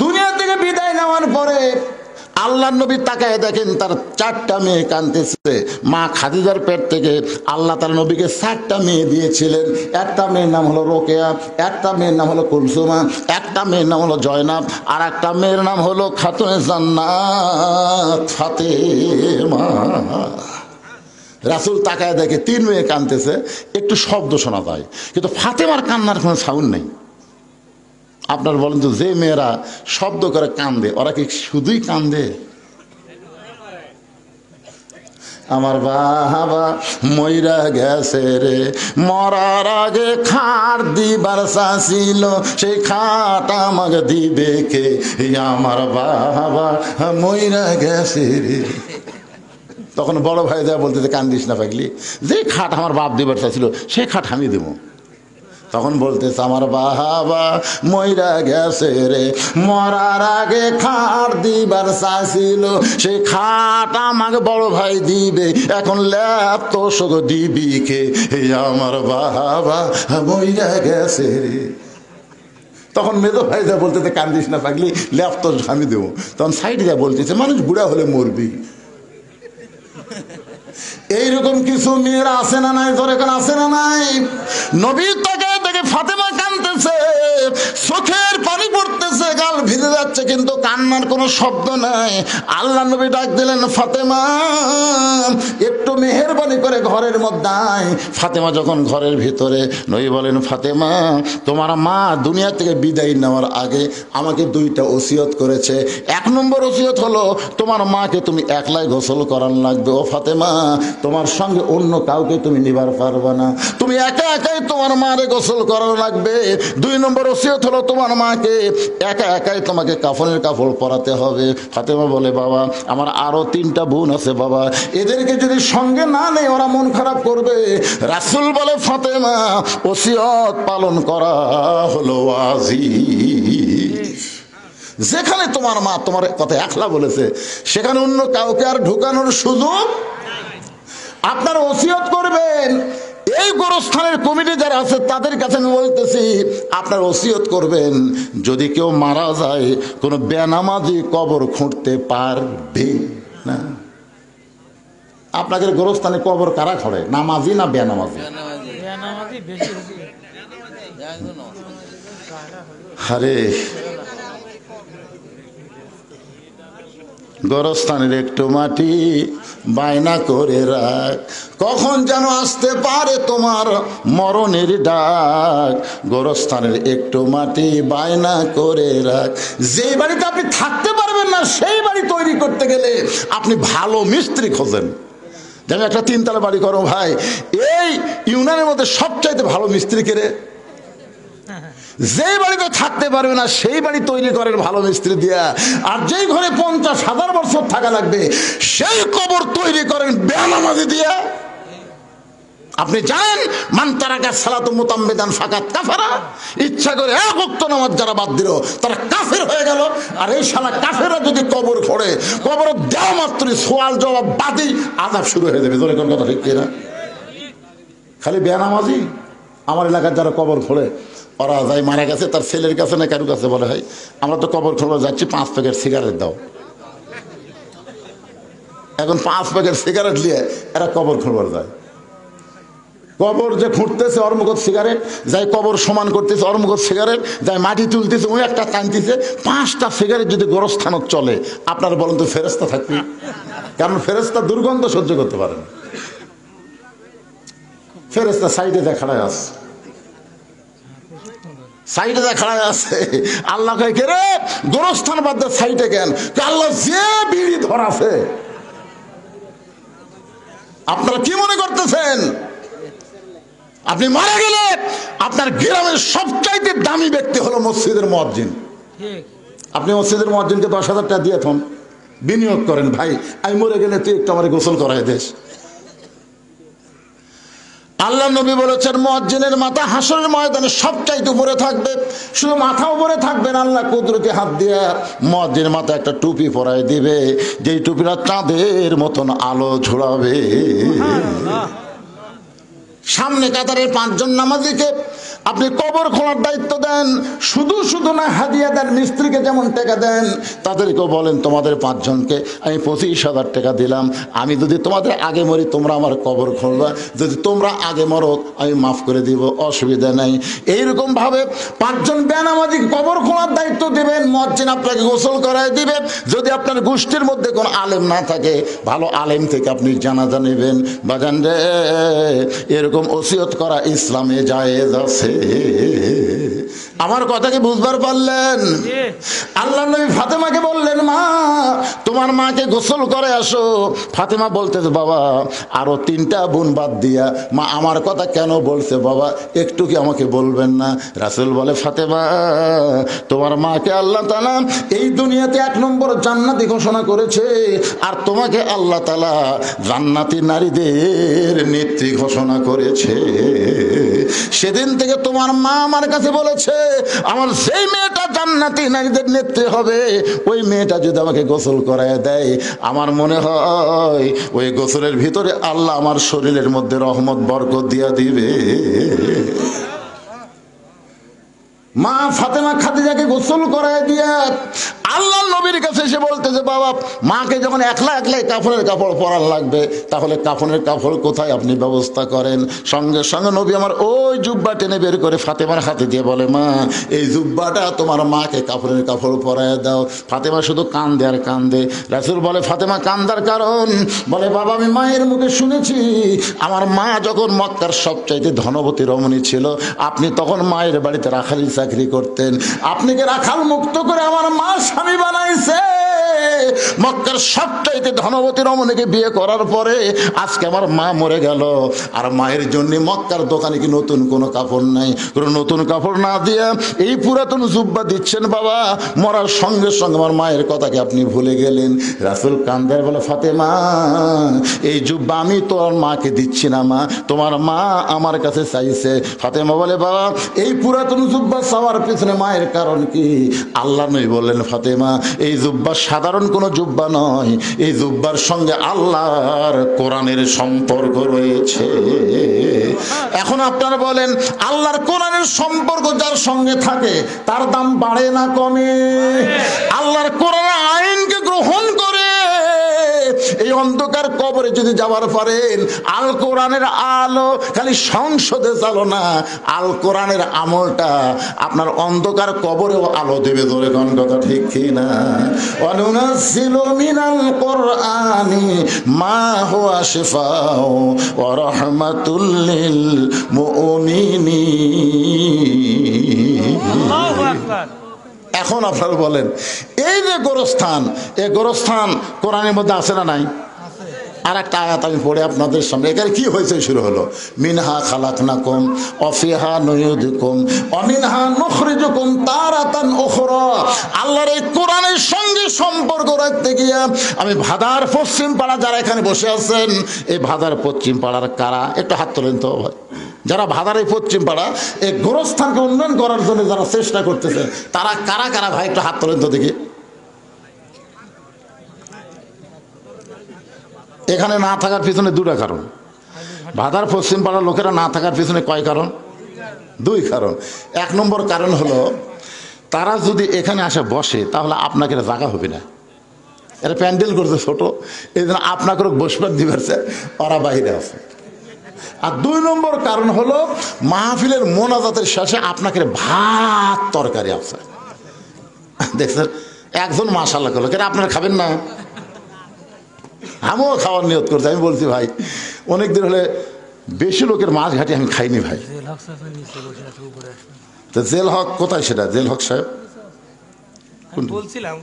দুনিয়া থেকে বিদায় নেওয়ার পরে আল্লাহ নবী তাকায় দেখেন তার 4টা মেয়ে কাঁদতেছে। মা খাদিজার পেট থেকে আল্লাহ তাআলা নবীকে 4টা মেয়ে দিয়েছিলেন। একটা মেয়ের নাম হলো রোকেয়া, একটা মেয়ের নাম হলো কুলসুমা, একটা মেয়ের নাম হলো জয়নাব, আর একটা মেয়ের নাম হলো খাতুনে জান্নাত ফাতেমা। রাসূল তাকায় দেখে 3 মেয়ে কাঁদতেছে, একটু শব্দ শোনা যায়, কিন্তু ফাতেমার কান্নার কোনো সাউন্ড নেই। আপনার বলেন তো, যে মেয়েরা শব্দ করে কান্দে ওরা কি শুধুই কান্দে? আমার বাবা মইরা গেছে রে, মরার আগে খাট দিবার চাইছিল, সেই খাট আমাকে দিবে কে? আমার বাবা মইরা গেছে রে। তখন বড় ভাই যা বলতে, কান্দিস না পাগলি, যে খাট আমার বাপ দিবার চাইছিল সেই খাট আমি দেবো। তখন বলতেছে, আমার বাবা মইরা গেছে রে, মরার আগে খাট দিবার চাইছিল, সেই খাট আমাকে বড় ভাই দিবে, এখন ল্যাপ তো সগো দিবি কে? আমার বাবা মইরা গেছে রে। তখন মেজো ভাই যা বলতেছে, কান্দিস না পাগলি, ল্যাপ তো আমি দেবো। তখন সাইডে যা বলতেছে, মানুষ বুড়া হলে মরবি। এইরকম কিছু মেয়েরা আছে না নাই? ধরে কেন আছে না নাই? নবী তাকে দেখে ফাতেমা কাঁদতেছে, চোখের পানি পড়তেছে, গাল ভিজে যাচ্ছে, কিন্তু কান্নার কোনো শব্দ নাই। আল্লাহ নবী ডাক দিলেন, ফাতেমা একটু মেহেরবানি করে ঘরের মধ্যে আয়। ফাতেমা যখন ঘরের ভিতরে, নবী বলেন, ফাতেমা তোমার মা দুনিয়া থেকে বিদায় নেওয়ার আগে আমাকে 2টা ওসিয়ত করেছে। 1 নম্বর ওসিয়ত হলো, তোমার মাকে তুমি একলাই গোসল করার লাগবে। ও ফাতেমা, তোমার সঙ্গে অন্য কাউকে তুমি নিবার পারবে না, তুমি একা একাই তোমার মারে গোসল করানো লাগবে। 2 নম্বর ওসিয়ত হলো, তোমার মাকে একা একাই তোমাকে কাফনের কাপড় পরাতে হবে। ফাতেমা বলে, বাবা আমার আরো 3টা বোন আছে বাবা, এদেরকে যদি সঙ্গে না নেই ওরা মন খারাপ করবে। রাসূল বলে, ফাতেমা ওসিয়ত পালন করা হলো ওয়াজিব। যেখানে তোমার মা তোমার কথা একলা বলেছে, সেখানে অন্য কাউকে আর ঢুকানোর সুযোগ। আপনার ওসিয়ত করবেন। এই গোরস্থানের কমিটি যারা আছে তাদের কাছে আমি বলতেছি, আপনার ওসিয়ত করবেন, যদি কেউ মারা যায় কোনো বেনামাজি কবর খুঁড়তে পারবে না। আপনাদের গোরস্থানে কবর কারা খড়ে, নামাজি না বেনামাজি? আরে গোরস্থানের একটু মাটি বায়না করে রাখ, কখন যেন আসতে পারে তোমার মরণের ডাক। গোরস্থানের একটু মাটি বায়না করে রাখ। যেই বাড়িতে আপনি থাকতে পারবেন না, সেই বাড়ি তৈরি করতে গেলে আপনি ভালো মিস্ত্রি খোঁজেন। যেমন একটা 3 তলা বাড়ি করো ভাই, এই ইউনিয়নের মধ্যে সবচাইতে ভালো মিস্ত্রি কেড়ে। যে বাড়িতে থাকতে পারবে না সেই বাড়ি তৈরি করেন ভালো মিস্ত্রি দিয়া। আর যেই ঘরে 50,000 বছর থাকা লাগবে সেই কবর তৈরি করেন বেনামাজি দিয়া। আপনি জানেন, মান তারাকা সালাতু মুতাম্মিদান ফাকাত কাফারা, ইচ্ছা করে 1 ওয়াক্ত নামাজ যারা বাদ দিল তারা কাফের হয়ে গেল। আর এই শালা কাফেররা যদি কবর খোঁড়ে, কবর দেওয়া মাত্রই সওয়াল জবাব বাদই আযাব শুরু হয়ে যাবে। ধরে কোন কথা ঠিক কিনা? খালি বেনামাজি। আমার এলাকার যারা কবর খোঁড়ে, ওরা যাই মারা গেছে তার ছেলের কাছে না কারুর কাছে বলে, হয় আমরা তো কবর খোঁড়া যাচ্ছি, 5 প্যাকেট সিগারেট দাও। এখন 5 প্যাকেট সিগারেট নিয়ে এরা কবর খোঁড়বার যায়। কবর যে খুঁড়তেছে ওর মুখত সিগারেট, যাই কবর সমান করতেছে ওর মুখত সিগারেট, যাই মাটি তুলতেছে ওই একটা টানতেছে। 5টা সিগারেট যদি গোরস্থানত চলে, আপনারা বলেন তো ফেরেশতা থাকবে? কারণ ফেরেশতা দুর্গন্ধ সহ্য করতে পারে না। ফেরেশতা সাইডে দেখাড়ায় আছে, সাইডে দেখাড়ায় আছে। আল্লাহ কয় কে রে, গোরস্থান বাদ দে, সাইডে কেন? আল্লাহ যে বিড়ি ধরাছে। আপনারা কি মনে করতেছেন আপনি মারা গেলে আপনার গ্রামের সবচাইতে দামি ব্যক্তি হলো মসজিদের মুয়াজ্জিন। ঠিক। আপনি মসজিদের মুয়াজ্জিনকে 10,000 টাকা দিয়ে থন, বিনিয়োগ করেন, ভাই আমি মরে গেলে তুই একটু আমার গোসল করাই দেশ। আল্লাহ নবী বলেছেন মুয়াজ্জিনের মাথা হাসরের ময়দানে সবচাইতে উপরে থাকবে। শুধু মাথা উপরে থাকবে না, আল্লাহ কুদরতি হাত দিয়ে মুয়াজ্জিনের মাথা একটা টুপি পরায় দিবে, যেই টুপিটা চাঁদের মতন আলো ছড়াবে। সামনে কাতারের 5 জন নামাজীকে আপনি কবর খোঁড়ার দায়িত্ব দেন, শুধু শুধু না হাদিয়া দেন, মিস্ত্রিকে যেমন টাকা দেন তাদেরকেও বলেন তোমাদের 5 জনকে আমি 25,000 টাকা দিলাম, আমি যদি তোমাদের আগে মরি তোমরা আমার কবর খুঁড়বা, যদি তোমরা আগে মরো আমি মাফ করে দিব, অসুবিধা নাই। এইরকম ভাবে 5 জন বেনামাজি কবর খোঁড়ার দায়িত্ব দেবেন, মুয়াজ্জিন আপনাকে গোসল করায় দিবে। যদি আপনার গোষ্ঠীর মধ্যে কোনো আলেম না থাকে, ভালো আলেম থেকে আপনি জানাজা নেবেন। বাজান রে, এরকম ওসিয়ত করা ইসলামে জায়েজ আছে। আমার কথা কি বুঝবার পারলেন? আল্লাহ নবী ফাতেমাকে বললেন, মা তোমার মাকে গোসল করে আসো। ফাতেমা বলতেছে, বাবা আরো 3টা বোন বাদ দিয়া মা আমার কথা কেন বলছে বাবা, একটু কি আমাকে বলবেন না? রাসূল বলে, ফাতেমা তোমার মাকে আল্লাহ তাআলা এই দুনিয়াতে 1 নম্বর জান্নাতি ঘোষণা করেছে, আর তোমাকে আল্লাহ তাআলা জান্নাতি নারীদের নেত্রী ঘোষণা করেছে। সেদিন থেকে তোমার মা আমার কাছে বলেছে, আমার সেই মেয়েটা জান্নাতি নারীদের নেত্রী হবে, ওই মেয়েটা যদি আমাকে গোসল করায় দেয় আমার মনে হয় ওই গোসলের ভিতরে আল্লাহ আমার শরীরের মধ্যে রহমত বরকত দিয়া দিবে। মা ফাতেমা খাদিজাকে গোসল করায় দিয়া আল্লাহ নবীর কাছে এসে বলতেছে, বাবা মাকে যখন একলা একলাই কাফনের কাপড় পরার লাগবে, তাহলে কাফনের কাপড় কোথায় আপনি ব্যবস্থা করেন? সঙ্গে সঙ্গে নবী আমার ওই জুব্বা টেনে বের করে ফাতেমার হাতে দিয়ে বলে, মা এই জুব্বাটা তোমার মাকে কাফনের কাপড় পরায় দাও। ফাতেমা শুধু কান্দে আর কান্দে। রাসূল বলে, ফাতেমা কান্দার কারণ? বলে, বাবা আমি মায়ের মুখে শুনেছি আমার মা যখন মক্কার সবচাইতে ধনবতী রমণী ছিল, আপনি তখন মায়ের বাড়িতে রাখালি চাকরি করতেন, আপনি কি রাখাল মুক্ত করে আমার মা স্বামী বানাইছে। মক্কার সবচাইতে ধনবতী রমণীকে বিয়ে করার পরে আজকে আমার মা মরে গেল, আর মায়ের জন্য মক্কার দোকানে কি নতুন কোনো কাপড় নাই? কোনো নতুন কাপড় না দিয়ে এই পুরাতন জুব্বা দিচ্ছেন বাবা, মরার সঙ্গে সঙ্গে আমার মায়ের কথাকে আপনি ভুলে গেলেন। রাসূল কান্দার বলে, ফাতেমা এই জুব্বা আমি তোমার মাকে দিচ্ছি না মা, তোমার মা আমার কাছে চাইছে। ফাতেমা বলে, বাবা এই পুরাতন জুব্বা চাওয়ার পিছনে মায়ের কারণ কি? আল্লাহ নবী বললেন, ফাতেমা এই জুব্বা সাধারণ কোনো জুব্বা নয়, এই জুব্বার সঙ্গে আল্লাহর কোরআনের সম্পর্ক রয়েছে। এখন আপনারা বলেন, আল্লাহর কোরআনের সম্পর্ক যার সঙ্গে থাকে তার দাম বাড়ে না কমে? আল্লাহর কোরআনের আইনকে গ্রহণ করে এই অন্ধকার কবরে যদি যাওয়ার পারেন, আল কোরআনের আলো খালি সংসদে চালো না, আল কোরআনের আমলটা আপনার অন্ধকার কবরেও আলো দেবে। ধরে কোন কথা ঠিক কি না? ওয়ানুনাজ্জিলু মিনাল কোরআনি মা হুয়া শিফাউ ওয়া রাহমাতুল লিল মুমিনিন। আল্লাহু আকবার। এখন আপনারা বলেন, এই যে গোরস্থান, এই গোরস্থান কোরআনের মধ্যে আছে না নাই? আর একটা আয়াত আমি পড়ে আপনাদের সামনে, এখানে কি হয়েছে শুরু হলো, মিনহা খালাকনাকুম ওয়া ফিহা নুইদুকুম ওয়া মিনহা নুখরিজুকুম তারাতান উখরা। আল্লাহর এই কোরআনের সঙ্গে সম্পর্ক রাখতে গিয়ে আমি ভাদার পশ্চিম পাড়া, যারা এখানে বসে আছেন এই ভাদার পশ্চিম পাড়ার কারা, একটু হাত তোলেন তো ভাই। যারা ভাদার এই পশ্চিম পাড়া এই গোরস্থানকে উন্নয়ন করার জন্য যারা চেষ্টা করতেছে তারা কারা কারা ভাই, একটু হাত তোলেন তো দেখি। এখানে না থাকার পিছনে 2টা কারণ। ভাদার পশ্চিম পাড়ার লোকেরা না থাকার পিছনে কয় কারণ? 2 কারণ। 1 নম্বর কারণ হলো, তারা যদি এখানে আসে বসে তাহলে আপনাকে জায়গা হবে না, এরা প্যান্ডেল করছে ছোট, এই জন্য আপনাকে বসবার দিবেছে, ওরা বাইরে আছে। আর 2 নম্বর কারণ হলো, মাহফিলের মোনাজাতের শেষে আপনাকে ভাত তরকারি আছে। দেখছেন, একজন মাশাআল্লাহ করলো, কেন আপনারা খাবেন না? আমিও খাওয়ার নিয়ত করছি। আমি বলছি ভাই অনেকদিন হলে বেশি লোকের মাছ ঘাটি আমি খাইনি ভাই। তো জেল হক কোথায় সেটা? জেল হক সাহেব বলছিলাম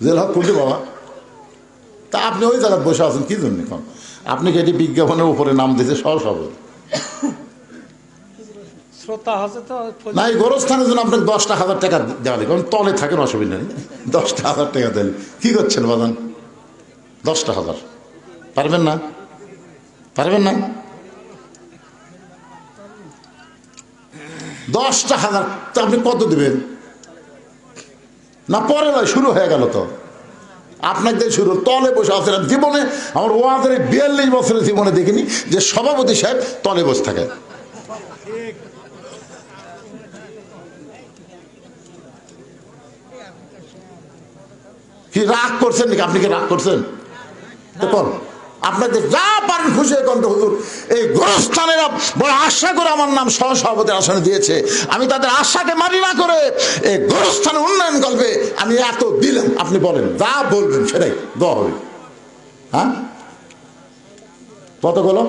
জেল হক কোনটি বাবা? তা আপনি ওই জায়গায় বসে আছেন কি জন্য? এখন আপনি কি এটি বিজ্ঞাপনের উপরে নাম দিয়েছে সহসভাপতি? শ্রোতা হচ্ছে তো না, এই গোরস্থানের জন্য আপনাকে 10,000 টাকা দেওয়া লাগে, কারণ তলে থাকেন, অসুবিধা নেই। 10,000 টাকা দেন। কি করছেন বাদান? 10,000 পারবেন না? পারবেন না? 10,000 তা আপনি কত দিবেন? না পরে নয়, শুরু হয়ে গেল তো। আপনাকে শুরু তলে বসে আছেন। জীবনে আমার ওয়াজের 42 বছরের জীবনে দেখিনি যে সভাপতি সাহেব তলে বসে থাকে। কি রাগ করছেন নাকি? আপনি কি রাগ করছেন? দেখুন আপনাকে যা পারেন খুশি কণ্ঠ হুজুর, এই গোরস্থানেরা বড় আশা করে আমার নাম সহসভাপতির আসনে দিয়েছে। আমি তাদের আশাকে মানি না করে এই গোরস্থানের উন্নয়ন গল্পে আমি এত দিলাম। আপনি বলেন, যা বলবেন সেটাই দেওয়া হবে। হ্যাঁ, কতগুলো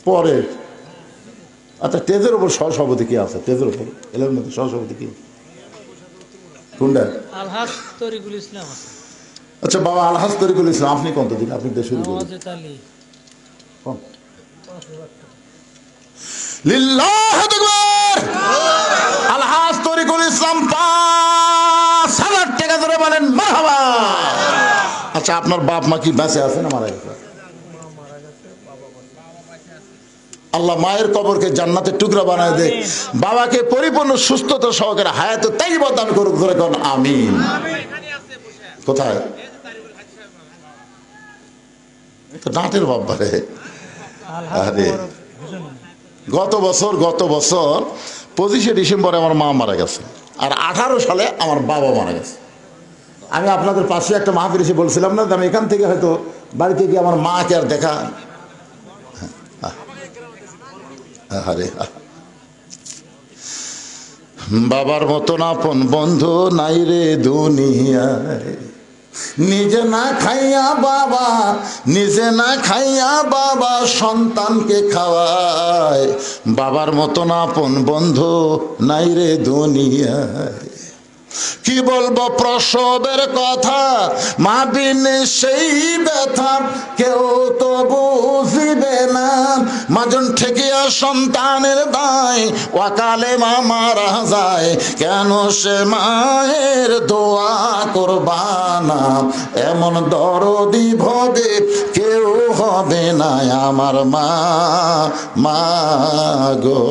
পরে? আচ্ছা, তেজের উপর সহসভাপতি কি আছে? তেজের উপর এলের মধ্যে সহসভাপতি কি কোনটা? আলহাজ তরিকুল ইসলাম আছে। আচ্ছা বাবা, আলহাজ তরিকুল ইসলাম, আপনি কত দিন? আপনি তো শুরু করুন। আলহাজ তরিকুল ইসলাম 5,000 টাকা ধরে বলেন মারহাবা। আচ্ছা, আপনার বাপ মা কি বেঁচে আছে না মারা গেছে? আল্লাহ মায়ের কবরকে জান্নাতের টুকরা বানায় দে, বাবাকে পরিপূর্ণ সুস্থতা সহকারে হায়াতে তাইয়্যিবা দান করুক, ধরে কোন আমিন। কোথায় নাটের বাবারে? আরে গত বছর 25শে ডিসেম্বরে আমার মা মারা গেছে, আর 18 সালে আমার বাবা মারা গেছে। আমি আপনাদের পাশে একটা মাহফিল এসে বলছিলাম না, আমি এখান থেকে হয়তো বাড়িতে গিয়ে আমার মাকে আর দেখা। আরে বাবার মতন আপন বন্ধু নাই রে দুনিয়ায়, নিজে না খাইয়া বাবা, নিজে না খাইয়া বাবা সন্তানকে খাওয়ায়। বাবার মতন আপন বন্ধু নাই রে দুনিয়ায়। কি বলবো প্রসবের কথা, মা বিন সেই ব্যথা কেউ তো বুঝিবে না। মাজন ঠেকিয়া সন্তানের দায়, ওয়াকালে মা মারা যায়, কেন সে মায়ের দোয়া করবানা। এমন দরদি ভবে কেউ হবে না আমার মা, মা গো।